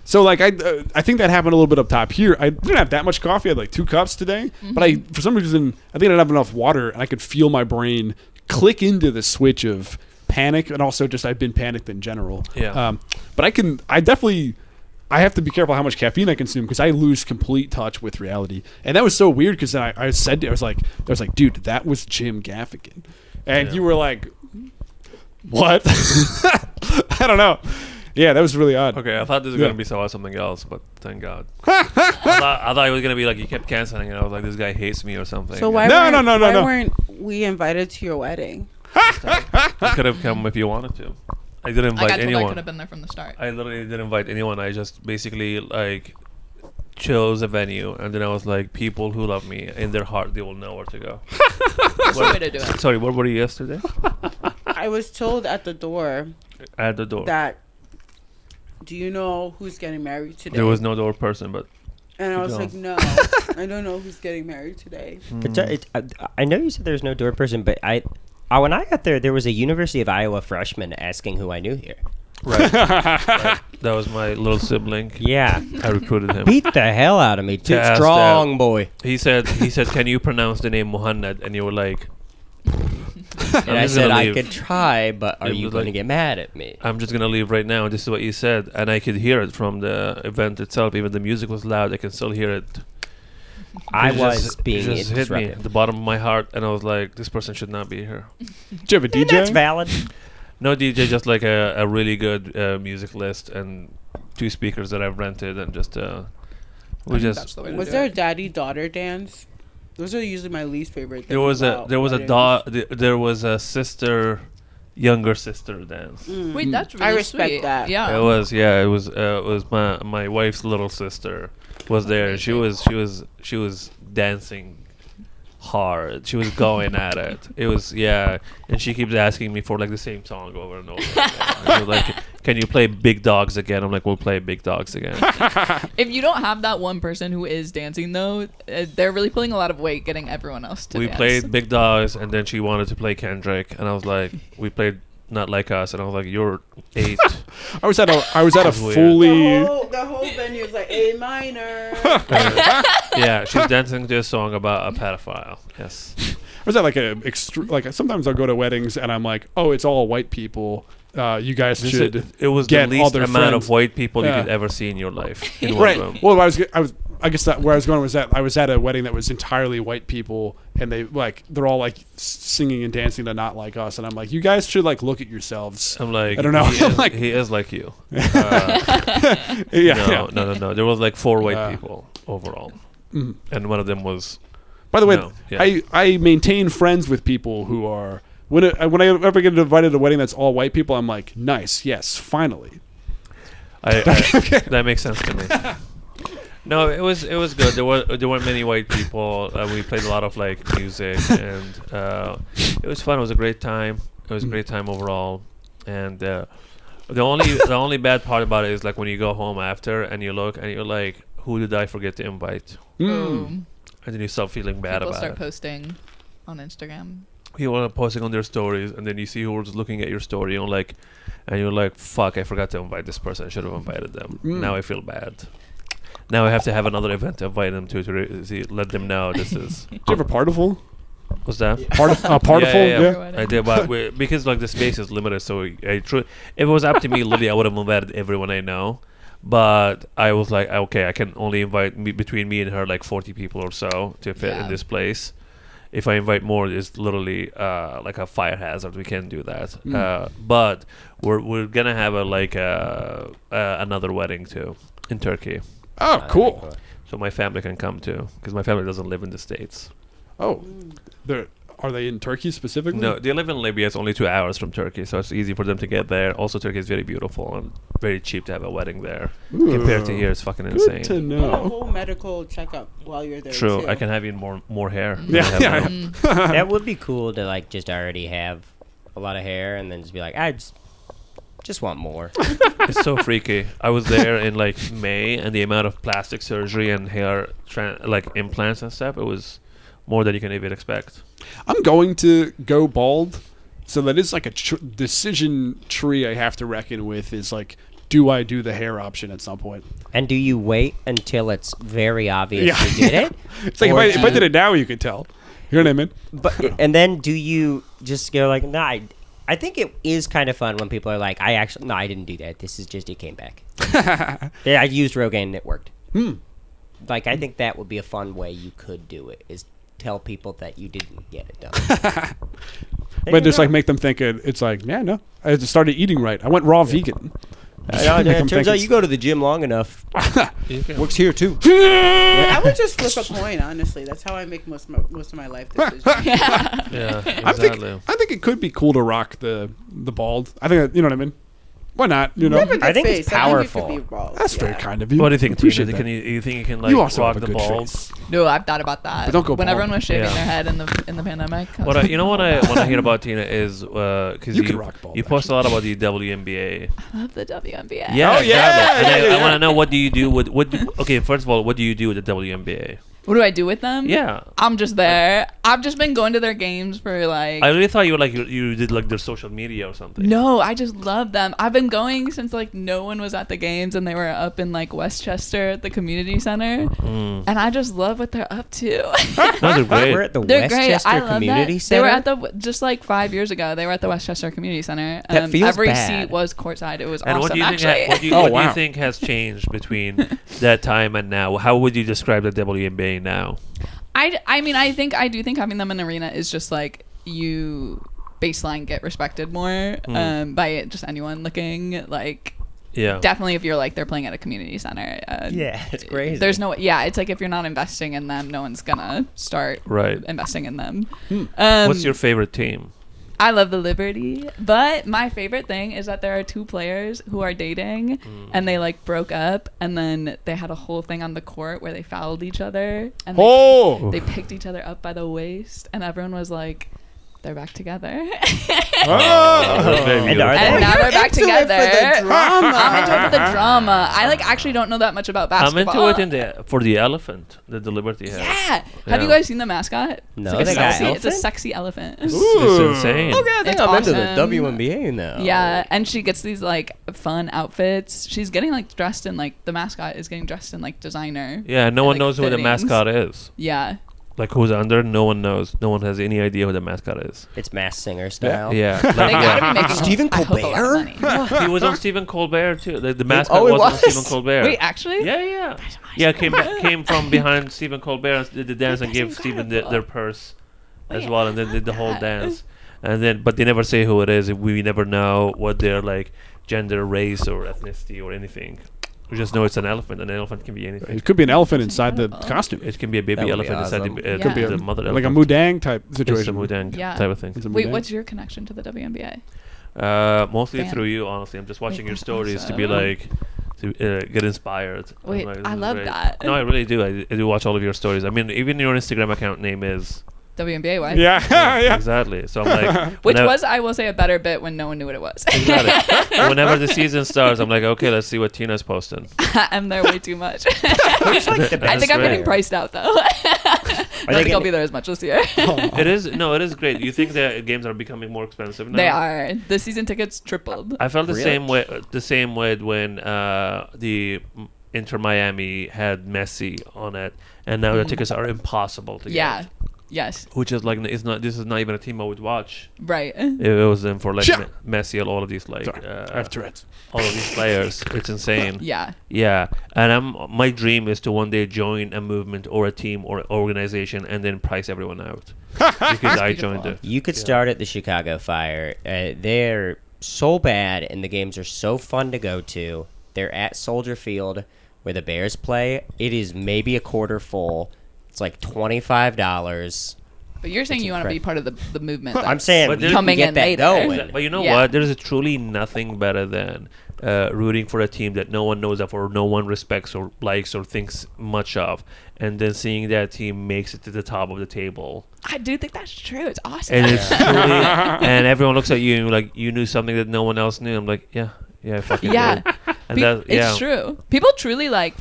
Speaker 1: So like I think that happened a little bit up top here. I didn't have that much coffee. I had like 2 cups today, but for some reason I think I didn't have enough water, and I could feel my brain click into the switch of panic, and also just I've been panicked in general.
Speaker 2: Yeah.
Speaker 1: But I have to be careful how much caffeine I consume because I lose complete touch with reality, and that was so weird because I was like, dude, that was Jim Gaffigan, and
Speaker 2: Yeah.
Speaker 1: you were like, what? I don't know. Yeah, that was really odd.
Speaker 2: Okay, I thought this was
Speaker 1: Yeah.
Speaker 2: gonna be something else, but thank God. I thought it was gonna be like you kept canceling, and I was like, "This guy hates me" or something.
Speaker 4: So why
Speaker 1: No,
Speaker 4: weren't,
Speaker 1: no, no,
Speaker 4: why
Speaker 1: no.
Speaker 4: weren't we invited to your wedding?
Speaker 2: You could have come if you wanted to. I didn't
Speaker 5: I
Speaker 2: invite
Speaker 5: got told I
Speaker 2: anyone.
Speaker 5: could have been there from the start.
Speaker 2: I literally didn't invite anyone. I just basically like chose a venue, and then I was like, people who love me in their heart, they will know where to go.
Speaker 5: That's the way to do it.
Speaker 2: Sorry, where were you yesterday?
Speaker 4: I was told at the door
Speaker 2: At the door.
Speaker 4: that, do you know who's getting married today?
Speaker 2: There was no door person, but
Speaker 4: And I was
Speaker 2: No.
Speaker 4: like, no, I don't know who's getting married today.
Speaker 3: I know you said there's no door person, but when I got there was a University of Iowa freshman asking who I knew here.
Speaker 2: right. That was my little sibling.
Speaker 3: Yeah.
Speaker 2: I recruited him.
Speaker 3: Beat the hell out of me. Too
Speaker 2: ask
Speaker 3: strong boy.
Speaker 2: He said, "Can you pronounce the name Mohanad?" And you were like,
Speaker 3: And I
Speaker 2: just
Speaker 3: said
Speaker 2: gonna
Speaker 3: I
Speaker 2: leave.
Speaker 3: could try, but are
Speaker 2: It
Speaker 3: you
Speaker 2: was
Speaker 3: going to
Speaker 2: like-
Speaker 3: get mad at me?
Speaker 2: "I'm just gonna leave right now." This is what you said, and I could hear it from the event itself. Even the music was loud, I can still hear it.
Speaker 3: I
Speaker 2: It
Speaker 3: was
Speaker 2: just-
Speaker 3: being
Speaker 2: it just hit me at
Speaker 3: disruptive.
Speaker 2: the bottom of my heart, and I was like, "This person should not be here."
Speaker 1: Do you have a DJ?
Speaker 3: And that's valid.
Speaker 2: No DJ, just like a really good music list and 2 speakers that I've rented, and just
Speaker 5: I
Speaker 2: we
Speaker 5: think
Speaker 2: just
Speaker 5: that's the way to
Speaker 4: Was
Speaker 5: do
Speaker 4: there a
Speaker 5: it.
Speaker 4: daddy-daughter dance? Those are usually my least favorite.
Speaker 2: there was
Speaker 4: things
Speaker 2: a
Speaker 4: about
Speaker 2: there was a
Speaker 4: weddings.
Speaker 2: there was a younger sister dance.
Speaker 4: Mm.
Speaker 5: Wait, that's really
Speaker 4: I respect
Speaker 5: sweet.
Speaker 4: that.
Speaker 5: Yeah.
Speaker 2: It was my wife's little sister was there. She was dancing hard. She was going at it. It was and she keeps asking me for like the same song over and over. Again. She was like, "Can you play Big Dogs again?" I'm like, "We'll play Big Dogs again."
Speaker 5: If you don't have that one person who is dancing, though, they're really pulling a lot of weight getting everyone else to
Speaker 2: We
Speaker 5: dance.
Speaker 2: played Big Dogs, and then she wanted to play Kendrick, and I was like, "We played Not Like Us," and I was like, "You're 8."
Speaker 1: I was at a
Speaker 2: That's weird.
Speaker 1: fully.
Speaker 4: The whole venue was like A minor.
Speaker 2: Yeah, she's dancing to a song about a pedophile. Yes.
Speaker 1: I was at like sometimes I'll go to weddings and I'm like, oh, it's all white people. You guys should.
Speaker 2: It was
Speaker 1: get
Speaker 2: the
Speaker 1: all
Speaker 2: least
Speaker 1: their
Speaker 2: amount
Speaker 1: friends.
Speaker 2: of white people
Speaker 1: Yeah.
Speaker 2: you could ever see in your life in one
Speaker 1: Right.
Speaker 2: room.
Speaker 1: Well, I guess that where I was going was that I was at a wedding that was entirely white people, and they're all like singing and dancing to Not Like Us, and I'm like, you guys should like look at yourselves.
Speaker 2: I'm like,
Speaker 1: I don't know.
Speaker 2: He is like you.
Speaker 1: Yeah.
Speaker 2: No. There was like 4 white people overall, and one of them was.
Speaker 1: By the way,
Speaker 2: No, yeah.
Speaker 1: I maintain friends with people who are when I ever get invited to a wedding that's all white people, I'm like, nice, yes, finally.
Speaker 2: That makes sense to me. No, it was good. There weren't many white people. We played a lot of like music, and it was fun. It was a great time. It was a great time overall. And the only bad part about it is like when you go home after and you look and you're like, who did I forget to invite?
Speaker 5: Boom.
Speaker 2: And then you start feeling bad
Speaker 5: People
Speaker 2: about
Speaker 5: start
Speaker 2: it.
Speaker 5: posting on Instagram.
Speaker 2: People are posting on their stories, and then you see who's looking at your story, and you're like, fuck, I forgot to invite this person. I should have invited them. Now I feel bad. Now I have to have another event to invite them to let them know this is.
Speaker 1: Did you have a particle?
Speaker 2: What's that?
Speaker 1: Particle?
Speaker 2: Yeah. I did, but because like the space is limited, so if it was up to me, literally, I would have invited everyone I know. But I was like, okay, I can only invite between me and her like 40 people or so to fit in this place. If I invite more, it's literally like a fire hazard. We can't do that. But we're gonna have another wedding too in Turkey.
Speaker 1: Oh, cool.
Speaker 2: So my family can come too, because my family doesn't live in the States.
Speaker 1: Oh, are they in Turkey specifically?
Speaker 2: No, they live in Libya. It's only 2 hours from Turkey, so it's easy for them to get there. Also, Turkey is very beautiful and very cheap to have a wedding there. Compared to here, it's fucking insane.
Speaker 1: Good to
Speaker 4: A
Speaker 1: know.
Speaker 4: whole medical checkup while you're there.
Speaker 2: True,
Speaker 4: too.
Speaker 2: I can have even more hair. than I
Speaker 1: Yeah,
Speaker 2: have
Speaker 1: yeah.
Speaker 2: now.
Speaker 3: That would be cool to like just already have a lot of hair and then just be like, I just want more.
Speaker 2: It's so freaky. I was there in like May, and the amount of plastic surgery and hair like implants and stuff, it was more than you can even expect.
Speaker 1: I'm going to go bald, so that is like a decision tree I have to reckon with. Is like, do I do the hair option at some point?
Speaker 3: And do you wait until it's very obvious you did it?
Speaker 1: It's like
Speaker 3: Or
Speaker 1: if I did it now, you could tell. You know what I mean?
Speaker 3: But and then do you just go like, nah? I think it is kind of fun when people are like, I didn't do that. This is just it came back. Yeah, I used Rogaine and it worked. Like I think that would be a fun way you could do it. Is tell people that you didn't get it done.
Speaker 1: But just like make them think it's like, yeah, no, I just started eating right. I went raw vegan.
Speaker 3: It turns out you go to the gym long enough. Works here too.
Speaker 4: I would just flip a coin. Honestly, that's how I make most of my life decisions.
Speaker 2: Yeah, exactly.
Speaker 1: I think it could be cool to rock the bald. I think you know what I mean. Why not? You know,
Speaker 4: You have a good
Speaker 3: I think
Speaker 4: face.
Speaker 3: it's
Speaker 4: I think you could
Speaker 3: powerful.
Speaker 4: be bald.
Speaker 1: that's very kind of you.
Speaker 2: What do you think,
Speaker 1: Appreciate
Speaker 2: Tina?
Speaker 1: that.
Speaker 2: You think you can like
Speaker 1: You also
Speaker 2: rock
Speaker 1: have a
Speaker 2: the
Speaker 1: good
Speaker 2: balls?
Speaker 1: face.
Speaker 5: No, I've thought about that.
Speaker 1: But don't go
Speaker 5: when
Speaker 1: bald.
Speaker 5: everyone was shaving
Speaker 2: Yeah.
Speaker 5: their head in the pandemic. I
Speaker 2: What
Speaker 5: was
Speaker 2: you know what I want to hear about, Tina, is because
Speaker 1: You can rock bald,
Speaker 2: you post a lot about the WNBA.
Speaker 5: I love the WNBA.
Speaker 2: Yeah,
Speaker 1: Oh, yeah,
Speaker 2: exactly. And
Speaker 1: yeah,
Speaker 2: I want to know, what do you do with okay, first of all, what do you do with the WNBA?
Speaker 5: What do I do with them?
Speaker 2: Yeah.
Speaker 5: I'm just there. I've just been going to their games for like.
Speaker 2: I really thought you were like you did like their social media or something.
Speaker 5: No, I just love them. I've been going since like no one was at the games and they were up in like Westchester at the community center, and I just love what they're up to.
Speaker 2: No, they're great.
Speaker 3: We're at the
Speaker 5: They're great.
Speaker 3: Westchester
Speaker 5: I love
Speaker 3: Community
Speaker 5: that.
Speaker 3: Center.
Speaker 5: They were at the just like 5 years ago. They were at the Westchester Community Center.
Speaker 3: That feels
Speaker 5: every
Speaker 3: bad.
Speaker 5: seat was courtside. It was
Speaker 2: And
Speaker 5: awesome.
Speaker 2: what do you
Speaker 5: actually.
Speaker 2: think? What do you,
Speaker 1: Oh,
Speaker 2: what do
Speaker 1: wow.
Speaker 2: you think has changed between that time and now? How would you describe the WNBA now?
Speaker 5: I mean, I do think having them in the arena is just like you baseline get respected more by just anyone looking like.
Speaker 2: Yeah.
Speaker 5: Definitely, if you're like they're playing at a community center.
Speaker 3: Yeah, it's crazy.
Speaker 5: There's no. Yeah, it's like if you're not investing in them, no one's gonna start
Speaker 2: Right.
Speaker 5: investing in them.
Speaker 2: What's your favorite team?
Speaker 5: I love the Liberty, but my favorite thing is that there are 2 players who are dating and they like broke up and then they had a whole thing on the court where they fouled each other and they picked each other up by the waist and everyone was like, they're back together.
Speaker 2: That's very
Speaker 3: And are
Speaker 2: beautiful.
Speaker 3: they?
Speaker 5: And now
Speaker 4: You're
Speaker 5: they're back
Speaker 4: into it for
Speaker 5: together.
Speaker 4: the drama.
Speaker 5: I'm into it for the drama. I like actually don't know that much about
Speaker 2: I'm
Speaker 5: basketball.
Speaker 2: into it for the elephant that the Liberty has.
Speaker 5: Yeah.
Speaker 2: Yeah.
Speaker 5: Have you guys seen the mascot?
Speaker 3: No,
Speaker 5: It's,
Speaker 3: they
Speaker 5: like
Speaker 3: got
Speaker 5: sexy. It's a
Speaker 3: elephant?
Speaker 5: sexy elephant.
Speaker 2: It's insane.
Speaker 3: Okay, I think
Speaker 5: It's
Speaker 3: I'm into the
Speaker 5: awesome.
Speaker 3: WNBA now.
Speaker 5: Yeah, and she gets these like fun outfits. She's getting like dressed in like the mascot is getting dressed in like designer.
Speaker 2: Yeah, no
Speaker 5: and,
Speaker 2: one
Speaker 5: like,
Speaker 2: knows who the
Speaker 5: fittings.
Speaker 2: mascot is.
Speaker 5: Yeah.
Speaker 2: Like who's under? No one knows. No one has any idea who the mascot is.
Speaker 3: It's Masked Singer style.
Speaker 2: Yeah,
Speaker 5: They
Speaker 2: like,
Speaker 5: gotta be making
Speaker 3: Stephen
Speaker 5: I hope a lot of
Speaker 3: Colbert?
Speaker 5: money.
Speaker 2: he was on Stephen Colbert too. The mascot
Speaker 3: Oh, it
Speaker 2: was on
Speaker 3: was?
Speaker 2: Stephen Colbert.
Speaker 5: Wait, actually?
Speaker 2: Yeah. Came from behind Stephen Colbert and did the dance and
Speaker 5: That's
Speaker 2: gave Stephen
Speaker 5: incredible.
Speaker 2: their purse as
Speaker 5: Wait,
Speaker 2: well, and then did the whole dance. And then, but they never say who it is. We never know what their like gender, race, or ethnicity or anything. We just know it's an elephant. An elephant can be anything.
Speaker 1: It could be an elephant inside the
Speaker 5: incredible.
Speaker 1: could
Speaker 2: It can be a baby
Speaker 3: That would be
Speaker 2: elephant inside
Speaker 3: awesome.
Speaker 2: the,
Speaker 5: Could be
Speaker 2: the
Speaker 1: a-
Speaker 2: mother
Speaker 1: like a
Speaker 2: elephant.
Speaker 1: mudang type
Speaker 2: It's a
Speaker 1: situation.
Speaker 2: mudang
Speaker 5: Yeah.
Speaker 2: type of thing.
Speaker 1: It's a
Speaker 5: Wait,
Speaker 1: mudang.
Speaker 5: what's your connection to the WNBA?
Speaker 2: Mostly
Speaker 5: Fan.
Speaker 2: through you, honestly. I'm just watching
Speaker 5: Wait,
Speaker 2: your
Speaker 5: that's
Speaker 2: stories to be
Speaker 5: awesome.
Speaker 2: like, to get inspired. I'm
Speaker 5: Wait,
Speaker 2: like, this
Speaker 5: I
Speaker 2: is
Speaker 5: love
Speaker 2: great.
Speaker 5: that.
Speaker 2: No, I really do. I do watch all of your stories. I mean, even your Instagram account name is
Speaker 5: WNBA wife.
Speaker 1: Yeah, yeah.
Speaker 2: exactly. So I'm like,
Speaker 5: Which
Speaker 2: whenever-
Speaker 5: was, I will say, a better bit when no one knew what it was.
Speaker 2: exactly. Whenever the season starts, I'm like, okay, let's see what Tina's posting.
Speaker 5: I'm there way too much.
Speaker 3: Who's like the
Speaker 5: I
Speaker 3: best
Speaker 5: think I'm getting
Speaker 3: player?
Speaker 5: priced out, though. I don't think I'll be there as much this year.
Speaker 2: It is great. You think that games are becoming more expensive now?
Speaker 5: They are. The season tickets tripled.
Speaker 2: I felt the
Speaker 3: Really?
Speaker 2: same way when the Inter Miami had Messi on it, and now the tickets are impossible to
Speaker 5: Yeah.
Speaker 2: get.
Speaker 5: Yes.
Speaker 2: Which is like this is not even a team I would watch.
Speaker 5: Right.
Speaker 2: It was them for like
Speaker 1: Sure.
Speaker 2: Messi and all of these like
Speaker 1: Sorry, I have Tourette's.
Speaker 2: all of these players. It's insane.
Speaker 5: Yeah.
Speaker 2: Yeah, and my dream is to one day join a movement or a team or organization and then price everyone out because I joined it.
Speaker 3: You could
Speaker 2: Yeah.
Speaker 3: start at the Chicago Fire. They're so bad, and the games are so fun to go to. They're at Soldier Field, where the Bears play. It is maybe a quarter full. It's like $25.
Speaker 5: But you're saying
Speaker 3: It's
Speaker 5: you want to be part of the movement.
Speaker 3: I'm
Speaker 5: that's
Speaker 3: saying
Speaker 2: But
Speaker 3: you
Speaker 2: there's-
Speaker 3: can
Speaker 5: coming
Speaker 3: get
Speaker 5: in
Speaker 3: that
Speaker 5: later.
Speaker 3: going.
Speaker 2: But you know
Speaker 5: Yeah.
Speaker 2: what? There's truly nothing better than rooting for a team that no one knows of or no one respects or likes or thinks much of, and then seeing that team makes it to the top of the table.
Speaker 5: I do think that's true. It's awesome.
Speaker 2: And it's truly, and everyone looks at you and like you knew something that no one else knew. I'm like, yeah, I fucking
Speaker 5: Yeah.
Speaker 2: did. And
Speaker 5: It's
Speaker 2: yeah.
Speaker 5: true. People truly like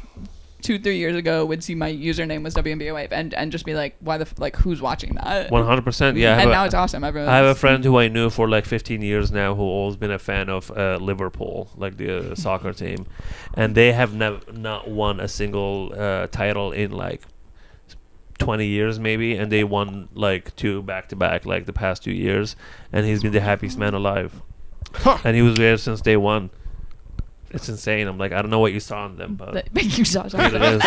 Speaker 5: 2-3 years ago would see my username was WNBA wife and just be like, why the like who's watching that?
Speaker 2: 100%. Yeah,
Speaker 5: And now it's awesome. Everyone.
Speaker 2: I have a friend who I knew for like 15 years now who always been a fan of Liverpool, like the soccer team, and they have not won a single title in like 20 years maybe, and they won like 2 back-to-back like the past 2 years, and he's been the happiest man alive. And he was there since day one. It's insane. I'm like, I don't know what you saw in them, but
Speaker 5: But you saw
Speaker 2: it
Speaker 5: something.
Speaker 2: is.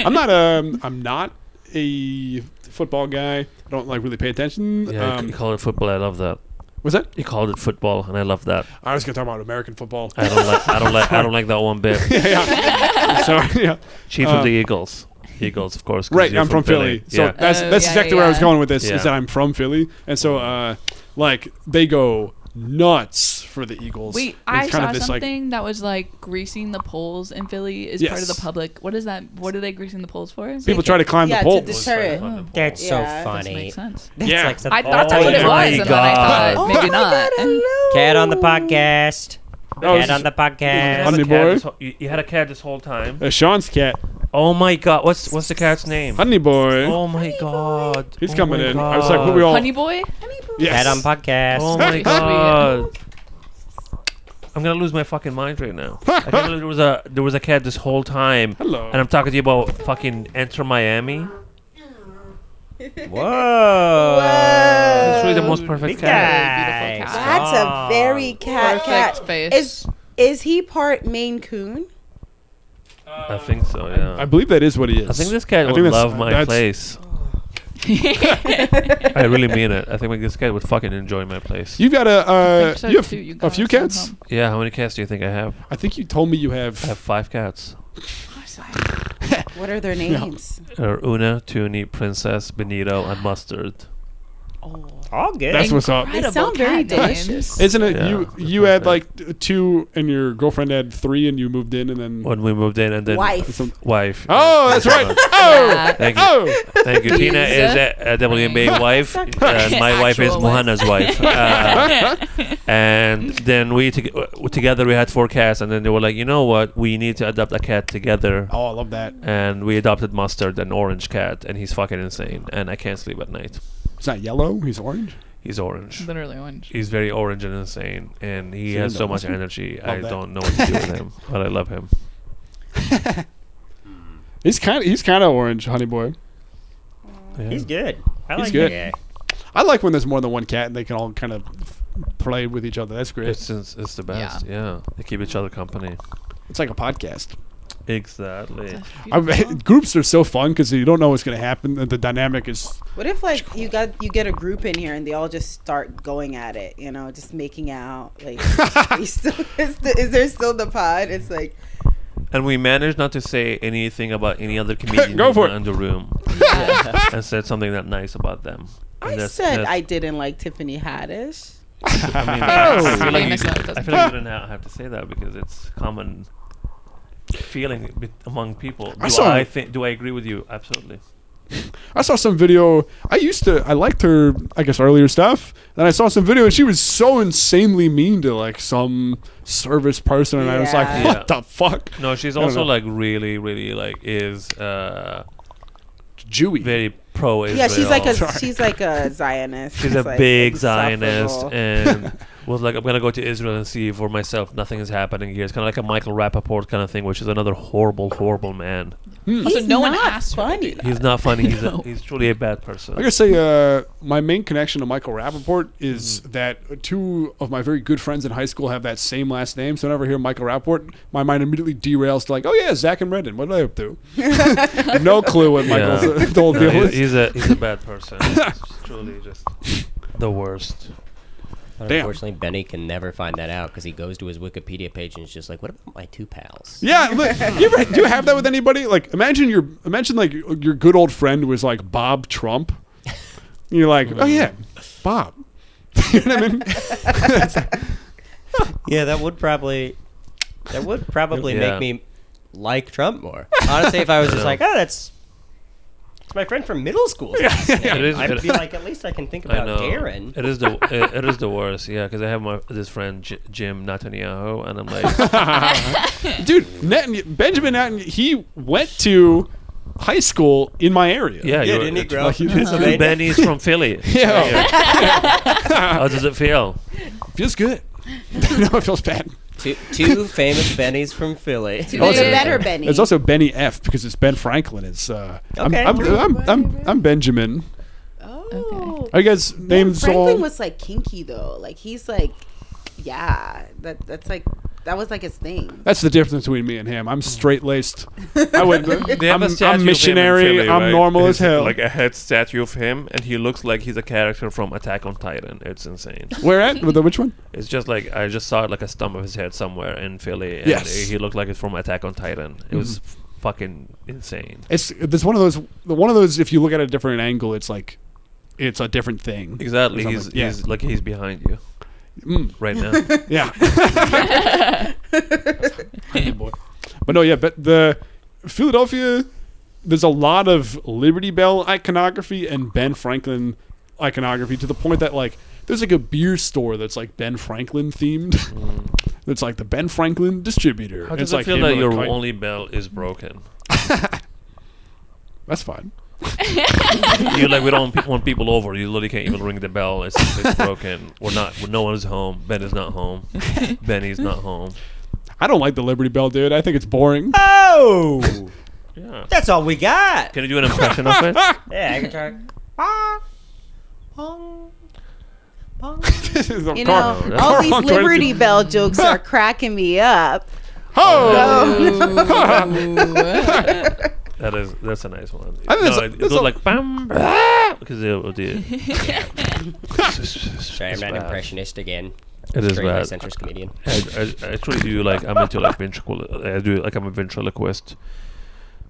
Speaker 1: I'm not a football guy. I don't like really pay attention.
Speaker 2: Yeah, you call it football. I love that.
Speaker 1: Was that?
Speaker 2: You called it football, and I love that.
Speaker 1: I was gonna talk about American football.
Speaker 2: I don't like that one bit.
Speaker 1: yeah. So yeah.
Speaker 2: Chief of the Eagles. Eagles, of course. 'cause
Speaker 1: Right,
Speaker 2: you're
Speaker 1: I'm from Philly. So
Speaker 2: Yeah.
Speaker 1: that's
Speaker 5: Oh,
Speaker 1: exactly
Speaker 5: yeah,
Speaker 1: where I was
Speaker 5: yeah.
Speaker 1: going with this.
Speaker 2: Yeah.
Speaker 1: Is that I'm from Philly, and so like they go nuts for the Eagles.
Speaker 5: Wait,
Speaker 1: It's
Speaker 5: I
Speaker 1: kind
Speaker 5: saw
Speaker 1: of this, like,
Speaker 5: something that was like greasing the poles in Philly is part of
Speaker 1: Yes.
Speaker 5: the public. What is that? What are they greasing the poles for?
Speaker 1: people try to climb
Speaker 4: Yeah,
Speaker 1: the
Speaker 4: to
Speaker 1: poles.
Speaker 4: deter it.
Speaker 3: That's
Speaker 4: Yeah.
Speaker 3: so
Speaker 4: Doesn't
Speaker 5: Doesn't
Speaker 3: funny.
Speaker 5: make sense.
Speaker 3: That's
Speaker 1: Yeah.
Speaker 3: like
Speaker 5: I thought that's what it
Speaker 2: Oh
Speaker 5: was,
Speaker 2: my
Speaker 5: and then I thought
Speaker 2: God.
Speaker 5: maybe not.
Speaker 3: Cat on the podcast.
Speaker 1: Oh,
Speaker 3: Cat on the podcast.
Speaker 1: Honey boy.
Speaker 2: You had a cat this whole time.
Speaker 1: Sean's cat,
Speaker 2: Oh my God! What's the cat's name?
Speaker 1: Honey Boy.
Speaker 2: Oh my God!
Speaker 1: He's
Speaker 2: Oh
Speaker 1: coming
Speaker 2: my
Speaker 1: in. I was like, what we all?
Speaker 5: Honey boy?
Speaker 1: Yes.
Speaker 3: Cat on podcast.
Speaker 2: Oh my
Speaker 5: Sweet.
Speaker 2: God! I'm gonna lose my fucking mind right now. I can't believe there was a cat this whole time.
Speaker 1: Hello.
Speaker 2: And I'm talking to you about fucking Enter Miami.
Speaker 3: Whoa.
Speaker 2: It's really the most perfect
Speaker 3: Big
Speaker 2: cat.
Speaker 3: guy.
Speaker 5: Beautiful cat.
Speaker 4: That's a very cat
Speaker 5: Perfect
Speaker 4: cat.
Speaker 5: face.
Speaker 4: Is he part Maine Coon?
Speaker 2: I think so. Yeah.
Speaker 1: I believe that is what he is.
Speaker 2: I think this cat
Speaker 1: I
Speaker 2: would
Speaker 1: think that's-
Speaker 2: love my
Speaker 1: that's-
Speaker 2: place. I really mean it. I think this cat would fucking enjoy my place.
Speaker 1: You've got
Speaker 5: I think so
Speaker 1: you have
Speaker 5: too. You
Speaker 1: a few
Speaker 5: gotta
Speaker 1: cats.
Speaker 5: send
Speaker 2: Yeah, how many cats do you think I have?
Speaker 1: I think you told me you have.
Speaker 2: I have 5 cats.
Speaker 4: What are their names?
Speaker 2: Una, Toonie, Princess, Benito, and Mustard.
Speaker 3: All good.
Speaker 1: That's what's up.
Speaker 4: They sound very
Speaker 5: cat names.
Speaker 4: delicious.
Speaker 1: Isn't it?
Speaker 2: Yeah,
Speaker 1: You had like 2, and your girlfriend had 3, and you moved in, and then.
Speaker 2: When we moved in, and then
Speaker 4: Wife.
Speaker 1: Some-
Speaker 2: wife.
Speaker 1: Oh, that's right.
Speaker 5: Yeah.
Speaker 2: Thank you.
Speaker 1: Oh.
Speaker 2: Thank you. Tina is a WNBA wife, and my wife is
Speaker 5: Actual wife.
Speaker 2: Mohanad's wife. And then together we had 4 cats, and then they were like, you know what? We need to adopt a cat together.
Speaker 1: Oh, I love that.
Speaker 2: And we adopted Mustard, an orange cat, and he's fucking insane. And I can't sleep at night.
Speaker 1: He's not yellow. He's orange.
Speaker 2: He's orange.
Speaker 5: Literally orange.
Speaker 2: He's very orange and insane, and he
Speaker 1: So
Speaker 2: has
Speaker 1: you
Speaker 2: so
Speaker 1: know
Speaker 2: much
Speaker 1: Mustard?
Speaker 2: energy.
Speaker 1: Love
Speaker 2: I
Speaker 1: that.
Speaker 2: don't know what to do with him, but I love him.
Speaker 1: He's kind of orange, Honey Boy.
Speaker 2: Yeah.
Speaker 3: He's good. I
Speaker 1: He's
Speaker 3: like
Speaker 1: good.
Speaker 3: that guy.
Speaker 1: I like when there's more than one cat and they can all kind of play with each other. That's great.
Speaker 2: It's the best. Yeah. They keep each other company.
Speaker 1: It's like a podcast.
Speaker 2: Exactly.
Speaker 1: Groups are so fun because you don't know what's going to happen. The dynamic is.
Speaker 4: What if like you get a group in here and they all just start going at it? You know, just making out. Like, is there still the pod? It's like.
Speaker 2: And we managed not to say anything about any other comedian
Speaker 1: Go for it.
Speaker 2: in the room, and said something that nice about them. And
Speaker 4: I said I didn't like Tiffany Haddish.
Speaker 2: I mean,
Speaker 5: Oh.
Speaker 2: I feel like
Speaker 5: Famous
Speaker 2: you,
Speaker 5: enough, doesn't
Speaker 2: I feel like you didn't have to say that because it's common feeling among people. Do I agree with you? Absolutely.
Speaker 1: I saw some video. I liked her, I guess, earlier stuff. Then I saw some video and she was so insanely mean to like some service person, and I was like,
Speaker 4: Yeah.
Speaker 1: what the fuck?
Speaker 2: No, she's
Speaker 1: I don't
Speaker 2: also
Speaker 1: know.
Speaker 2: like really, really like is
Speaker 1: Jewy.
Speaker 2: very pro-Israel.
Speaker 4: Yeah, she's like a Zionist.
Speaker 2: She's a
Speaker 4: like
Speaker 2: big Zionist
Speaker 4: insufferable.
Speaker 2: and was like, I'm going to go to Israel and see for myself. Nothing is happening here. It's kind of like a Michael Rappaport kind of thing, which is another horrible, horrible man.
Speaker 5: Also,
Speaker 4: He's
Speaker 5: no one
Speaker 4: not
Speaker 5: asked her to
Speaker 4: funny.
Speaker 5: do that.
Speaker 2: He's not funny.
Speaker 5: No.
Speaker 2: He's truly a bad person.
Speaker 1: I gotta say, my main connection to Michael Rappaport is that two of my very good friends in high school have that same last name. So whenever I hear Michael Rappaport, my mind immediately derails to like, oh yeah, Zach and Brendan. What are they up to? No clue what Michael's the whole
Speaker 2: No,
Speaker 1: deal is.
Speaker 2: he's a bad person. He's truly just the worst.
Speaker 3: But
Speaker 1: Damn.
Speaker 3: unfortunately, Benny can never find that out because he goes to his Wikipedia page and is just like, "What about my two pals?"
Speaker 1: Yeah, look, do you have that with anybody? Like, imagine like your good old friend was like Bob Trump. And you're like, oh yeah, Bob. You know what I mean?
Speaker 3: Yeah, that would probably
Speaker 2: Yeah.
Speaker 3: make me like Trump more. Honestly, if I was just like, "Oh, it's my friend from middle school,"
Speaker 2: It is-
Speaker 3: I'd be like, at least I can think
Speaker 2: I
Speaker 3: about
Speaker 2: know.
Speaker 3: Darren.
Speaker 2: It is the worst. Yeah, because I have this friend Jim Netanyahu, and I'm like,
Speaker 1: Dude, Benjamin Netanyahu, he went to high school in my area.
Speaker 2: yeah,
Speaker 3: Yeah,
Speaker 2: you're,
Speaker 3: didn't he
Speaker 2: it's-
Speaker 3: grow up in
Speaker 1: like,
Speaker 3: Pennsylvania?
Speaker 2: Benny's from Philly.
Speaker 1: Yeah.
Speaker 2: How does it feel?
Speaker 1: Feels good. No, it feels bad.
Speaker 3: Two famous Bennies from Philly.
Speaker 4: There's
Speaker 1: Also-
Speaker 4: a better Benny.
Speaker 1: There's also Benny F because it's Ben Franklin. It's
Speaker 3: Okay.
Speaker 1: I'm Benjamin.
Speaker 4: Oh.
Speaker 1: Are you guys
Speaker 4: Ben
Speaker 1: named
Speaker 4: Franklin
Speaker 1: all?
Speaker 4: was like kinky though. Like he's like, yeah, that's like that was like his thing.
Speaker 1: That's the difference between me and him. I'm straight laced. I would.
Speaker 2: They have a statue of him
Speaker 1: I'm
Speaker 2: in
Speaker 1: missionary.
Speaker 2: Philly,
Speaker 1: I'm
Speaker 2: right?
Speaker 1: normal as
Speaker 2: It's
Speaker 1: hell.
Speaker 2: Like a head statue of him, and he looks like he's a character from Attack on Titan. It's insane.
Speaker 1: Where at? With the which one?
Speaker 2: It's just like I just saw like a stump of his head somewhere in Philly, and
Speaker 1: Yes.
Speaker 2: he looked like it's from Attack on Titan. It was fucking insane.
Speaker 1: There's one of those. If you look at a different angle, it's like it's a different thing.
Speaker 2: Exactly.
Speaker 1: Or
Speaker 2: He's
Speaker 1: something. Yeah.
Speaker 2: he's like he's behind you
Speaker 1: Mm,
Speaker 2: right now.
Speaker 1: yeah. Boy. But no, yeah. But the Philadelphia, there's a lot of Liberty Bell iconography and Ben Franklin iconography to the point that like there's like a beer store that's like Ben Franklin themed. It's like the Ben Franklin distributor.
Speaker 2: How
Speaker 1: It's
Speaker 2: does it
Speaker 1: like
Speaker 2: feel
Speaker 1: him
Speaker 2: that
Speaker 1: with a
Speaker 2: your
Speaker 1: kite.
Speaker 2: only bell is broken?
Speaker 1: That's fine.
Speaker 2: You're like, we don't want people over. You literally can't even ring the bell. It's broken. We're not. No one is home. Ben is not home. Benny's not home.
Speaker 1: I don't like the Liberty Bell, dude. I think it's boring.
Speaker 3: Oh,
Speaker 2: Yeah.
Speaker 3: that's all we got.
Speaker 2: Can you do an impression of it?
Speaker 3: Yeah, I can try.
Speaker 1: This is a
Speaker 4: You
Speaker 1: car-
Speaker 4: know,
Speaker 2: that's
Speaker 4: all these
Speaker 1: car-
Speaker 4: Liberty Bell jokes are cracking me up.
Speaker 2: That's a nice one.
Speaker 1: I think
Speaker 2: No,
Speaker 1: that's-
Speaker 2: it
Speaker 1: that's
Speaker 2: goes
Speaker 1: a-
Speaker 2: like bam, because it did.
Speaker 3: Sorry, I'm not impressionist again.
Speaker 2: It is
Speaker 3: Straight
Speaker 2: bad.
Speaker 3: centrist comedian.
Speaker 2: I truly do like. I'm into like I'm a ventriloquist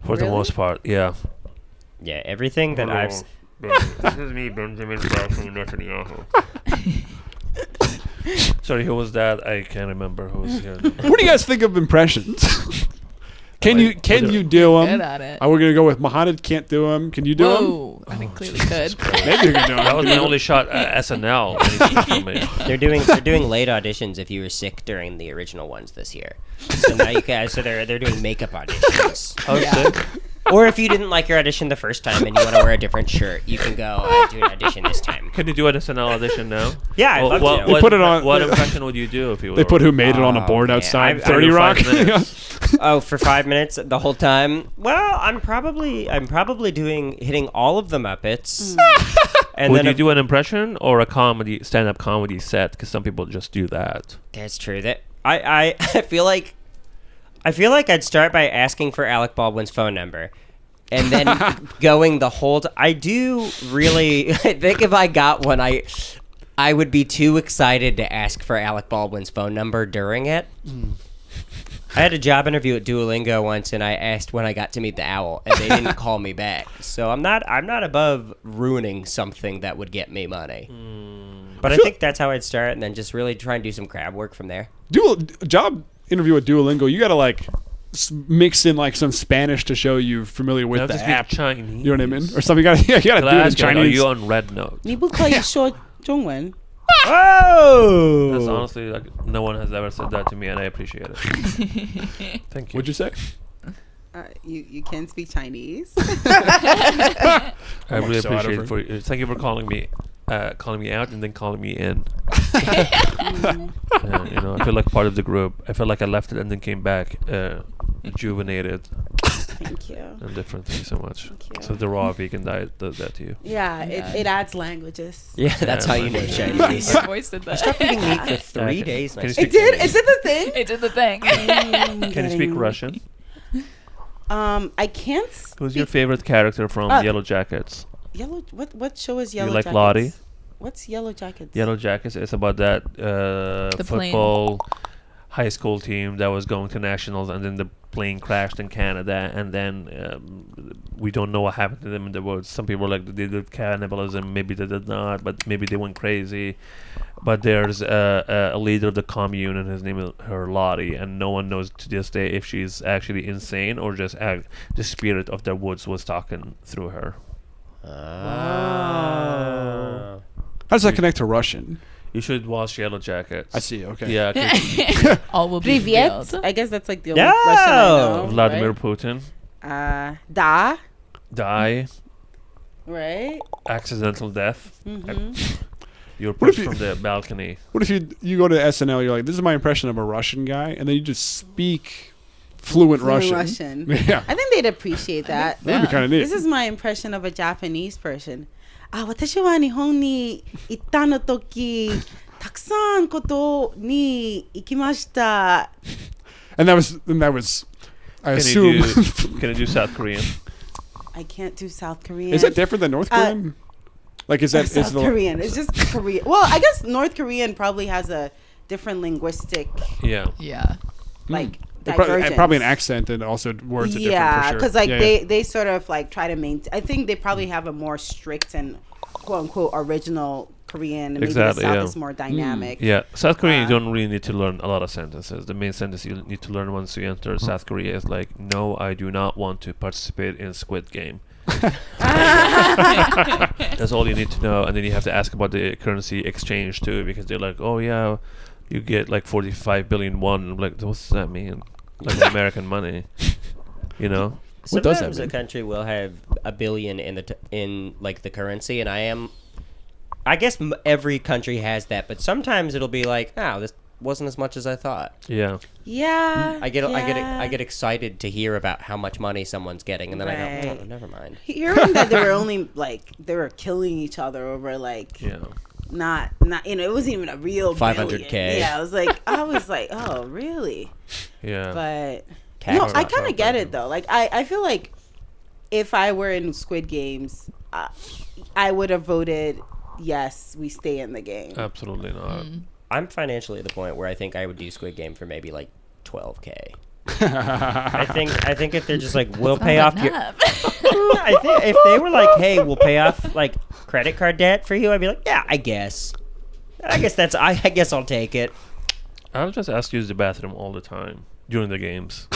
Speaker 2: for the
Speaker 4: Really?
Speaker 2: most part. Yeah.
Speaker 3: Yeah, everything that I've.
Speaker 2: This is me, Benjamin Franklin Netanyahu. Sorry, who was that? I can't remember who was here.
Speaker 1: What do you guys think of impressions? Can you do
Speaker 5: Good
Speaker 1: them?
Speaker 5: at it.
Speaker 1: We're gonna go with Mohanad. Can't do them. Can you do them?
Speaker 5: Whoa, I think clearly could.
Speaker 1: Maybe you can do
Speaker 2: That was
Speaker 1: them.
Speaker 2: my only shot at SNL. For me.
Speaker 3: They're doing late auditions if you were sick during the original ones this year. So now you can. So they're doing makeup auditions.
Speaker 2: I was sick.
Speaker 3: Or if you didn't like your audition the first time and you want to wear a different shirt, you can go do an audition this time.
Speaker 2: Can you do an SNL audition now?
Speaker 3: Yeah, I'd love to.
Speaker 1: They put it on-
Speaker 2: What impression would you do if you were?
Speaker 1: They put Who Made It on a board
Speaker 3: man.
Speaker 1: outside
Speaker 3: I
Speaker 1: 30
Speaker 2: do
Speaker 1: Rock.
Speaker 2: 5 minutes.
Speaker 3: Oh, for 5 minutes the whole time? Well, I'm probably hitting all of the Muppets. And
Speaker 2: Would
Speaker 3: then
Speaker 2: you do an impression or a stand-up comedy set? Because some people just do that.
Speaker 3: That's true. That I feel like I'd start by asking for Alec Baldwin's phone number, and then going the whole. I do really. I think if I got one, I would be too excited to ask for Alec Baldwin's phone number during it. I had a job interview at Duolingo once, and I asked when I got to meet the owl, and they didn't call me back. So I'm not above ruining something that would get me money. But I think that's how I'd start, and then just really try and do some crowd work from there.
Speaker 1: Job interview at Duolingo, you gotta like mix in like some Spanish to show you're familiar with
Speaker 2: That
Speaker 1: the
Speaker 2: just
Speaker 1: app.
Speaker 2: Chinese.
Speaker 1: You know what I mean? Or something. You gotta do it in
Speaker 2: Are
Speaker 1: Chinese.
Speaker 2: you on Red Note?
Speaker 4: 你不可以说中文。
Speaker 3: Oh!
Speaker 2: That's honestly like no one has ever said that to me, and I appreciate it. Thank you.
Speaker 1: What'd you say?
Speaker 4: You can speak Chinese.
Speaker 2: I really
Speaker 1: so out of
Speaker 2: appreciate
Speaker 1: her.
Speaker 2: it. Thank you for calling me out and then calling me in. I feel like part of the group. I felt like I left it and then came back, rejuvenated
Speaker 4: Thank you.
Speaker 2: and different. Thank you so much.
Speaker 4: Thank you.
Speaker 2: So the raw vegan diet does that to you.
Speaker 4: Yeah, it adds languages.
Speaker 3: Yeah, that's how you know Chinese.
Speaker 5: Your voice did that.
Speaker 3: Stopped eating meat for 3 days.
Speaker 2: Can you
Speaker 3: Nice.
Speaker 2: speak-
Speaker 4: It did. Is it the thing?
Speaker 5: It did the thing.
Speaker 2: Can you speak Russian?
Speaker 4: I can't.
Speaker 2: Who's your
Speaker 4: speak-
Speaker 2: favorite character from
Speaker 4: Uh,
Speaker 2: Yellow Jackets?
Speaker 4: Yellow? What show is Yellow
Speaker 2: You like
Speaker 4: Jackets?
Speaker 2: Lottie?
Speaker 4: What's Yellow Jackets?
Speaker 2: Yellow Jackets is about that
Speaker 5: The plane.
Speaker 2: football high school team that was going to nationals, and then the plane crashed in Canada, and then we don't know what happened to them in the woods. Some people are like they did cannibalism, maybe they did not, but maybe they went crazy. But there's a leader of the commune, and his name is her Lottie, and no one knows to this day if she's actually insane or just the spirit of the woods was talking through her.
Speaker 3: Oh.
Speaker 1: How does that connect to Russian?
Speaker 2: You should watch Yellow Jackets.
Speaker 1: I see. Okay.
Speaker 2: Yeah, 'cause
Speaker 5: All will be
Speaker 4: Privyet.
Speaker 5: revealed.
Speaker 4: I guess that's like the only
Speaker 3: No!
Speaker 4: Russian I know.
Speaker 2: Vladimir
Speaker 4: right?
Speaker 2: Putin
Speaker 4: Da.
Speaker 2: die,
Speaker 4: Right.
Speaker 2: accidental death.
Speaker 4: Mm-hmm.
Speaker 2: You're
Speaker 1: What if
Speaker 2: pushed
Speaker 1: you-
Speaker 2: from the balcony.
Speaker 1: What if you go to SNL? You're like, this is my impression of a Russian guy, and then you just speak fluent Russian. Yeah.
Speaker 4: I think they'd appreciate that.
Speaker 1: That'd be kind of neat.
Speaker 4: This is my impression of a Japanese person. 私は日本に行ったの時、たくさんことに行きました。
Speaker 1: And that was I
Speaker 2: Can
Speaker 1: assume.
Speaker 2: you can you do South Korean?
Speaker 4: I can't do South Korean.
Speaker 1: Is that different than North Korean? Like, is that is
Speaker 4: South
Speaker 1: the
Speaker 4: Korean? It's just Korean. Well, I guess North Korean probably has a different linguistic
Speaker 2: Yeah.
Speaker 5: Yeah.
Speaker 4: like
Speaker 1: probably,
Speaker 4: divergence.
Speaker 1: an accent and also words are different
Speaker 4: Yeah,
Speaker 1: for sure.
Speaker 4: because like
Speaker 1: Yeah,
Speaker 4: they sort of like try to maintain. I think they probably have a more strict and quote unquote original Korean, and maybe
Speaker 2: Exactly,
Speaker 4: the South
Speaker 2: yeah.
Speaker 4: is more dynamic.
Speaker 2: Yeah. South Korean, you don't really need to learn a lot of sentences. The main sentence you need to learn once you enter South Korea is like, no, I do not want to participate in Squid Game. That's all you need to know. And then you have to ask about the currency exchange too, because they're like, oh yeah, you get like 45 billion won. I'm like, what does that mean? Like American money, you know?
Speaker 1: What does that
Speaker 3: Sometimes a
Speaker 1: mean?
Speaker 3: country will have a billion in in like the currency, and I guess every country has that, but sometimes it'll be like, oh, this wasn't as much as I thought.
Speaker 2: Yeah.
Speaker 4: Yeah,
Speaker 3: I get
Speaker 4: yeah.
Speaker 3: excited to hear about how much money someone's getting, and then I go,
Speaker 4: Right.
Speaker 3: oh, never mind.
Speaker 4: Hearing that they were only like they were killing each other over like
Speaker 2: Yeah.
Speaker 4: not it wasn't even a real
Speaker 3: 500K.
Speaker 4: billion. Yeah, I was like oh really?
Speaker 2: Yeah.
Speaker 4: But
Speaker 3: Tax
Speaker 4: no, I
Speaker 3: not
Speaker 4: kind of
Speaker 3: so
Speaker 4: get
Speaker 3: bad.
Speaker 4: it though. Like I feel like if I were in Squid Games, I would have voted yes. We stay in the game.
Speaker 2: Absolutely not.
Speaker 3: I'm financially at the point where I think I would do Squid Game for maybe like 12K. I think if they're just like, we'll pay off your. I think if they were like, hey, we'll pay off like credit card debt for you, I'd be like, yeah, I guess that's I guess I'll take it.
Speaker 2: I'll just ask you to use the bathroom all the time during the games.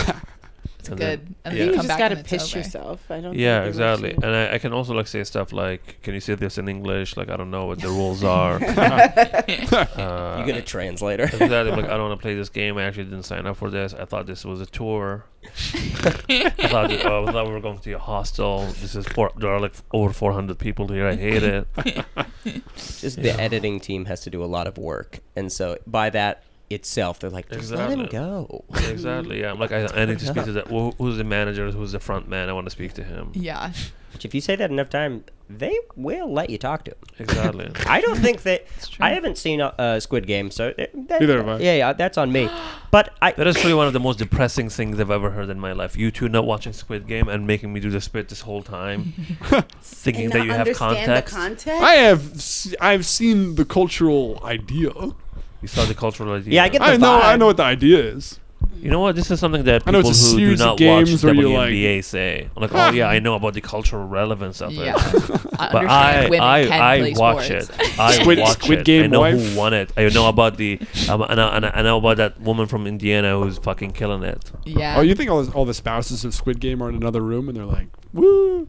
Speaker 5: It's
Speaker 2: And
Speaker 5: good.
Speaker 2: then-
Speaker 5: And
Speaker 2: yeah.
Speaker 5: then
Speaker 4: You
Speaker 5: come
Speaker 4: just
Speaker 5: back
Speaker 4: gotta
Speaker 5: and it's
Speaker 4: piss
Speaker 5: over.
Speaker 4: yourself. I don't.
Speaker 2: Yeah,
Speaker 4: think you
Speaker 2: exactly.
Speaker 4: want
Speaker 2: And I can also like say stuff like, "Can you say this in English?" Like I don't know what the rules are.
Speaker 3: You get a translator.
Speaker 2: Exactly. Like I don't want to play this game. I actually didn't sign up for this. I thought this was a tour. I thought we were going to a hostel. There are like over 400 people here. I hate it.
Speaker 3: Just the editing team has to do a lot of work, and so by that itself, they're like, just let him
Speaker 2: Exactly.
Speaker 3: go.
Speaker 2: Exactly. Yeah. Like I need to speak to that. Who's the manager? Who's the front man? I want to speak to him.
Speaker 5: Yeah.
Speaker 3: Which if you say that enough time, they will let you talk to him.
Speaker 2: Exactly.
Speaker 3: I don't think that
Speaker 5: true.
Speaker 3: I haven't seen Squid Game, so
Speaker 1: Neither have I.
Speaker 3: Yeah, that's on me. But
Speaker 2: That is truly one of the most depressing things I've ever heard in my life. You two not watching Squid Game and making me do the spit this whole time, thinking
Speaker 4: and
Speaker 2: that
Speaker 4: not
Speaker 2: you have
Speaker 4: understand
Speaker 2: context.
Speaker 4: the context.
Speaker 1: I've seen the cultural idea.
Speaker 2: You saw the cultural idea.
Speaker 3: Yeah, I get the
Speaker 1: I
Speaker 3: vibe.
Speaker 1: know what the idea is.
Speaker 2: You know what? This is something that
Speaker 1: I know
Speaker 2: people
Speaker 1: it's a
Speaker 2: who do
Speaker 1: series of
Speaker 2: not watch
Speaker 1: games where you're
Speaker 2: WNBA say. Like, oh yeah, I know about the cultural relevance of
Speaker 5: Yeah.
Speaker 2: it.
Speaker 5: I
Speaker 2: But
Speaker 5: understand women can
Speaker 2: I
Speaker 5: play
Speaker 2: watch
Speaker 5: sports.
Speaker 2: it. I
Speaker 1: Squid-
Speaker 2: watch
Speaker 1: Squid
Speaker 2: it.
Speaker 1: Game
Speaker 2: I know
Speaker 1: wife?
Speaker 2: who won it. I know about the. I know about that woman from Indiana who's fucking killing it.
Speaker 5: Yeah.
Speaker 1: Oh, you think all the spouses of Squid Game are in another room and they're like, "Woo,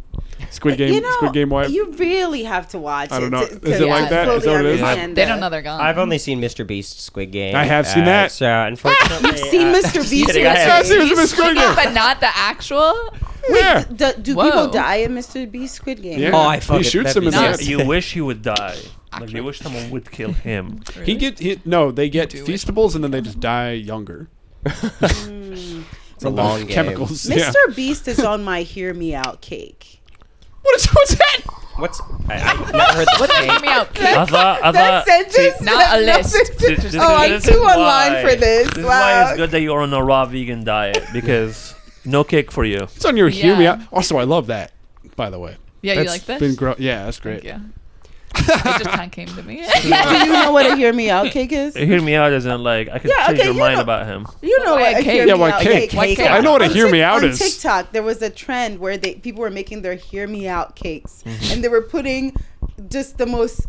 Speaker 1: Squid Game,
Speaker 4: You know,
Speaker 1: Squid Game wife."
Speaker 4: You really have to watch
Speaker 1: I don't
Speaker 4: it.
Speaker 1: know.
Speaker 4: to-
Speaker 1: Is
Speaker 4: to
Speaker 1: it
Speaker 5: like that?
Speaker 4: fully
Speaker 1: Is that what it is?
Speaker 4: understand
Speaker 5: They
Speaker 4: the-
Speaker 5: don't know they're gone.
Speaker 3: I've only seen Mr. Beast's Squid Game.
Speaker 1: I have seen that.
Speaker 3: So unfortunately,
Speaker 4: You've seen Mr.
Speaker 3: just
Speaker 4: Beast
Speaker 3: kidding,
Speaker 4: Squid
Speaker 3: I
Speaker 4: Game?
Speaker 3: have.
Speaker 1: I've seen Mr. Squid Game.
Speaker 5: but not the actual.
Speaker 1: Yeah.
Speaker 4: Do
Speaker 5: Whoa.
Speaker 4: people die in Mr. Beast Squid Game?
Speaker 1: Yeah.
Speaker 3: Oh, I
Speaker 1: He
Speaker 3: fucking
Speaker 1: shoots
Speaker 3: that'd
Speaker 1: him
Speaker 3: be
Speaker 1: in the
Speaker 5: Nice.
Speaker 1: head.
Speaker 2: You wish he would die. Like
Speaker 5: Actually.
Speaker 2: you wish someone would kill him.
Speaker 1: They get
Speaker 5: Do it.
Speaker 1: feastables and then they just die younger.
Speaker 3: It's a long game.
Speaker 1: Chemicals.
Speaker 4: Mr.
Speaker 1: Yeah.
Speaker 4: Beast is on my Hear Me Out cake.
Speaker 1: What's that?
Speaker 3: What's I never heard the
Speaker 5: What's hear
Speaker 3: name.
Speaker 5: me out?
Speaker 2: I thought.
Speaker 4: That sentence?
Speaker 5: Not a list.
Speaker 4: Oh, I'm too online for this.
Speaker 2: This is
Speaker 4: Wow.
Speaker 2: why it's good that you're on a raw vegan diet because no cake for you.
Speaker 1: It's on your Hear Me
Speaker 5: Yeah.
Speaker 1: Out. Also, I love that. By the way.
Speaker 5: Yeah, you
Speaker 1: That's
Speaker 5: like this?
Speaker 1: been yeah, that's great.
Speaker 5: Yeah. It just kind of came to me.
Speaker 4: Do you know what a Hear Me Out cake is?
Speaker 2: Hear me out isn't like I could
Speaker 4: Yeah,
Speaker 2: change
Speaker 4: okay,
Speaker 2: your
Speaker 4: you
Speaker 2: mind
Speaker 4: know-
Speaker 2: about him.
Speaker 4: You know
Speaker 5: Why
Speaker 4: what
Speaker 5: a
Speaker 4: a
Speaker 5: cake?
Speaker 4: Hear
Speaker 1: Yeah,
Speaker 4: Me
Speaker 1: why
Speaker 4: Out
Speaker 1: cake?
Speaker 4: cake
Speaker 5: What
Speaker 4: is.
Speaker 5: cake?
Speaker 1: I know what a Hear Me Out
Speaker 4: on
Speaker 1: is.
Speaker 4: TikTok, there was a trend where people were making their Hear Me Out cakes,
Speaker 1: Mm-hmm.
Speaker 4: and they were putting just the most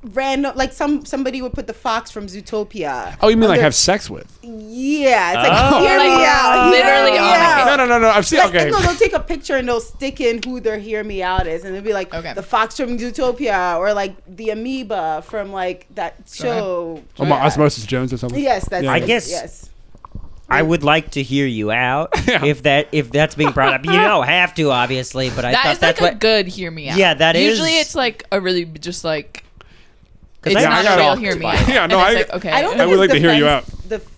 Speaker 4: random, like somebody would put the fox from Zootopia.
Speaker 1: Oh, you mean
Speaker 4: on
Speaker 1: like
Speaker 4: their-
Speaker 1: have sex with?
Speaker 4: Yeah, it's like
Speaker 2: Oh.
Speaker 4: Hear Me
Speaker 5: Like,
Speaker 4: Out. Hear
Speaker 5: literally
Speaker 4: Me
Speaker 5: on a
Speaker 4: Out.
Speaker 5: cake.
Speaker 1: No. I've seen.
Speaker 4: Like,
Speaker 1: Okay.
Speaker 4: no, they'll take a picture and they'll stick in who their Hear Me Out is, and they'll be like
Speaker 5: Okay.
Speaker 4: the fox from Zootopia or like the amoeba from like that show.
Speaker 1: Oh, my Osmosis Jones or something.
Speaker 4: Yes, that's
Speaker 1: Yeah.
Speaker 3: I
Speaker 4: it.
Speaker 3: guess-
Speaker 4: Yes.
Speaker 3: I would like to hear you out
Speaker 1: Yeah.
Speaker 3: if that's being brought up. You don't have to, obviously, but I
Speaker 5: That
Speaker 3: thought
Speaker 5: is
Speaker 3: that's
Speaker 5: like a
Speaker 3: what.
Speaker 5: good hear me out.
Speaker 3: Yeah, that is-
Speaker 5: Usually it's like a really just like
Speaker 3: 'Cause
Speaker 5: it's
Speaker 3: I'm
Speaker 5: not a
Speaker 1: shocked
Speaker 5: real hear me
Speaker 3: by
Speaker 5: out.
Speaker 3: it.
Speaker 1: Yeah, no,
Speaker 5: And it's
Speaker 1: I-
Speaker 5: like, okay.
Speaker 4: I don't
Speaker 1: I
Speaker 4: think
Speaker 1: would
Speaker 4: it's
Speaker 1: like to hear you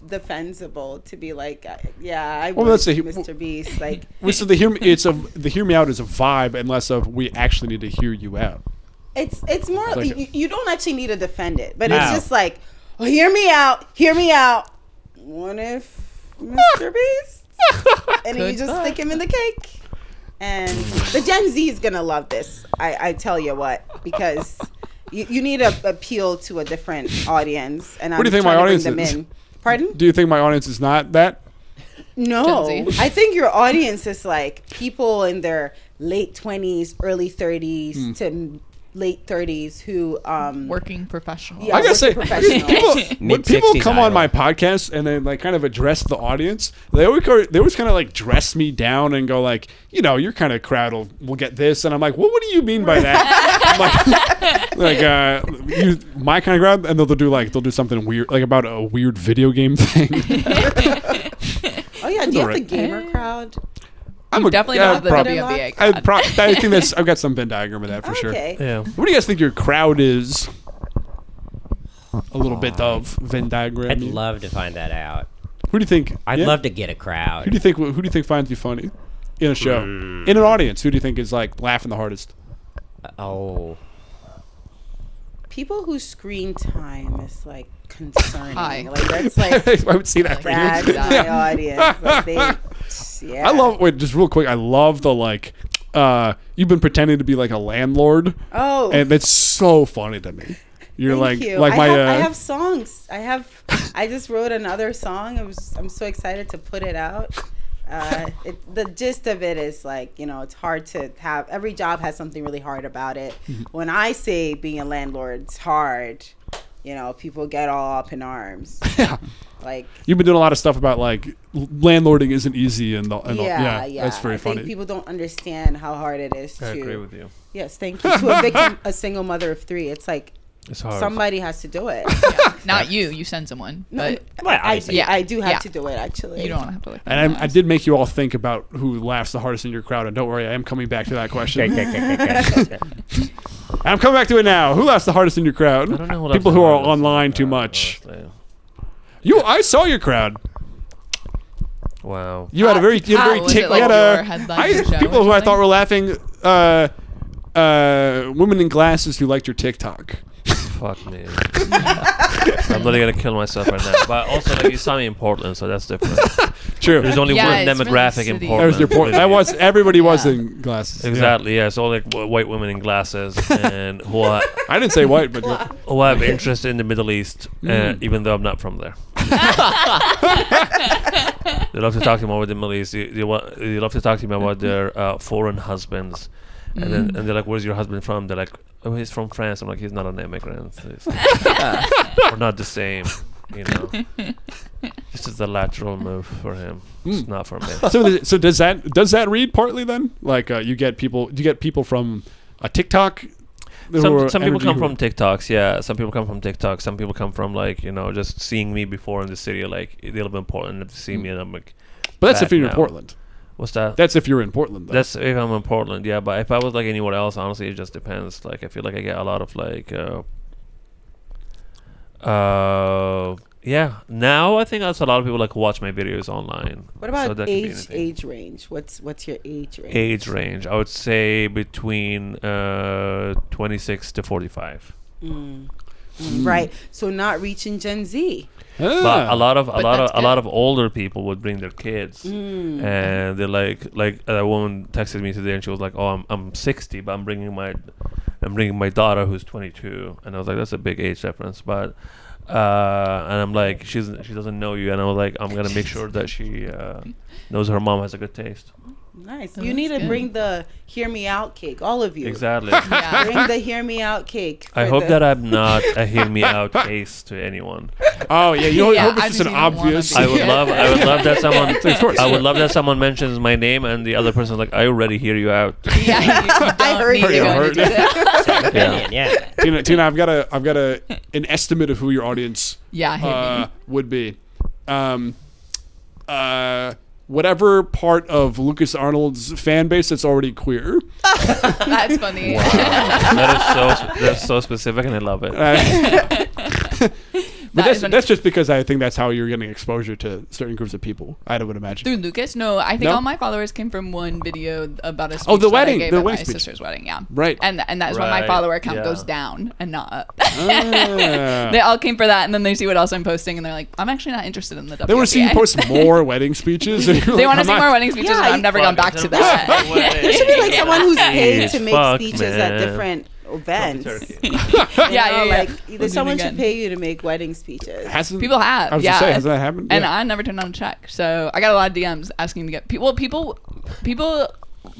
Speaker 4: defensible to be like, yeah, I
Speaker 1: Well,
Speaker 4: would,
Speaker 1: let's see.
Speaker 4: Mr. Beast. Like,
Speaker 1: So the hear me out is a vibe, and less of we actually need to hear you out.
Speaker 4: it's more.
Speaker 1: Like
Speaker 4: you don't actually need to defend it, but
Speaker 3: No.
Speaker 4: it's just like, oh, hear me out. What if Mr. Beast? And then you
Speaker 5: Good
Speaker 4: just
Speaker 5: thought.
Speaker 4: stick him in the cake. And the Gen Z is gonna love this. I tell you what, because you need to appeal to a different audience. And
Speaker 1: What do you
Speaker 4: I'm
Speaker 1: think my
Speaker 4: trying to
Speaker 1: audience
Speaker 4: bring them
Speaker 1: is?
Speaker 4: in. Pardon?
Speaker 1: Do you think my audience is not that?
Speaker 4: No,
Speaker 5: Gen Z.
Speaker 4: I think your audience is like people in their late 20s, early 30s to late 30s who
Speaker 5: working professional.
Speaker 4: Yeah.
Speaker 1: I gotta say,
Speaker 4: working professionals.
Speaker 1: when people
Speaker 3: Mid-60s
Speaker 1: come on
Speaker 3: idol.
Speaker 1: my podcast and they like kind of address the audience, they always kind of like dress me down and go like, your kind of crowd will get this, and I'm like, well, what do you mean by that? My kind of crowd, and they'll do something weird, like about a weird video game thing.
Speaker 4: Oh yeah, do you have the
Speaker 1: alright.
Speaker 4: gamer crowd?
Speaker 5: You definitely don't have the
Speaker 1: probably.
Speaker 5: WNBA
Speaker 1: I
Speaker 5: crowd.
Speaker 1: think I've got some Venn diagram of that for sure.
Speaker 4: Okay.
Speaker 2: Yeah.
Speaker 1: What do you guys think your crowd is? A little bit of Venn diagram.
Speaker 3: I'd love to find that out.
Speaker 1: Who do you think?
Speaker 3: I'd
Speaker 1: yeah?
Speaker 3: love to get a crowd.
Speaker 1: Who do you think finds you funny in a show, in an audience? Who do you think is like laughing the hardest?
Speaker 3: Oh,
Speaker 4: People whose screen time is like concerning.
Speaker 5: Hi.
Speaker 4: Like that's like
Speaker 1: I would see that for you.
Speaker 4: that's my audience. Like yeah.
Speaker 1: I love. Wait, just real quick. I love the like. You've been pretending to be like a landlord,
Speaker 4: Oh.
Speaker 1: and it's so funny to me. You're
Speaker 4: Thank
Speaker 1: like
Speaker 4: you.
Speaker 1: like my.
Speaker 4: I have songs. I just wrote another song. I'm so excited to put it out. The gist of it is like, it's hard to have. Every job has something really hard about it. When I say being a landlord's hard, you know, people get all up in arms. Like,
Speaker 1: you've been doing a lot of stuff about like landlording isn't easy and yeah, that's very
Speaker 4: I
Speaker 1: funny.
Speaker 4: think people don't understand how hard it is
Speaker 2: I
Speaker 4: to.
Speaker 2: agree with you.
Speaker 4: Yes, thank you. To evict a single mother of 3, it's like
Speaker 2: It's hard.
Speaker 4: somebody has to do it.
Speaker 5: Not you. You send someone.
Speaker 4: No,
Speaker 5: But
Speaker 4: I do have to do it actually.
Speaker 5: you don't want to have to look.
Speaker 1: And I did make you all think about who laughs the hardest in your crowd, and don't worry, I am coming back to that question. I'm coming back to it now. Who laughs the hardest in your crowd?
Speaker 2: I don't know
Speaker 1: People who are online too much. I saw your crowd.
Speaker 2: Wow.
Speaker 1: You had a very,
Speaker 5: Was it like your headline show
Speaker 1: people
Speaker 5: or
Speaker 1: who I thought
Speaker 5: something?
Speaker 1: were laughing. Women in glasses who liked your TikTok.
Speaker 2: Fuck me. I'm literally gonna kill myself right now. But also, like, you saw me in Portland, so that's different.
Speaker 1: True.
Speaker 2: There's only
Speaker 5: Yeah,
Speaker 2: one
Speaker 5: it's really
Speaker 2: demographic in
Speaker 5: city.
Speaker 1: That was
Speaker 2: Portland.
Speaker 1: your point. That was everybody was in glasses.
Speaker 2: Exactly. Yeah. It's all like white women in glasses and who
Speaker 1: Yeah. I didn't say white, but
Speaker 2: who have interest in the Middle East, even though I'm not from there. They love to talk to me about the Middle East. They love to talk to me about their foreign husbands. And they're like, "Where's your husband from?" They're like, "Oh, he's from France." I'm like, "He's not an immigrant. We're not the same, you know. This is a lateral move for him. It's not for me."
Speaker 1: so does that read partly then? Like you get people from a TikTok.
Speaker 2: Some people come from TikToks, yeah. Some people come from TikTok. Some people come from like, you know, just seeing me before in the city. Like they live in Portland and they see me, and I'm like,
Speaker 1: But that's if
Speaker 2: back
Speaker 1: you're in
Speaker 2: now.
Speaker 1: Portland.
Speaker 2: What's that?
Speaker 1: That's if you're in Portland, though.
Speaker 2: That's if I'm in Portland, yeah. But if I was like anywhere else, honestly, it just depends. Like I feel like I get a lot of like, yeah. Now I think that's a lot of people like watch my videos online.
Speaker 4: What
Speaker 2: So
Speaker 4: about
Speaker 2: that could be anything.
Speaker 4: age range? What's your age range?
Speaker 2: Age range? I would say between 26 to 45.
Speaker 4: Right. So not reaching Gen Z.
Speaker 2: But a lot of
Speaker 5: that's
Speaker 2: a lot of older people would bring their kids,
Speaker 4: Mm.
Speaker 2: and they're like a woman texted me today, and she was like, "Oh, I'm 60, but I'm bringing my daughter who's 22," and I was like, "That's a big age difference," but. And I'm like, she doesn't know you, and I was like, I'm gonna make sure that she knows her mom has a good taste.
Speaker 4: Nice.
Speaker 5: Oh,
Speaker 4: You need
Speaker 5: that's
Speaker 4: to
Speaker 5: good.
Speaker 4: bring the hear me out cake, all of you.
Speaker 2: Exactly.
Speaker 5: Yeah.
Speaker 4: Bring the hear me out cake.
Speaker 2: I
Speaker 4: for
Speaker 2: hope
Speaker 4: the-
Speaker 2: that I'm not a hear me out case to anyone.
Speaker 1: Oh yeah, you
Speaker 5: Yeah,
Speaker 1: hope it's
Speaker 5: I
Speaker 1: just
Speaker 5: just
Speaker 1: an
Speaker 5: don't wanna
Speaker 1: obvious.
Speaker 5: be-
Speaker 2: I would love that someone.
Speaker 1: Of course.
Speaker 2: I would love that someone mentions my name, and the other person's like, I already hear you out.
Speaker 5: Yeah, you don't
Speaker 4: heard
Speaker 5: need to
Speaker 4: you.
Speaker 5: go
Speaker 1: Heard
Speaker 5: into detail.
Speaker 2: Yeah.
Speaker 1: Tina, I've got an estimate of who your audience
Speaker 5: Yeah, hit me.
Speaker 1: would be. Whatever part of Lucas Arnold's fan base that's already queer.
Speaker 5: That's funny.
Speaker 2: That's so specific, and I love it.
Speaker 1: But
Speaker 5: That is funny.
Speaker 1: that's just because I think that's how you're getting exposure to certain groups of people. I would imagine.
Speaker 5: Through Lucas? No, I think
Speaker 1: No?
Speaker 5: all my followers came from one video about a speech
Speaker 1: Oh, the
Speaker 5: that
Speaker 1: wedding,
Speaker 5: I gave
Speaker 1: the
Speaker 5: at my
Speaker 1: wedding speech.
Speaker 5: sister's wedding, yeah.
Speaker 1: Right.
Speaker 5: And that's why my
Speaker 2: Right,
Speaker 5: follower count
Speaker 2: yeah.
Speaker 5: goes down and not up.
Speaker 1: Ah.
Speaker 5: They all came for that, and then they see what else I'm posting, and they're like, I'm actually not interested in the WNBA.
Speaker 1: They want to see you post more wedding speeches. And you're
Speaker 5: They
Speaker 1: like,
Speaker 5: want to
Speaker 1: I'm
Speaker 5: see
Speaker 1: not-
Speaker 5: more wedding speeches,
Speaker 4: Yeah,
Speaker 5: and I've never gone back to that.
Speaker 4: There should be like someone who's paid to make
Speaker 2: Fuck,
Speaker 4: speeches
Speaker 2: man.
Speaker 4: at different events.
Speaker 5: Yeah.
Speaker 4: Like
Speaker 5: We'll
Speaker 4: either
Speaker 5: do
Speaker 4: someone
Speaker 5: it
Speaker 4: should
Speaker 5: again.
Speaker 4: pay you to make wedding speeches.
Speaker 1: Hasn't
Speaker 5: People have,
Speaker 1: I was
Speaker 5: yeah.
Speaker 1: gonna say, hasn't that happened?
Speaker 5: And
Speaker 1: Yeah.
Speaker 5: I never turned on a check. So I got a lot of DMs asking to get people. People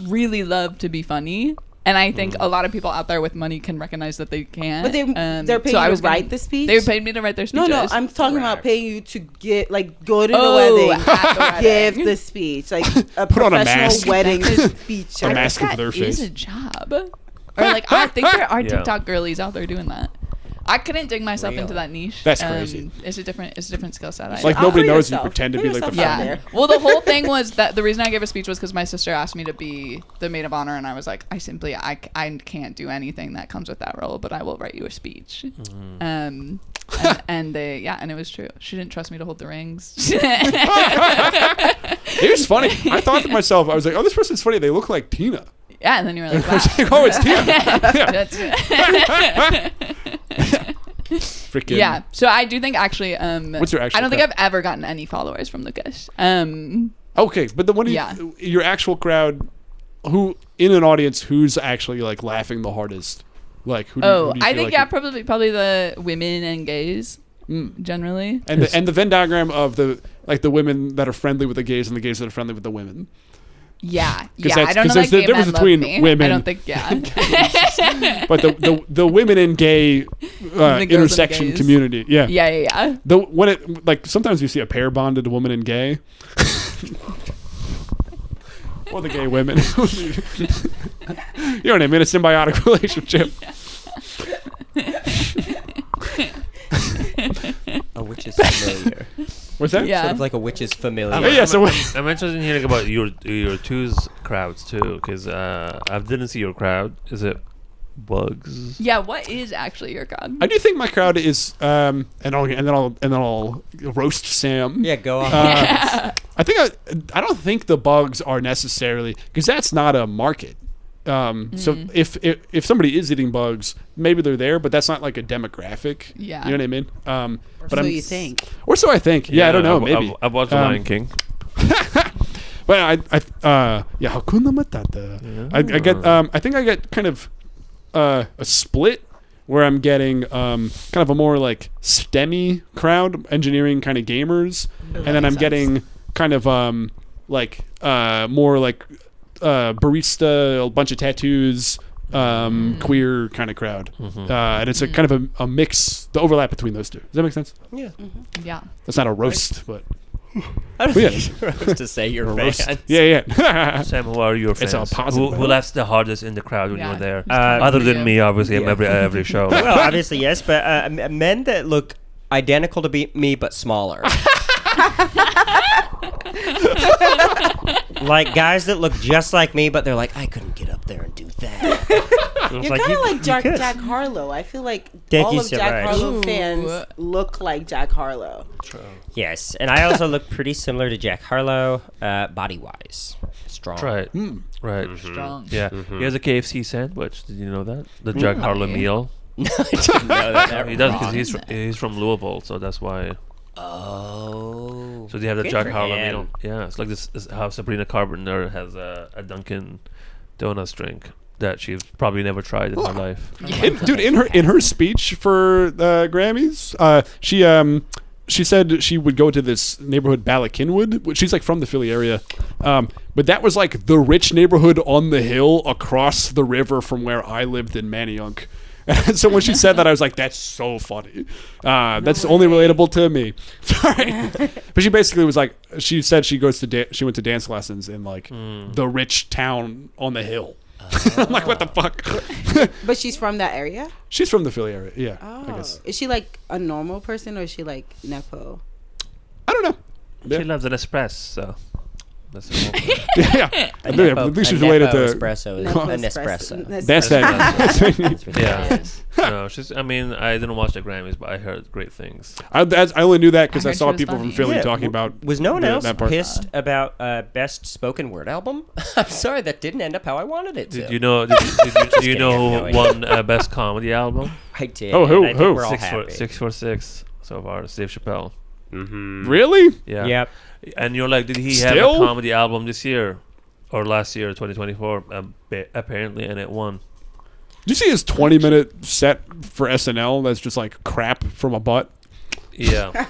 Speaker 5: really love to be funny. And I think a lot of people out there with money can recognize that they can.
Speaker 4: But they're paying you to write the speech?
Speaker 5: They paid me to write their
Speaker 4: No,
Speaker 5: speeches.
Speaker 4: I'm talking about paying you to get go to the
Speaker 5: Oh,
Speaker 4: wedding,
Speaker 5: at the wedding.
Speaker 4: give the speech, like a
Speaker 1: Put on a
Speaker 4: professional
Speaker 1: mask.
Speaker 4: wedding speech.
Speaker 1: A mask of
Speaker 5: That
Speaker 1: their
Speaker 5: is
Speaker 1: face.
Speaker 5: a job. Or like I think there are
Speaker 2: Yeah.
Speaker 5: TikTok girlies out there doing that. I couldn't dig myself
Speaker 3: Really?
Speaker 5: into that niche.
Speaker 1: That's crazy.
Speaker 5: It's a different skill set. I
Speaker 1: Like
Speaker 5: think.
Speaker 1: nobody
Speaker 4: Offer
Speaker 1: knows you
Speaker 4: yourself.
Speaker 1: pretend to
Speaker 4: Put
Speaker 1: be like the
Speaker 4: yourself out
Speaker 1: founder.
Speaker 4: there.
Speaker 5: Well, the whole thing was that the reason I gave a speech was because my sister asked me to be the maid of honor, and I was like, I can't do anything that comes with that role, but I will write you a speech. And it was true. She didn't trust me to hold the rings.
Speaker 1: It was funny. I thought to myself, I was like, oh, this person's funny. They look like Tina.
Speaker 5: Yeah, and then you were like,
Speaker 1: I was
Speaker 5: wow.
Speaker 1: like, oh, it's Tina. Yeah.
Speaker 5: That's
Speaker 1: Freaking.
Speaker 5: yeah. So I do think actually,
Speaker 1: What's your actual
Speaker 5: I don't think
Speaker 1: crowd?
Speaker 5: I've ever gotten any followers from Lucas.
Speaker 1: Okay, but the one
Speaker 5: Yeah.
Speaker 1: your actual crowd, who in an audience, who's actually like laughing the hardest? Like who? Do you
Speaker 5: I
Speaker 1: feel
Speaker 5: think
Speaker 1: like
Speaker 5: probably the women and gays generally.
Speaker 1: And the Venn diagram of the women that are friendly with the gays and the gays that are friendly with the women.
Speaker 5: Yeah.
Speaker 1: 'Cause
Speaker 5: Yeah.
Speaker 1: that's-
Speaker 5: I don't
Speaker 1: 'cause
Speaker 5: know
Speaker 1: there's
Speaker 5: that
Speaker 1: the
Speaker 5: gay
Speaker 1: difference
Speaker 5: men love
Speaker 1: between
Speaker 5: me.
Speaker 1: women-
Speaker 5: I don't think. Yeah.
Speaker 1: But the women in gay
Speaker 5: girls and the
Speaker 1: intersection
Speaker 5: gays.
Speaker 1: community, yeah.
Speaker 5: Yeah. Yeah.
Speaker 1: The when it like sometimes you see a pair bonded woman and gay, or the gay women. You know what I mean? A symbiotic relationship.
Speaker 3: A witch is familiar.
Speaker 1: What's that?
Speaker 5: Yeah.
Speaker 3: Sort of like a witch is familiar.
Speaker 1: Oh, yeah. So
Speaker 2: I'm interested in hearing about your two's crowds too, because I didn't see your crowd. Is it bugs?
Speaker 5: Yeah. What is actually your god?
Speaker 1: I do think my crowd is and I'll roast Sam.
Speaker 3: Yeah, go on.
Speaker 1: I think I don't think the bugs are necessarily because that's not a market. So if somebody is eating bugs, maybe they're there, but that's not like a demographic.
Speaker 5: Yeah.
Speaker 1: You know what I mean? But
Speaker 4: So you think?
Speaker 1: Or so I think. Yeah, I don't know. Maybe.
Speaker 2: I've watched The Lion King.
Speaker 1: But Hakuna Matata. I get I think I get kind of a split where I'm getting kind of a more like STEMmy crowd, engineering kind of gamers, and then I'm getting kind of like more like barista, a bunch of tattoos, queer kind of crowd, and it's a kind of a mix, the overlap between those two. Does that make sense?
Speaker 3: Yeah.
Speaker 5: Yeah.
Speaker 1: That's not a roast, but
Speaker 3: I don't
Speaker 1: Yeah.
Speaker 3: think you're supposed to say your
Speaker 1: roast.
Speaker 3: fans.
Speaker 1: Yeah.
Speaker 2: Sam, who are your fans?
Speaker 1: It's a positive
Speaker 2: Who laughs the hardest in the crowd when
Speaker 5: Yeah.
Speaker 2: you're there?
Speaker 3: Uh,
Speaker 2: Other
Speaker 5: for
Speaker 2: than
Speaker 5: you.
Speaker 2: me, obviously, I'm
Speaker 3: Yeah.
Speaker 2: every show.
Speaker 3: Well, obviously yes, but men that look identical to me but smaller. Like guys that look just like me, but they're like, I couldn't get up there and do that.
Speaker 4: You're kind of like Jack Harlow. I feel like
Speaker 3: Thank
Speaker 4: all
Speaker 3: you
Speaker 4: of
Speaker 3: so
Speaker 4: Jack
Speaker 3: much.
Speaker 4: Harlow
Speaker 5: Ooh.
Speaker 4: fans look like Jack Harlow.
Speaker 3: Yes, and I also look pretty similar to Jack Harlow, body-wise. Strong.
Speaker 2: Right. Right.
Speaker 5: Strong.
Speaker 2: Yeah. He has a KFC sandwich. Did you know that? The Jack Harlow meal.
Speaker 3: I didn't know that.
Speaker 2: He does because he's from Louisville, so that's why.
Speaker 3: Oh.
Speaker 2: So they have the
Speaker 3: Good
Speaker 2: Jack
Speaker 3: for
Speaker 2: Harlow
Speaker 3: him.
Speaker 2: meal. Yeah, it's like this is how Sabrina Carpenter has a Dunkin' Donuts drink that she's probably never tried in her life.
Speaker 1: Dude, in her speech for the Grammys, she said she would go to this neighborhood, Ballackinwood, which she's like from the Philly area, but that was like the rich neighborhood on the hill across the river from where I lived in Manayunk. And so when she said that, I was like, "That's so funny. That's only relatable to me." Sorry, but she basically was like, she said she went to dance lessons in like the rich town on the hill. I'm like, what the fuck?
Speaker 4: But she's from that area?
Speaker 1: She's from the Philly area. Yeah, I
Speaker 4: Oh.
Speaker 1: guess.
Speaker 4: Is she like a normal person or is she like Nepo?
Speaker 1: I don't know.
Speaker 2: She loves an espresso. That's the whole thing.
Speaker 1: Yeah, at least she's related to.
Speaker 3: espresso is
Speaker 4: Nepo
Speaker 3: a Nespresso.
Speaker 1: That's that.
Speaker 3: That's what
Speaker 2: Yeah.
Speaker 3: that is.
Speaker 2: No, I mean, I didn't watch the Grammys, but I heard great things.
Speaker 1: I only knew that because
Speaker 5: I
Speaker 1: I
Speaker 5: heard
Speaker 1: saw
Speaker 5: she was
Speaker 1: people from
Speaker 5: funny.
Speaker 1: Philly
Speaker 3: Yeah,
Speaker 1: talking about.
Speaker 3: Was no one else
Speaker 1: that part.
Speaker 3: pissed about best spoken word album? I'm sorry, that didn't end up how I wanted it to.
Speaker 2: Did you know? Do you know
Speaker 3: kidding, I have
Speaker 2: who
Speaker 3: no
Speaker 2: won best comedy album?
Speaker 3: I did.
Speaker 1: Oh, who?
Speaker 3: and I think
Speaker 1: Who?
Speaker 3: We're all
Speaker 2: 646 so far. Dave Chappelle.
Speaker 3: Mm-hmm.
Speaker 1: Really?
Speaker 2: Yeah.
Speaker 3: Yep.
Speaker 2: And you're like, did he have
Speaker 1: Still?
Speaker 2: a comedy album this year or last year, 2024? Apparently, and it won.
Speaker 1: Did you see his 20-minute set for SNL? That's just like crap from a butt.
Speaker 2: Yeah.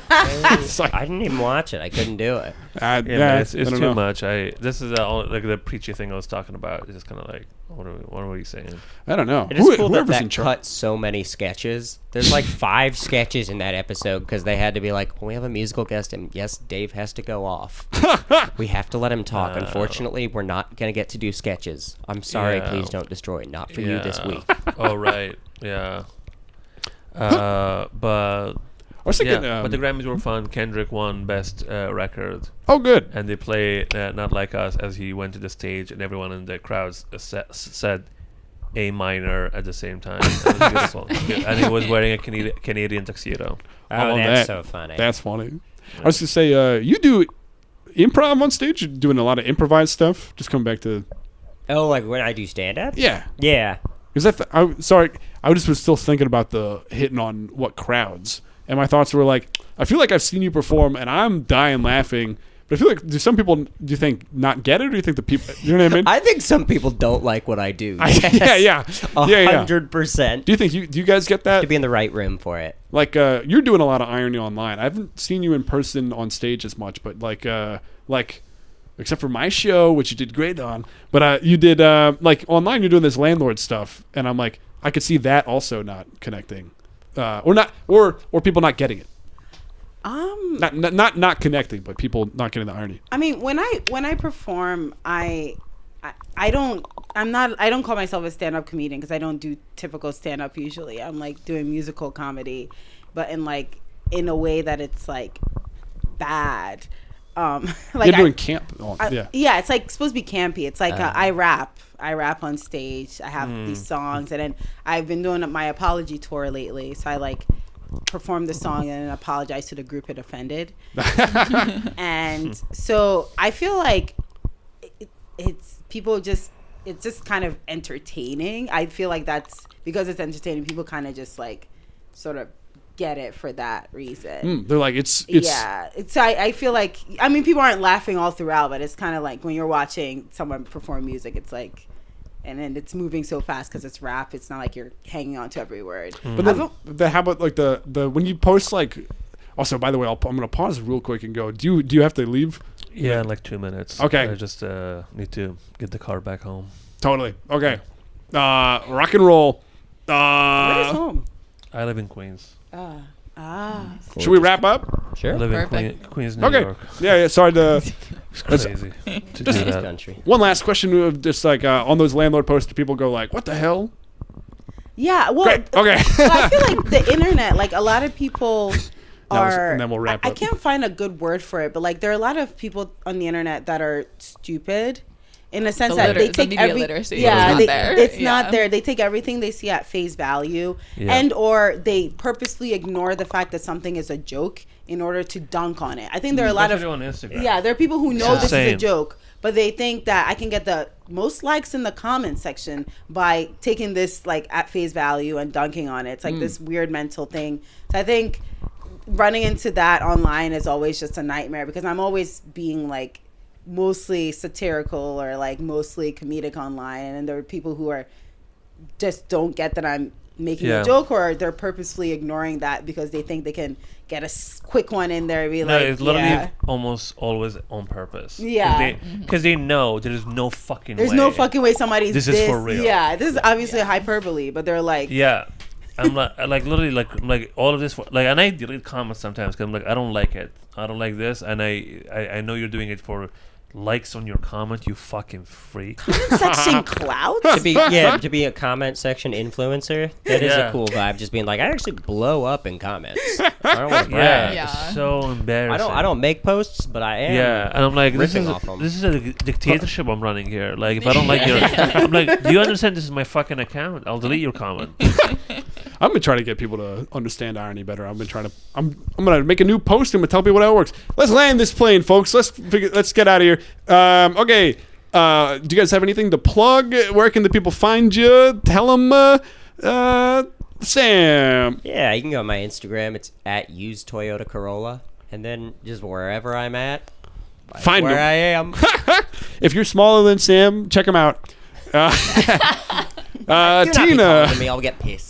Speaker 1: It's like,
Speaker 3: I didn't even watch it. I couldn't do it.
Speaker 2: Yeah, man, it's
Speaker 1: I don't
Speaker 2: too
Speaker 1: know.
Speaker 2: much. This is like the preachy thing I was talking about. It's just kind of like, what are we saying?
Speaker 1: I don't know.
Speaker 3: It is cool that
Speaker 1: Whoever's in
Speaker 3: that
Speaker 1: charge.
Speaker 3: cut so many sketches. There's like 5 sketches in that episode because they had to be like, well, we have a musical guest, and yes, Dave has to go off. We have to let him talk. Unfortunately, we're not going to get to do sketches. I'm sorry.
Speaker 2: Yeah.
Speaker 3: Please don't destroy. Not for you this week.
Speaker 2: Oh, right. Yeah. But
Speaker 1: I was thinking.
Speaker 2: but the Grammys were fun. Kendrick won best record,
Speaker 1: Oh, good.
Speaker 2: and they play "Not Like Us" as he went to the stage, and everyone in the crowd said A minor at the same time. It was beautiful. And he was wearing a Canadian tuxedo.
Speaker 3: Oh,
Speaker 1: that.
Speaker 3: that's so funny.
Speaker 1: That's funny. I was gonna say, you do improv on stage. You're doing a lot of improvised stuff. Just coming back to.
Speaker 3: Oh, like when I do stand up?
Speaker 1: Yeah.
Speaker 3: Yeah.
Speaker 1: Because I just was still thinking about the hitting on what crowds, and my thoughts were like, I feel like I've seen you perform, and I'm dying laughing. But I feel like, do some people, do you think, not get it, or do you think the people, you know what I mean?
Speaker 3: I think some people don't like what I do.
Speaker 1: Yeah.
Speaker 3: 100%.
Speaker 1: Do you think do you guys get that?
Speaker 3: To be in the right room for it.
Speaker 1: Like, you're doing a lot of irony online. I haven't seen you in person on stage as much, but like except for my show, which you did great on. But you did like online. You're doing this landlord stuff, and I'm like, I could see that also not connecting, or people not getting it. Not connecting, but people not getting the irony.
Speaker 4: I mean, when I perform, I don't call myself a stand-up comedian because I don't do typical stand-up usually. I'm like doing musical comedy, but in a way that it's like bad. Like
Speaker 1: you're doing camp.
Speaker 4: Yeah, it's like supposed to be campy. It's like I rap on stage. I have these songs, and then I've been doing my apology tour lately. So I like perform the song and then apologize to the group it offended. And so I feel like it's just kind of entertaining. I feel like that's because it's entertaining. People kind of just like sort of get it for that reason.
Speaker 1: They're like it's
Speaker 4: yeah. So I feel like, I mean, people aren't laughing all throughout, but it's kind of like when you're watching someone perform music, it's like, and then it's moving so fast because it's rap. It's not like you're hanging on to every word.
Speaker 1: But then, how about like the when you post like? Also, by the way, I'm gonna pause real quick and go. Do you have to leave?
Speaker 2: Yeah, in like 2 minutes.
Speaker 1: Okay.
Speaker 2: I just need to get the car back home.
Speaker 1: Totally. Okay. Rock and roll.
Speaker 4: Where is home?
Speaker 2: I live in Queens.
Speaker 1: Should we wrap up?
Speaker 3: Sure.
Speaker 2: I live in
Speaker 5: Perfect.
Speaker 2: Queens, New
Speaker 1: Okay.
Speaker 2: York.
Speaker 1: Yeah. Sorry to.
Speaker 2: It's crazy to do that.
Speaker 3: Country.
Speaker 1: One last question of just like on those landlord posts, people go like, "What the hell?"
Speaker 4: Yeah. Well,
Speaker 1: Great. Okay.
Speaker 4: so I feel like the internet, like a lot of people
Speaker 1: and then we'll wrap
Speaker 4: I
Speaker 1: up.
Speaker 4: can't find a good word for it, but like there are a lot of people on the internet that are stupid in a sense that they take
Speaker 5: media literacy is
Speaker 4: yeah,
Speaker 5: not there.
Speaker 4: it's
Speaker 5: Yeah.
Speaker 4: not there. They take everything they see at face value,
Speaker 2: Yeah.
Speaker 4: and or they purposely ignore the fact that something is a joke in order to dunk on it. I think there are a lot of
Speaker 2: Especially on Instagram.
Speaker 4: yeah, there are people who know this is a
Speaker 2: Insane.
Speaker 4: joke, but they think that I can get the most likes in the comment section by taking this like at face value and dunking on it. It's like this weird mental thing. So I think running into that online is always just a nightmare because I'm always being like mostly satirical or like mostly comedic online, and there are people who are just don't get that I'm making a joke, or they're purposely ignoring that because they think they can get a quick one in there and be
Speaker 2: No,
Speaker 4: like,
Speaker 2: it's literally
Speaker 4: yeah.
Speaker 2: almost always on purpose.
Speaker 4: Yeah.
Speaker 2: Because they know there is no fucking
Speaker 4: There's
Speaker 2: way.
Speaker 4: no fucking way somebody's
Speaker 2: This is for real.
Speaker 4: Yeah, this is obviously a hyperbole, but they're like,
Speaker 2: Yeah. I'm like literally like all of this like, and I delete comments sometimes because I'm like, I don't like it. I don't like this, and I know you're doing it for likes on your comment, you fucking freak.
Speaker 4: section clouds.
Speaker 3: To be a comment section influencer, that is a cool vibe. Just being like, I actually blow up in comments. I don't want to brag.
Speaker 2: Yeah, it's so embarrassing.
Speaker 3: I don't make posts, but I am.
Speaker 2: Yeah, and I'm like, this
Speaker 3: ripping off 'em.
Speaker 2: is a dictatorship I'm running here. Like, if I don't like your, I'm like, do you understand? This is my fucking account. I'll delete your comment.
Speaker 1: I'm gonna try to get people to understand irony better. I'm gonna make a new post and I'm gonna tell people how it works. Let's land this plane, folks. Let's get out of here. Okay. Do you guys have anything to plug? Where can the people find you? Tell them, Sam.
Speaker 3: Yeah, you can go on my Instagram. It's at used Toyota Corolla, and then just wherever I'm at,
Speaker 1: Find
Speaker 3: where
Speaker 1: them.
Speaker 3: I am.
Speaker 1: If you're smaller than Sam, check him out.
Speaker 3: Do not be
Speaker 1: Tina.
Speaker 3: taller than me, I'll get pissed.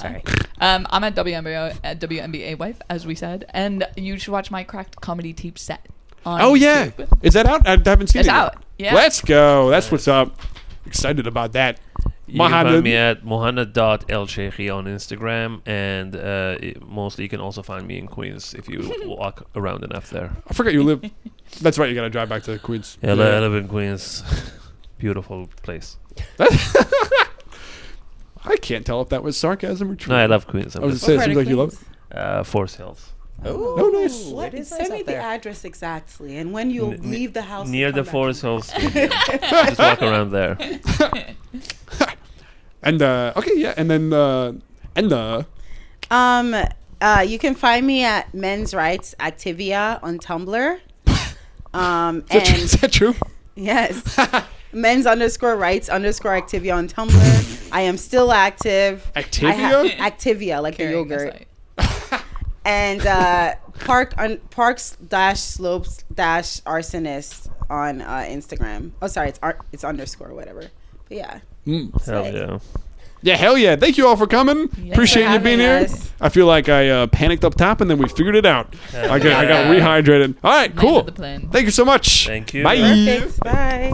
Speaker 3: Sorry.
Speaker 5: I'm at WNBA wife, as we said, and you should watch my cracked comedy tape set on
Speaker 1: Oh yeah,
Speaker 5: YouTube.
Speaker 1: is that out? I haven't seen
Speaker 5: It's
Speaker 1: it yet.
Speaker 5: out. Yeah.
Speaker 1: Let's go. That's what's up. Excited about that.
Speaker 2: You can find
Speaker 1: Mohanad.
Speaker 2: me at Mohanad.Elshieky on Instagram, and mostly you can also find me in Queens if you walk around enough there.
Speaker 1: I forgot you live. That's right. You gotta drive back to Queens.
Speaker 2: Yeah, I live in Queens. Beautiful place.
Speaker 1: I can't tell if that was sarcasm or true.
Speaker 2: No, I love Queens.
Speaker 1: I was just saying, it seems like you love it.
Speaker 2: Forest Hills.
Speaker 1: Oh, nice.
Speaker 4: What?
Speaker 3: It is
Speaker 4: Send
Speaker 3: nice
Speaker 4: me
Speaker 3: out
Speaker 4: the
Speaker 3: there.
Speaker 4: address exactly, and when you leave the house.
Speaker 2: Near
Speaker 4: and
Speaker 2: the
Speaker 4: come back.
Speaker 2: Forest Hills Stadium. Just walk around there.
Speaker 1: And okay, yeah, and then
Speaker 4: You can find me at Men's Rights Activia on Tumblr.
Speaker 1: is that true?
Speaker 4: Yes. Men's_rights_Activia on Tumblr. I am still active.
Speaker 1: Activia?
Speaker 4: Activia, like the
Speaker 5: Carrying a
Speaker 4: yogurt.
Speaker 5: site.
Speaker 4: And parks-slopes-arsonist on Instagram. Oh, sorry, it's underscore whatever. But yeah.
Speaker 2: Hell yeah.
Speaker 1: Yeah, hell yeah. Thank you all for coming. Appreciate
Speaker 4: for
Speaker 1: you being
Speaker 4: having
Speaker 1: here.
Speaker 4: us.
Speaker 1: I feel like I panicked up top and then we figured it out. I got
Speaker 2: yeah.
Speaker 1: rehydrated. All right, cool.
Speaker 5: The plan.
Speaker 1: Thank you so much.
Speaker 2: Thank you.
Speaker 1: Bye.
Speaker 4: Perfect. Bye.